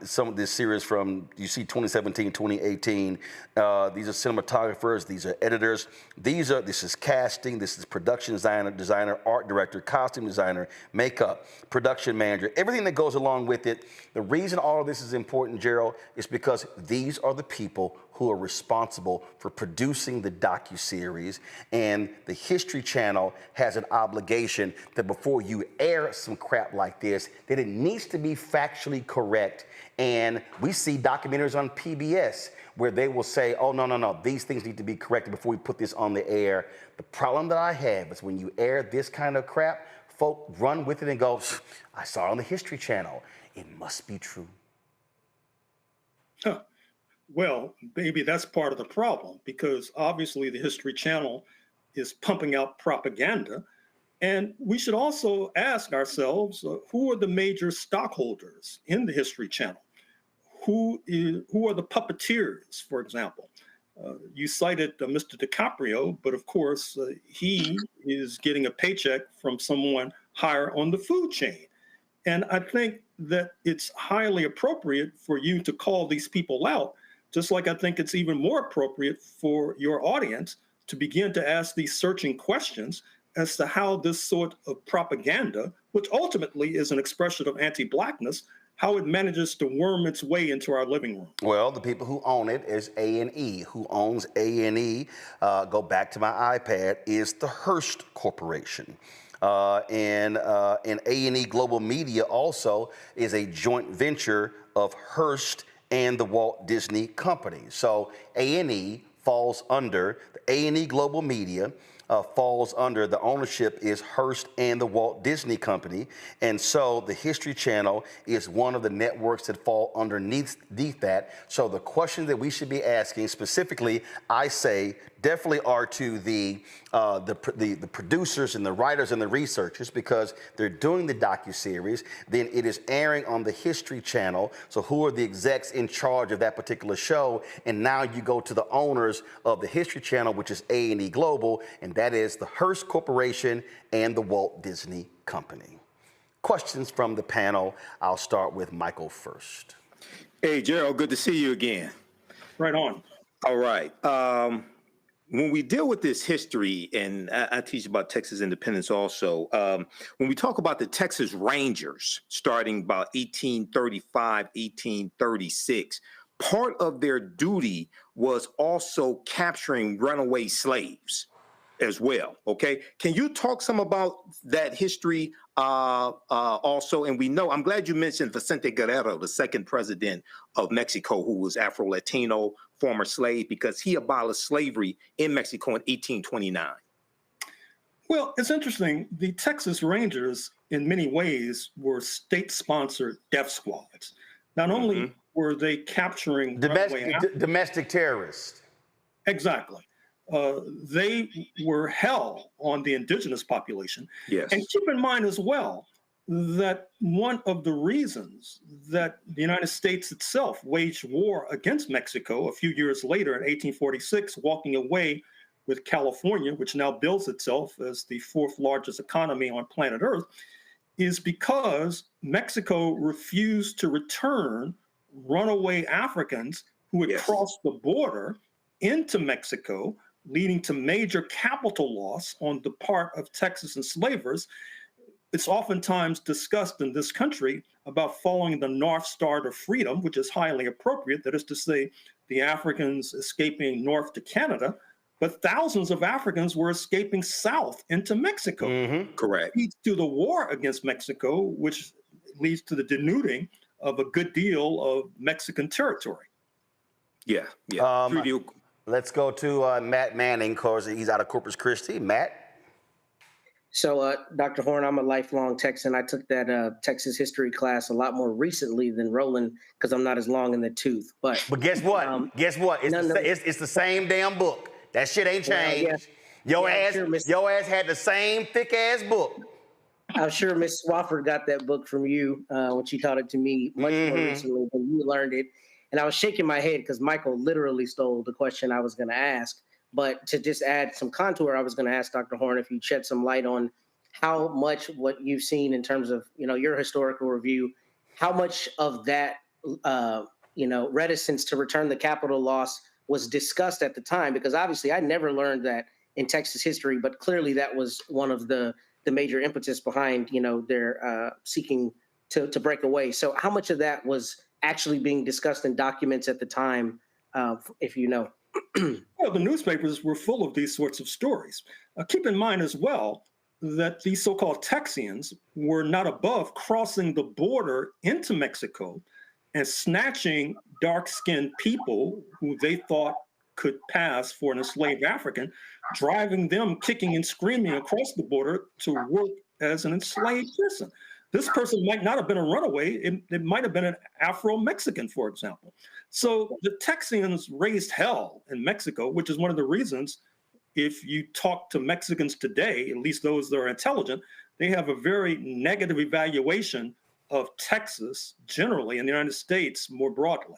some of this series from, you see, 2017, 2018. These are cinematographers. These are editors. This is casting. This is production designer, art director, costume designer, makeup, production manager, everything that goes along with it. The reason all of this is important, Gerald, is because these are the people who are responsible for producing the docuseries, and the History Channel has an obligation that before you air some crap like this, that it needs to be factually correct. And we see documentaries on PBS where they will say, oh, no, these things need to be corrected before we put this on the air. The problem that I have is when you air this kind of crap, folk run with it and go, I saw it on the History Channel. It must be true. Huh. Well, maybe that's part of the problem, because obviously the History Channel is pumping out propaganda. And we should also ask ourselves, who are the major stockholders in the History Channel? who are the puppeteers, for example? You cited Mr. DiCaprio, but of course, he is getting a paycheck from someone higher on the food chain. And I think that it's highly appropriate for you to call these people out, just like I think it's even more appropriate for your audience to begin to ask these searching questions as to how this sort of propaganda, which ultimately is an expression of anti-Blackness, how it manages to worm its way into our living room. Well, the people who own it is A&E. Who owns A&E, go back to my iPad, is the Hearst Corporation. And A&E Global Media also is a joint venture of Hearst and the Walt Disney Company. So A&E falls under, the A&E Global Media falls under, the ownership is Hearst and the Walt Disney Company. And so the History Channel is one of the networks that fall underneath that. So the questions that we should be asking specifically, I say, definitely are to the producers and the writers and the researchers, because they're doing the docuseries. Then it is airing on the History Channel. So who are the execs in charge of that particular show? And now you go to the owners of the History Channel, which is A&E Global, and that is the Hearst Corporation and the Walt Disney Company. Questions from the panel. I'll start with Michael first. Hey, Gerald, good to see you again. Right on. All right. When we deal with this history, and I teach about Texas independence also, when we talk about the Texas Rangers starting about 1835, 1836, part of their duty was also capturing runaway slaves as well, okay? Can you talk some about that history also? And we know, I'm glad you mentioned Vicente Guerrero, the second president of Mexico, who was Afro-Latino, former slave, because he abolished slavery in Mexico in 1829. Well, it's interesting. The Texas Rangers, in many ways, were state-sponsored death squads. Not only were they capturing domestic terrorists. Exactly. They were hell on the indigenous population. Yes. And keep in mind as well that one of the reasons that the United States itself waged war against Mexico a few years later in 1846, walking away with California, which now bills itself as the fourth largest economy on planet Earth, is because Mexico refused to return runaway Africans who had crossed the border into Mexico, leading to major capital loss on the part of Texas enslavers. It's oftentimes discussed in this country about following the North Star to freedom, which is highly appropriate. That is to say, the Africans escaping north to Canada, but thousands of Africans were escaping south into Mexico. Correct. It leads to the war against Mexico, which leads to the denuding of a good deal of Mexican territory. Yeah. Let's go to Matt Manning, because he's out of Corpus Christi. Matt? So, Dr. Horn, I'm a lifelong Texan. I took that Texas history class a lot more recently than Roland, because I'm not as long in the tooth. But guess what? It's the same damn book. That shit ain't changed. Your ass had the same thick ass book. I'm sure Miss Swafford got that book from you when she taught it to me much more recently than you learned it. And I was shaking my head because Michael literally stole the question I was going to ask. But to just add some contour, I was going to ask Dr. Horn if you'd shed some light on how much what you've seen in terms of, your historical review, how much of that, reticence to return the capital loss was discussed at the time. Because obviously I never learned that in Texas history, but clearly that was one of the major impetus behind, their seeking to break away. So how much of that was actually being discussed in documents at the time, if you know? Well, the newspapers were full of these sorts of stories. Keep in mind as well that these so-called Texians were not above crossing the border into Mexico and snatching dark-skinned people who they thought could pass for an enslaved African, driving them kicking and screaming across the border to work as an enslaved person. This person might not have been a runaway. It might have been an Afro-Mexican, for example. So the Texians raised hell in Mexico, which is one of the reasons, if you talk to Mexicans today, at least those that are intelligent, they have a very negative evaluation of Texas generally and the United States more broadly.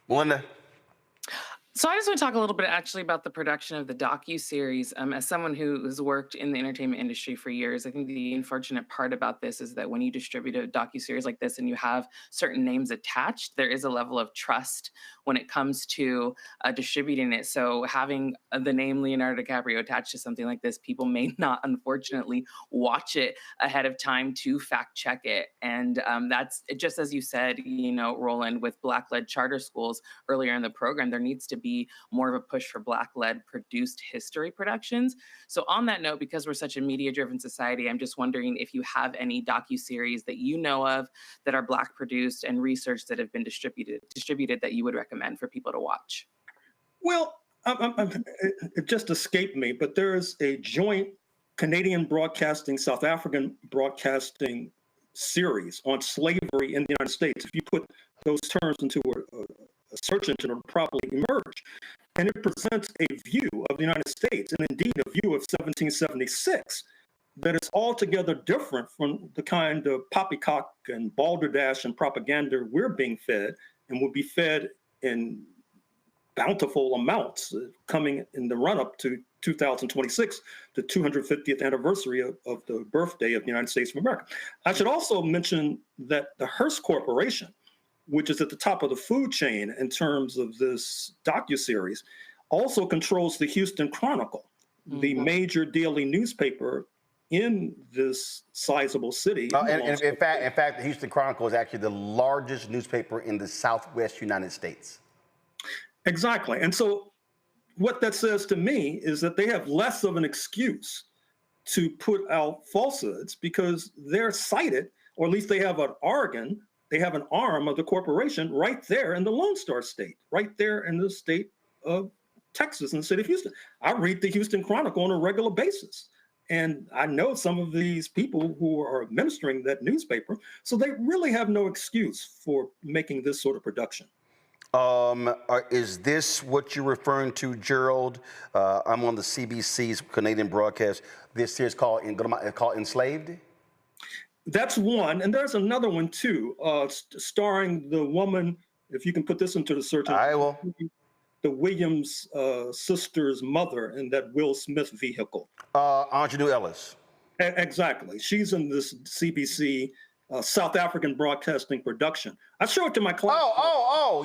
Melinda. So I just want to talk a little bit actually about the production of the docuseries. As someone who has worked in the entertainment industry for years, I think the unfortunate part about this is that when you distribute a docuseries like this and you have certain names attached, there is a level of trust when it comes to distributing it. So having the name Leonardo DiCaprio attached to something like this, people may not unfortunately watch it ahead of time to fact check it. And that's just as you said, you know, Roland, with Black-led charter schools earlier in the program, there needs to be more of a push for Black-led produced history productions. So on that note, because we're such a media-driven society, I'm just wondering if you have any docuseries that you know of that are Black produced and researched that have been distributed that you would recommend for people to watch. Well, it just escaped me, but there is a joint Canadian broadcasting, South African broadcasting series on slavery in the United States. If you put those terms into a search engine, will probably emerge. And it presents a view of the United States, and indeed a view of 1776, that is altogether different from the kind of poppycock and balderdash and propaganda we're being fed and will be fed in bountiful amounts coming in the run-up to 2026, the 250th anniversary of the birthday of the United States of America. I should also mention that the Hearst Corporation, which is at the top of the food chain in terms of this docuseries, also controls the Houston Chronicle, the major daily newspaper in this sizable city. And in fact, the Houston Chronicle is actually the largest newspaper in the Southwest United States. Exactly. And so what that says to me is that they have less of an excuse to put out falsehoods because they're cited, or at least they have an organ, they have an arm of the corporation right there in the Lone Star State, right there in the state of Texas, in the city of Houston. I read the Houston Chronicle on a regular basis. And I know some of these people who are administering that newspaper, so they really have no excuse for making this sort of production. Is this what you're referring to, Gerald? I'm on the CBC's Canadian broadcast. This series called Enslaved? That's one, and there's another one too, starring the woman, if you can put this into the search. I will. The Williams sister's mother in that Will Smith vehicle. Angelou Ellis. Exactly. She's in this CBC South African broadcasting production. I show it to my class.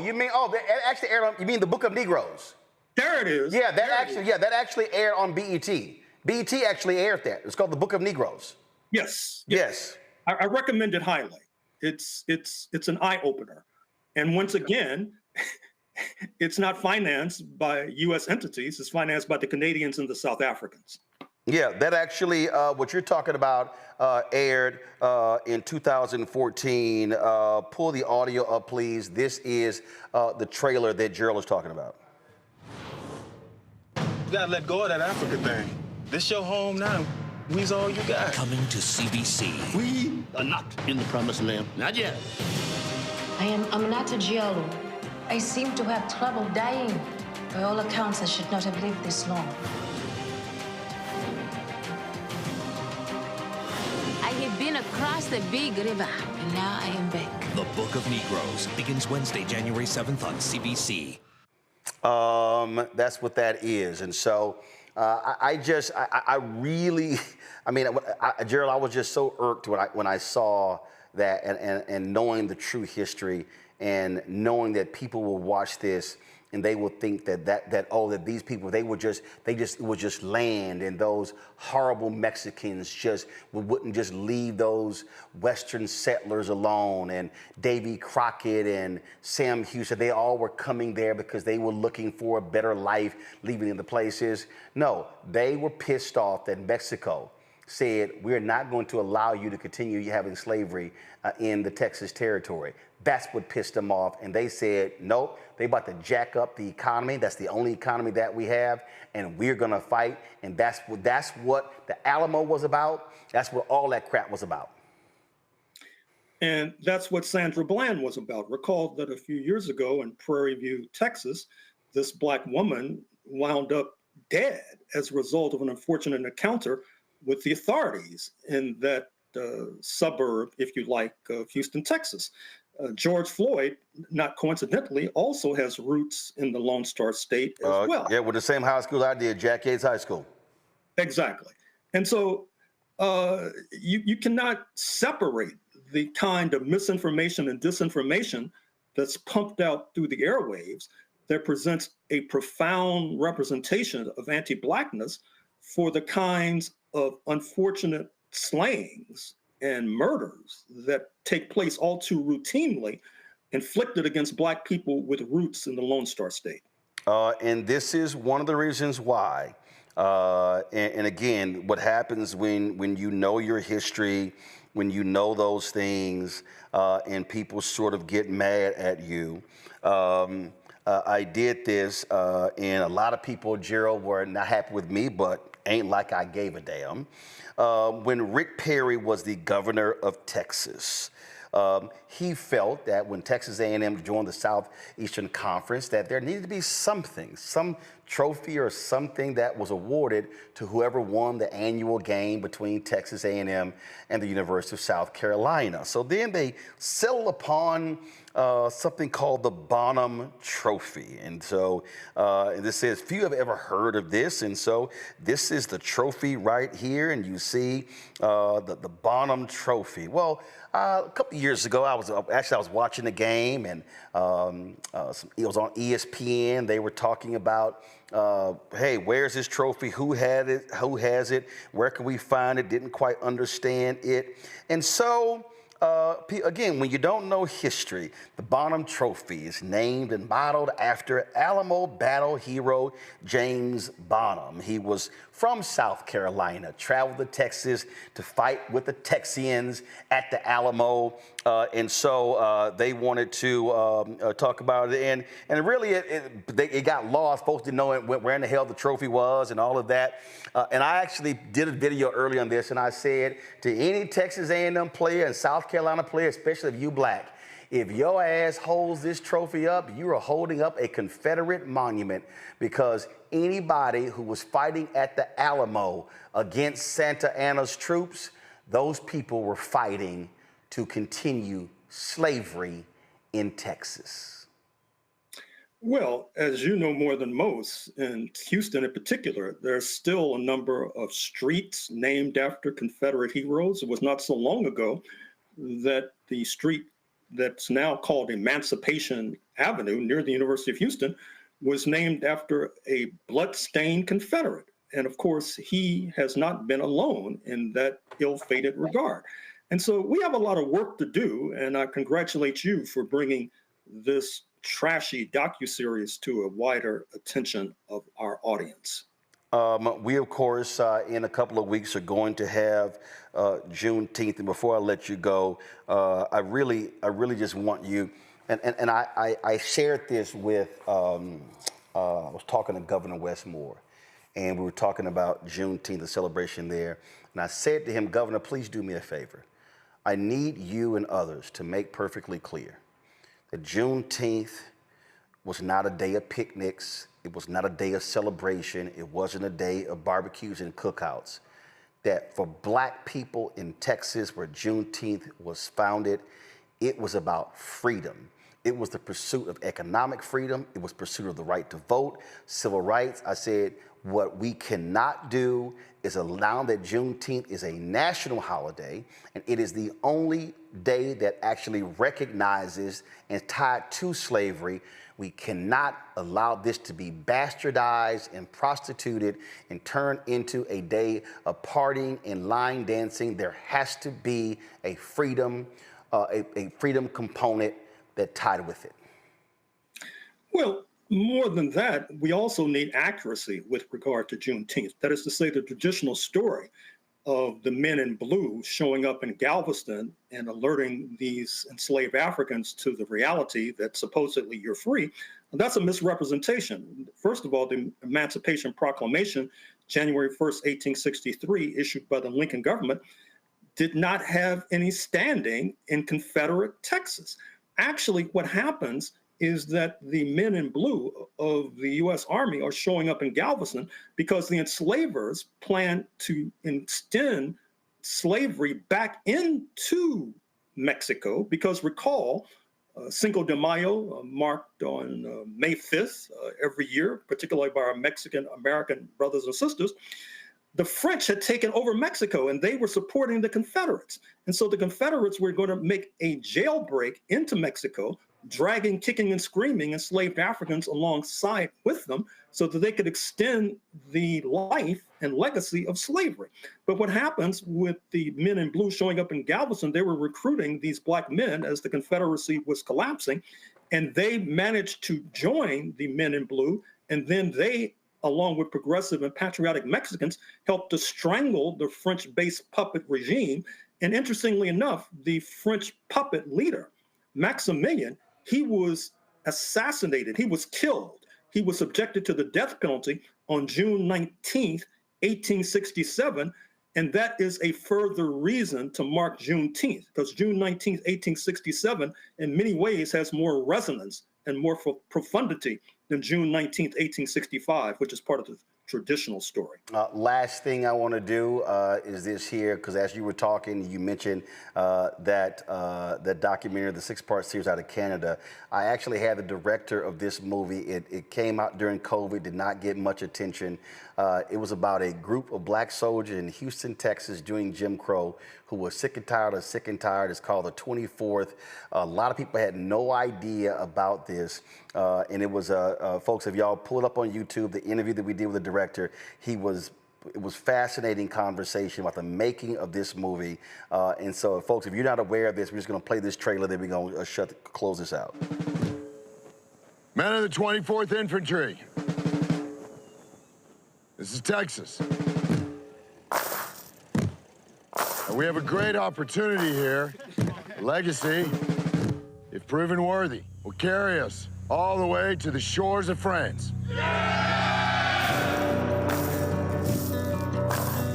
You mean, that actually aired on, you mean the Book of Negroes? There it is. Yeah, that actually aired on BET. BET actually aired that. It's called the Book of Negroes. Yes. Yes. I recommend it highly. It's an eye-opener. And once again, it's not financed by U.S. entities. It's financed by the Canadians and the South Africans. Yeah, that actually, what you're talking about aired in 2014. Pull the audio up, please. This is the trailer that Gerald is talking about. You gotta let go of that Africa thing. This your home now. We's all you got. Coming to CBC. We are not in the promised land. Not yet. I am Aminata Diallo. I seem to have trouble dying. By all accounts, I should not have lived this long. I have been across the big river, and now I am back. The Book of Negroes begins Wednesday, January 7th on CBC. That's what that is. And so I really, Gerald, I was just so irked when I saw that and knowing the true history and knowing that people will watch this and they will think that these people, it was just land, and those horrible Mexicans wouldn't just leave those Western settlers alone, and Davy Crockett and Sam Houston, they all were coming there because they were looking for a better life, leaving the places. No, they were pissed off that Mexico said, we're not going to allow you to continue having slavery in the Texas territory. That's what pissed them off. And they said, nope, they about to jack up the economy. That's the only economy that we have. And we're going to fight. And that's what the Alamo was about. That's what all that crap was about. And that's what Sandra Bland was about. Recall that a few years ago in Prairie View, Texas, this Black woman wound up dead as a result of an unfortunate encounter with the authorities in that suburb, if you like, of Houston, Texas. George Floyd, not coincidentally, also has roots in the Lone Star State as well. Yeah, with the same high school I did, Jack Yates High School. Exactly. And so you cannot separate the kind of misinformation and disinformation that's pumped out through the airwaves that presents a profound representation of anti-Blackness for the kinds of unfortunate slayings and murders that take place all too routinely, inflicted against Black people with roots in the Lone Star State. And this is one of the reasons why. And again, what happens when you know your history, when you know those things, and people sort of get mad at you. I did this, and a lot of people, Gerald, were not happy with me, but ain't like I gave a damn. When Rick Perry was the governor of Texas, he felt that when Texas A&M joined the Southeastern Conference, that there needed to be something, some trophy or something that was awarded to whoever won the annual game between Texas A&M and the University of South Carolina. So then they settled upon something called the Bonham Trophy. And so this says, few have ever heard of this. And so this is the trophy right here. And you see the Bonham Trophy. Well, a couple of years ago, I was watching the game, and it was on ESPN. They were talking about, hey, where's this trophy? Who had it? Who has it? Where can we find it? Didn't quite understand it. And so, again, when you don't know history, the Bonham Trophy is named and modeled after Alamo battle hero James Bonham. He was from South Carolina, traveled to Texas to fight with the Texians at the Alamo, and so they wanted to talk about it. And really, it got lost. Folks didn't know where in the hell the trophy was and all of that. And I actually did a video early on this, and I said to any Texas A&M player and South Carolina player, especially if you Black, if your ass holds this trophy up, you are holding up a Confederate monument, because anybody who was fighting at the Alamo against Santa Anna's troops, those people were fighting to continue slavery in Texas. Well, as you know more than most, in Houston in particular, there's still a number of streets named after Confederate heroes. It was not so long ago that the street that's now called Emancipation Avenue near the University of Houston was named after a blood-stained Confederate. And of course, he has not been alone in that ill-fated regard. And so we have a lot of work to do, and I congratulate you for bringing this trashy docuseries to a wider attention of our audience. We, of course, in a couple of weeks are going to have Juneteenth. And before I let you go, I really just want you, and I shared this with, I was talking to Governor Westmore, and we were talking about Juneteenth, the celebration there. And I said to him, Governor, please do me a favor. I need you and others to make perfectly clear that Juneteenth was not a day of picnics. It was not a day of celebration. It wasn't a day of barbecues and cookouts. That for Black people in Texas, where Juneteenth was founded, it was about freedom. It was the pursuit of economic freedom. It was pursuit of the right to vote, civil rights. I said, what we cannot do is allow that Juneteenth is a national holiday, and it is the only day that actually recognizes and tied to slavery. We cannot allow this to be bastardized and prostituted and turned into a day of partying and line dancing. There has to be a freedom component that tied with it. Well, more than that, we also need accuracy with regard to Juneteenth. That is to say, the traditional story of the men in blue showing up in Galveston and alerting these enslaved Africans to the reality that supposedly you're free, that's a misrepresentation. First of all, the Emancipation Proclamation, January 1st, 1863, issued by the Lincoln government, did not have any standing in Confederate Texas. Actually, what happens is that the men in blue of the U.S. Army are showing up in Galveston because the enslavers plan to extend slavery back into Mexico. Because recall, Cinco de Mayo, marked on May 5th every year, particularly by our Mexican-American brothers and sisters, the French had taken over Mexico and they were supporting the Confederates. And so the Confederates were going to make a jailbreak into Mexico, dragging, kicking, and screaming enslaved Africans alongside with them so that they could extend the life and legacy of slavery. But what happens with the men in blue showing up in Galveston, they were recruiting these black men as the Confederacy was collapsing, and they managed to join the men in blue, and then they, along with progressive and patriotic Mexicans, helped to strangle the French-based puppet regime. And interestingly enough, the French puppet leader, Maximilian, he was assassinated. He was killed. He was subjected to the death penalty on June 19th, 1867. And that is a further reason to mark Juneteenth, because June 19th, 1867, in many ways has more resonance and more profundity than June 19th, 1865, which is part of the traditional story. Last thing I want to do is this here, because as you were talking, you mentioned that documentary, the 6-part series out of Canada. I actually had the director of this movie. It came out during COVID, did not get much attention. It was about a group of black soldiers in Houston, Texas during Jim Crow who were sick and tired of sick and tired. It's called the 24th. A lot of people had no idea about this. And it was, folks, if y'all pull it up on YouTube, the interview that we did with the director, it was fascinating conversation about the making of this movie. And so, folks, if you're not aware of this, we're just going to play this trailer, then we're going to close this out. Men of the 24th Infantry. This is Texas. And we have a great opportunity here. Legacy, if proven worthy, will carry us all the way to the shores of France.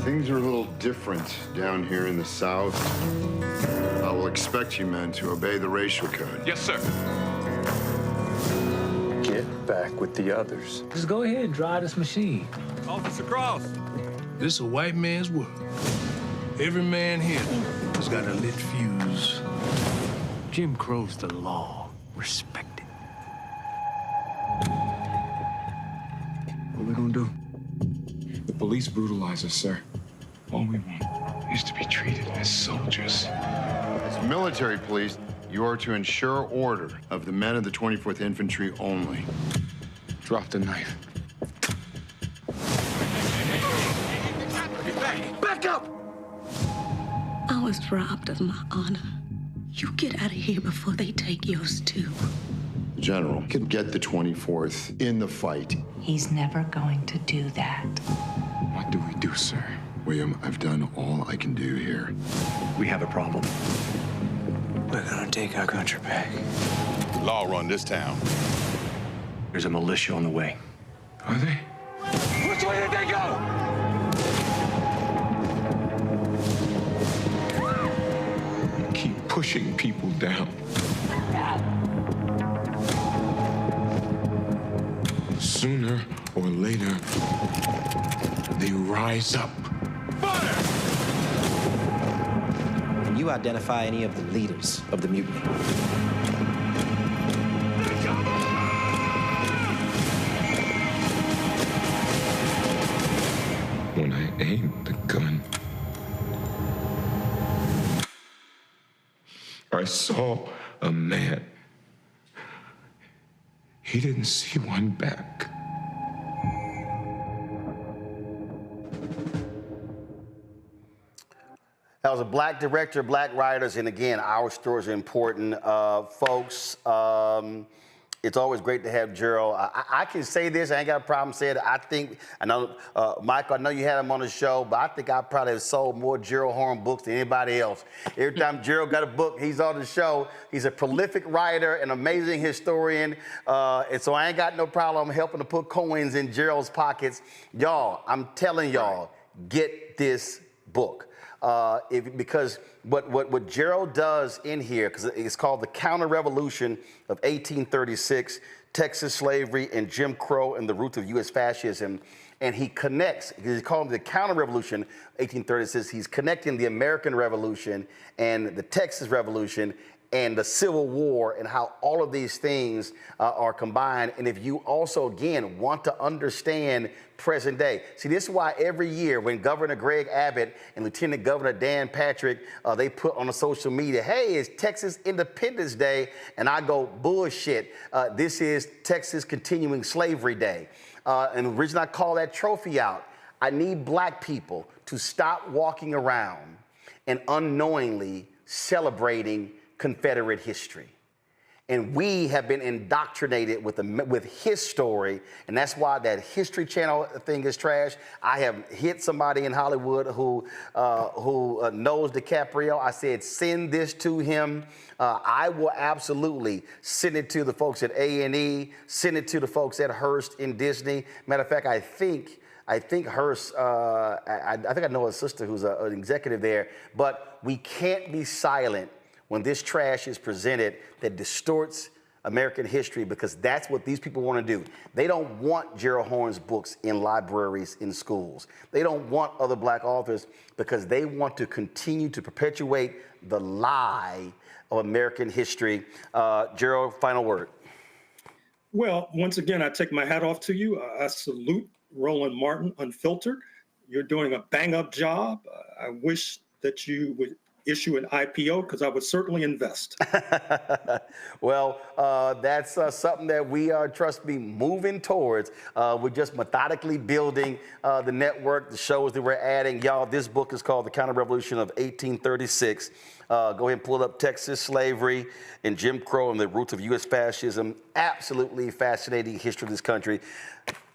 Things are a little different down here in the South. I will expect you men to obey the racial code. Yes, sir. Get back with the others. Just go ahead and drive this machine. Officer Cross. This is a white man's world. Every man here has got a lit fuse. Jim Crow's the law. Respect it. What are we gonna do? The police brutalize us, sir. All we want is to be treated as soldiers. As military police, you are to ensure order of the men of the 24th Infantry only. Drop the knife. Back up! I was robbed of my honor. You get out of here before they take yours too. The general can get the 24th in the fight. He's never going to do that. What do we do, sir? William, I've done all I can do here. We have a problem. We're gonna take our country back. Law run this town. There's a militia on the way. Are they? Which way did they go? Keep pushing people down. Sooner or later, they rise up. Can you identify any of the leaders of the mutiny? When I aimed the gun, I saw a man. He didn't see one back. That was a black director, black writers, and again, our stories are important. Folks, it's always great to have Gerald. I can say this, I ain't got a problem saying it. I know, Michael, I know you had him on the show, but I think I probably have sold more Gerald Horn books than anybody else. Every time Gerald got a book, he's on the show. He's a prolific writer, an amazing historian, and so I ain't got no problem helping to put coins in Gerald's pockets. Y'all, I'm telling y'all, get this book. Because what Gerald does in here, because it's called The Counter-Revolution of 1836, Texas Slavery and Jim Crow and the Roots of U.S. Fascism, and he connects, he's calling it the Counter-Revolution 1836, he's connecting the American Revolution and the Texas Revolution and the Civil War and how all of these things are combined. And if you also, again, want to understand present day. See, this is why every year when Governor Greg Abbott and Lieutenant Governor Dan Patrick, they put on the social media, hey, it's Texas Independence Day, and I go, bullshit. This is Texas Continuing Slavery Day. And the reason I call that trophy out, I need black people to stop walking around and unknowingly celebrating Confederate history. And we have been indoctrinated with his story, and that's why that History Channel thing is trash. I have hit somebody in Hollywood who knows DiCaprio. I said, send this to him. I will absolutely send it to the folks at A&E, send it to the folks at Hearst in Disney. Matter of fact, I think Hearst, I think I know a sister who's an executive there, but we can't be silent when this trash is presented that distorts American history, because that's what these people want to do. They don't want Gerald Horne's books in libraries, in schools. They don't want other black authors because they want to continue to perpetuate the lie of American history. Gerald, final word. Well, once again, I take my hat off to you. I salute Roland Martin, Unfiltered. You're doing a bang-up job. I wish that you would issue an IPO, because I would certainly invest. Well, that's something that we are, trust me, moving towards. We're just methodically building the network, the shows that we're adding. Y'all, this book is called The Counter-Revolution of 1836. Go ahead and pull up Texas Slavery and Jim Crow and the Roots of U.S. Fascism. Absolutely fascinating history of this country.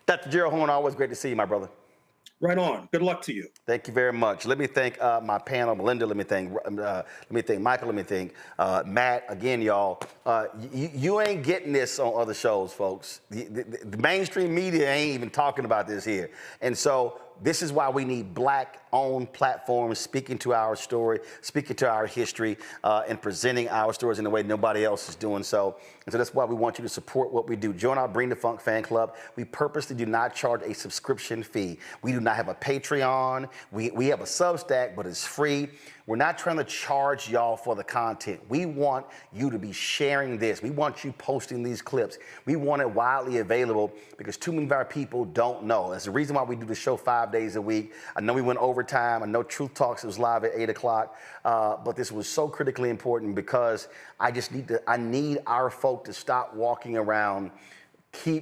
Dr. Gerald Horne, always great to see you, my brother. Right on. Good luck to you. Thank you very much. Let me thank my panel, Melinda. Let me thank Michael. Let me thank Matt. Again, y'all, you ain't getting this on other shows, folks. The mainstream media ain't even talking about this here. And so this is why we need black-owned platforms speaking to our story, speaking to our history, and presenting our stories in a way nobody else is doing so. And so that's why we want you to support what we do. Join our Bring the Funk fan club. We purposely do not charge a subscription fee. We do not have a Patreon. We have a Substack, but it's free. We're not trying to charge y'all for the content. We want you to be sharing this. We want you posting these clips. We want it widely available because too many of our people don't know. That's the reason why we do the show 5 days a week. I know we went overtime. I know Truth Talks was live at 8 o'clock, but this was so critically important because I need our folk to stop walking around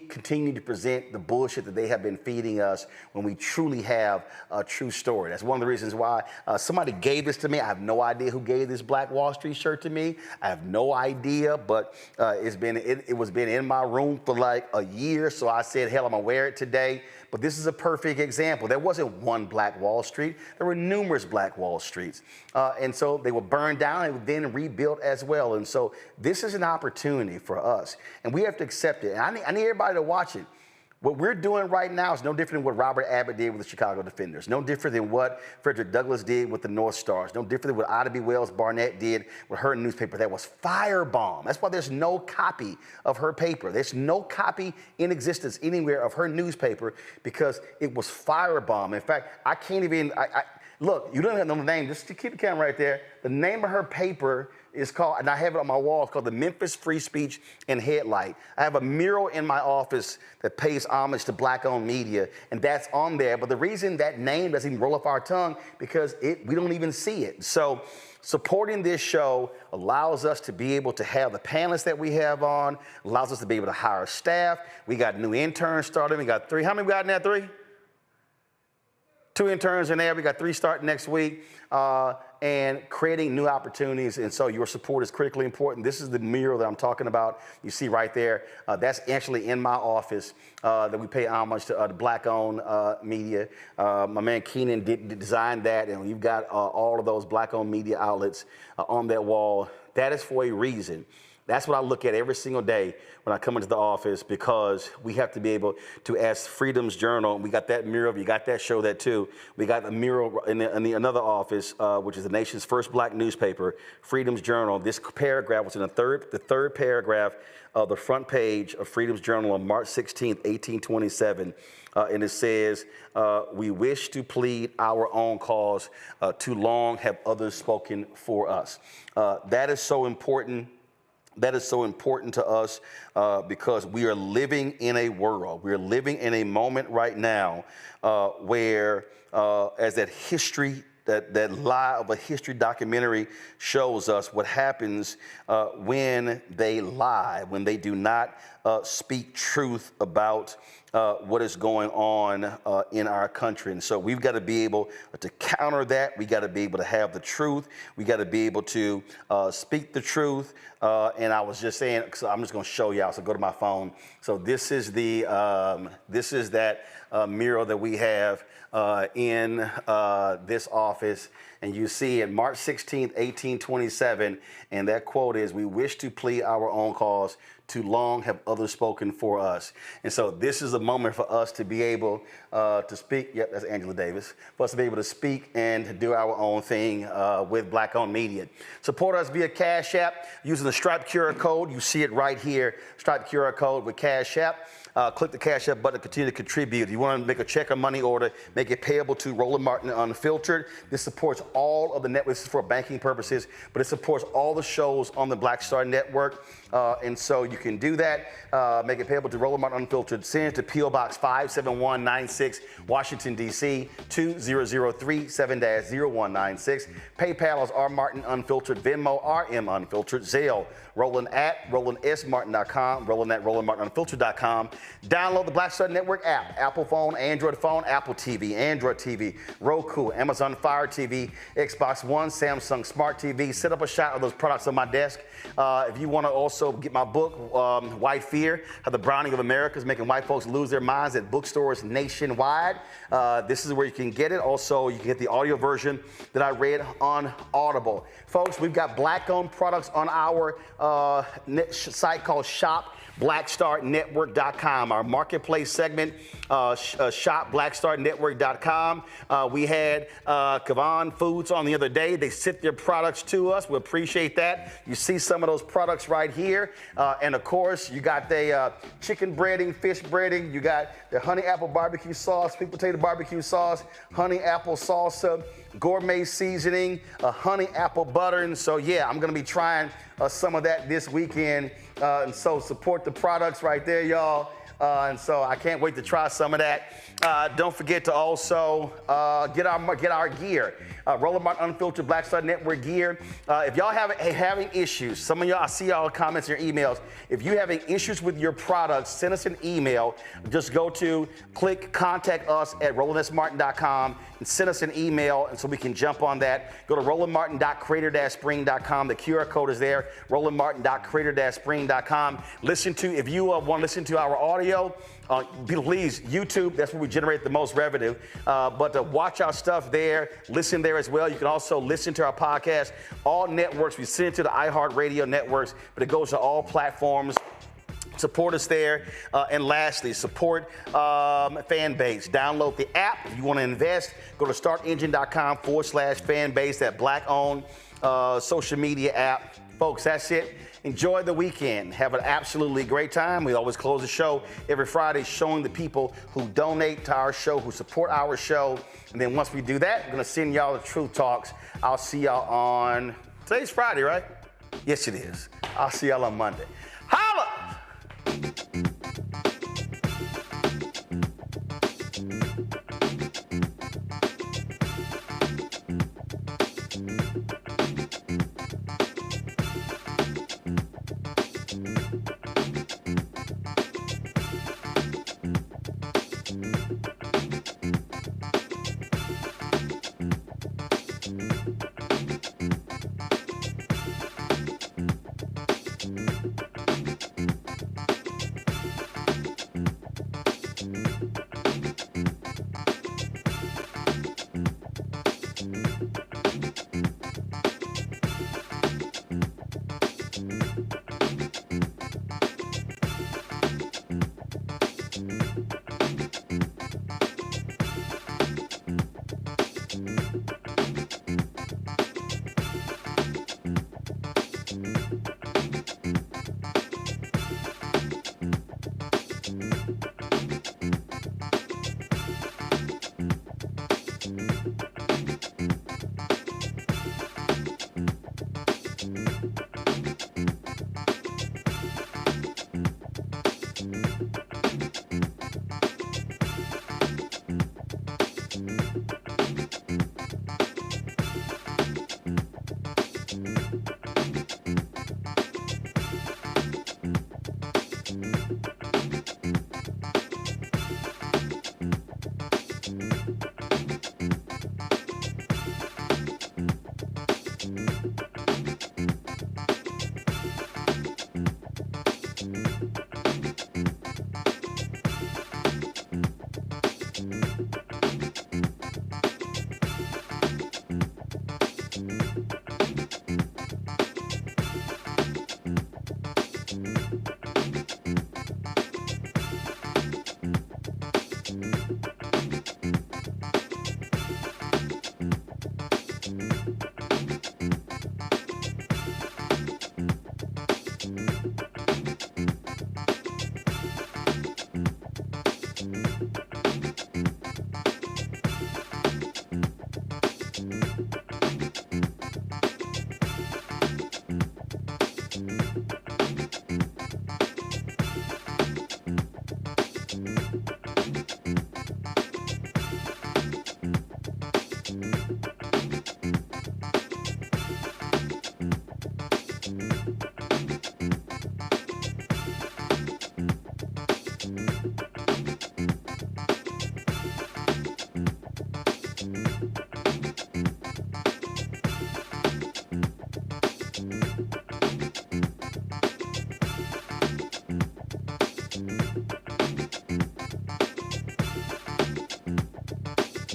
continue to present the bullshit that they have been feeding us when we truly have a true story. That's one of the reasons why somebody gave this to me. I have no idea who gave this Black Wall Street shirt to me. I have no idea, but it was been in my room for like a year, so I said, hell, I'm gonna wear it today. But this is a perfect example. There wasn't one Black Wall Street. There were numerous Black Wall Streets. And so they were burned down and then rebuilt as well. And so this is an opportunity for us. And we have to accept it. And I need everybody to watch it. What we're doing right now is no different than what Robert Abbott did with the Chicago Defenders. No different than what Frederick Douglass did with the North Stars. No different than what Ida B. Wells Barnett did with her newspaper. That was firebomb. That's why there's no copy of her paper. There's no copy in existence anywhere of her newspaper because it was firebomb. In fact, I can't even, look, you don't even know the name. Just keep the camera right there. The name of her paper is called, and I have it on my wall, it's called the Memphis Free Speech and Headlight. I have a mural in my office that pays homage to Black-owned media, and that's on there. But the reason that name doesn't even roll off our tongue, because we don't even see it. So supporting this show allows us to be able to have the panelists that we have on, allows us to be able to hire staff. We got new interns starting. We got 3. How many we got in there? 3? 2 interns in there. We got 3 starting next week. And creating new opportunities. And so your support is critically important. This is the mural that I'm talking about. You see right there. That's actually in my office that we pay homage to the Black-owned media. My man Keenan designed that, and you've got all of those Black-owned media outlets on that wall. That is for a reason. That's what I look at every single day when I come into the office, because we have to be able to ask Freedom's Journal. We got that mural. You got that, show that too. We got a mural in another office, which is the nation's first black newspaper, Freedom's Journal. This paragraph was in the third paragraph of the front page of Freedom's Journal on March 16th, 1827. And it says, we wish to plead our own cause. Too long have others spoken for us. That is so important. That is so important to us because we are living in a world, we're living in a moment right now where, as that history, that lie of a history documentary shows us, what happens when they lie, when they do not speak truth about what is going on in our country. And so we've got to be able to counter that. We got to be able to have the truth. We got to be able to speak the truth. And I was just saying, so I'm just going to show y'all. So go to my phone. So this is that mural that we have in this office. And you see it March 16th, 1827. And that quote is, we wish to plead our own cause. Too long have others spoken for us. And so this is a moment for us to be able to speak. Yep, that's Angela Davis. For us to be able to speak and do our own thing with Black-owned media. Support us via Cash App using the Stripe QR code. You see it right here, Stripe QR code with Cash App. Click the Cash App button to continue to contribute. If you want to make a check or money order, make it payable to Roland Martin Unfiltered. This supports all of the networks for banking purposes, but it supports all the shows on the Black Star Network. And so you can do that. Make it payable to Roland Martin Unfiltered. Send it to P.O. Box 57196, Washington, D.C. 20037-0196. PayPal is R Martin Unfiltered. Venmo, RM Unfiltered. Zelle, Roland at RolandSMartin.com. Roland at RolandMartinUnfiltered.com. Download the Black Star Network app. Apple phone, Apple TV, Android TV, Roku, Amazon Fire TV, Xbox One, Samsung Smart TV. Set up a shot of those products on my desk. If you want to also get my book, White Fear, How the Browning of America is Making White Folks Lose Their Minds, at bookstores nationwide. This is where you can get it. Also, you can get the audio version that I read on Audible. Folks, we've got Black-owned products on our site called ShopBlackStarNetwork.com, our marketplace segment, ShopBlackStarNetwork.com. We had Kavan Foods on the other day. They sent their products to us. We appreciate that. You see some of those products right here. And of course, you got the chicken breading, fish breading. You got the honey apple barbecue sauce, sweet potato barbecue sauce, honey apple salsa, gourmet seasoning, honey apple butter. And so, yeah, I'm going to be trying some of that this weekend. And so support the products right there, y'all. And so I can't wait to try some of that. Don't forget to also get our gear. Roland Martin Unfiltered Black Star Network gear. If y'all having issues, some of y'all, I see y'all comments in your emails. If you're having issues with your products, send us an email. Just click contact us at RolandSMartin.com and send us an email, and so we can jump on that. Go to RolandMartin.creator-spring.com. The QR code is there, RolandMartin.creator-spring.com. If you want to listen to our audio, please, YouTube, that's where we generate the most revenue. But watch our stuff there, listen there as well. You can also listen to our podcast, all networks. We send it to the iHeartRadio networks, but it goes to all platforms. Support us there. And lastly, support Fanbase. Download the app. If you want to invest, go to startengine.com/fanbase, that Black-owned social media app. Folks, that's it. Enjoy the weekend. Have an absolutely great time. We always close the show every Friday showing the people who donate to our show, who support our show. And then once we do that, we're going to send y'all the Truth Talks. I'll see y'all on, today's Friday, right? Yes, it is. I'll see y'all on Monday. Holla!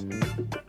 News.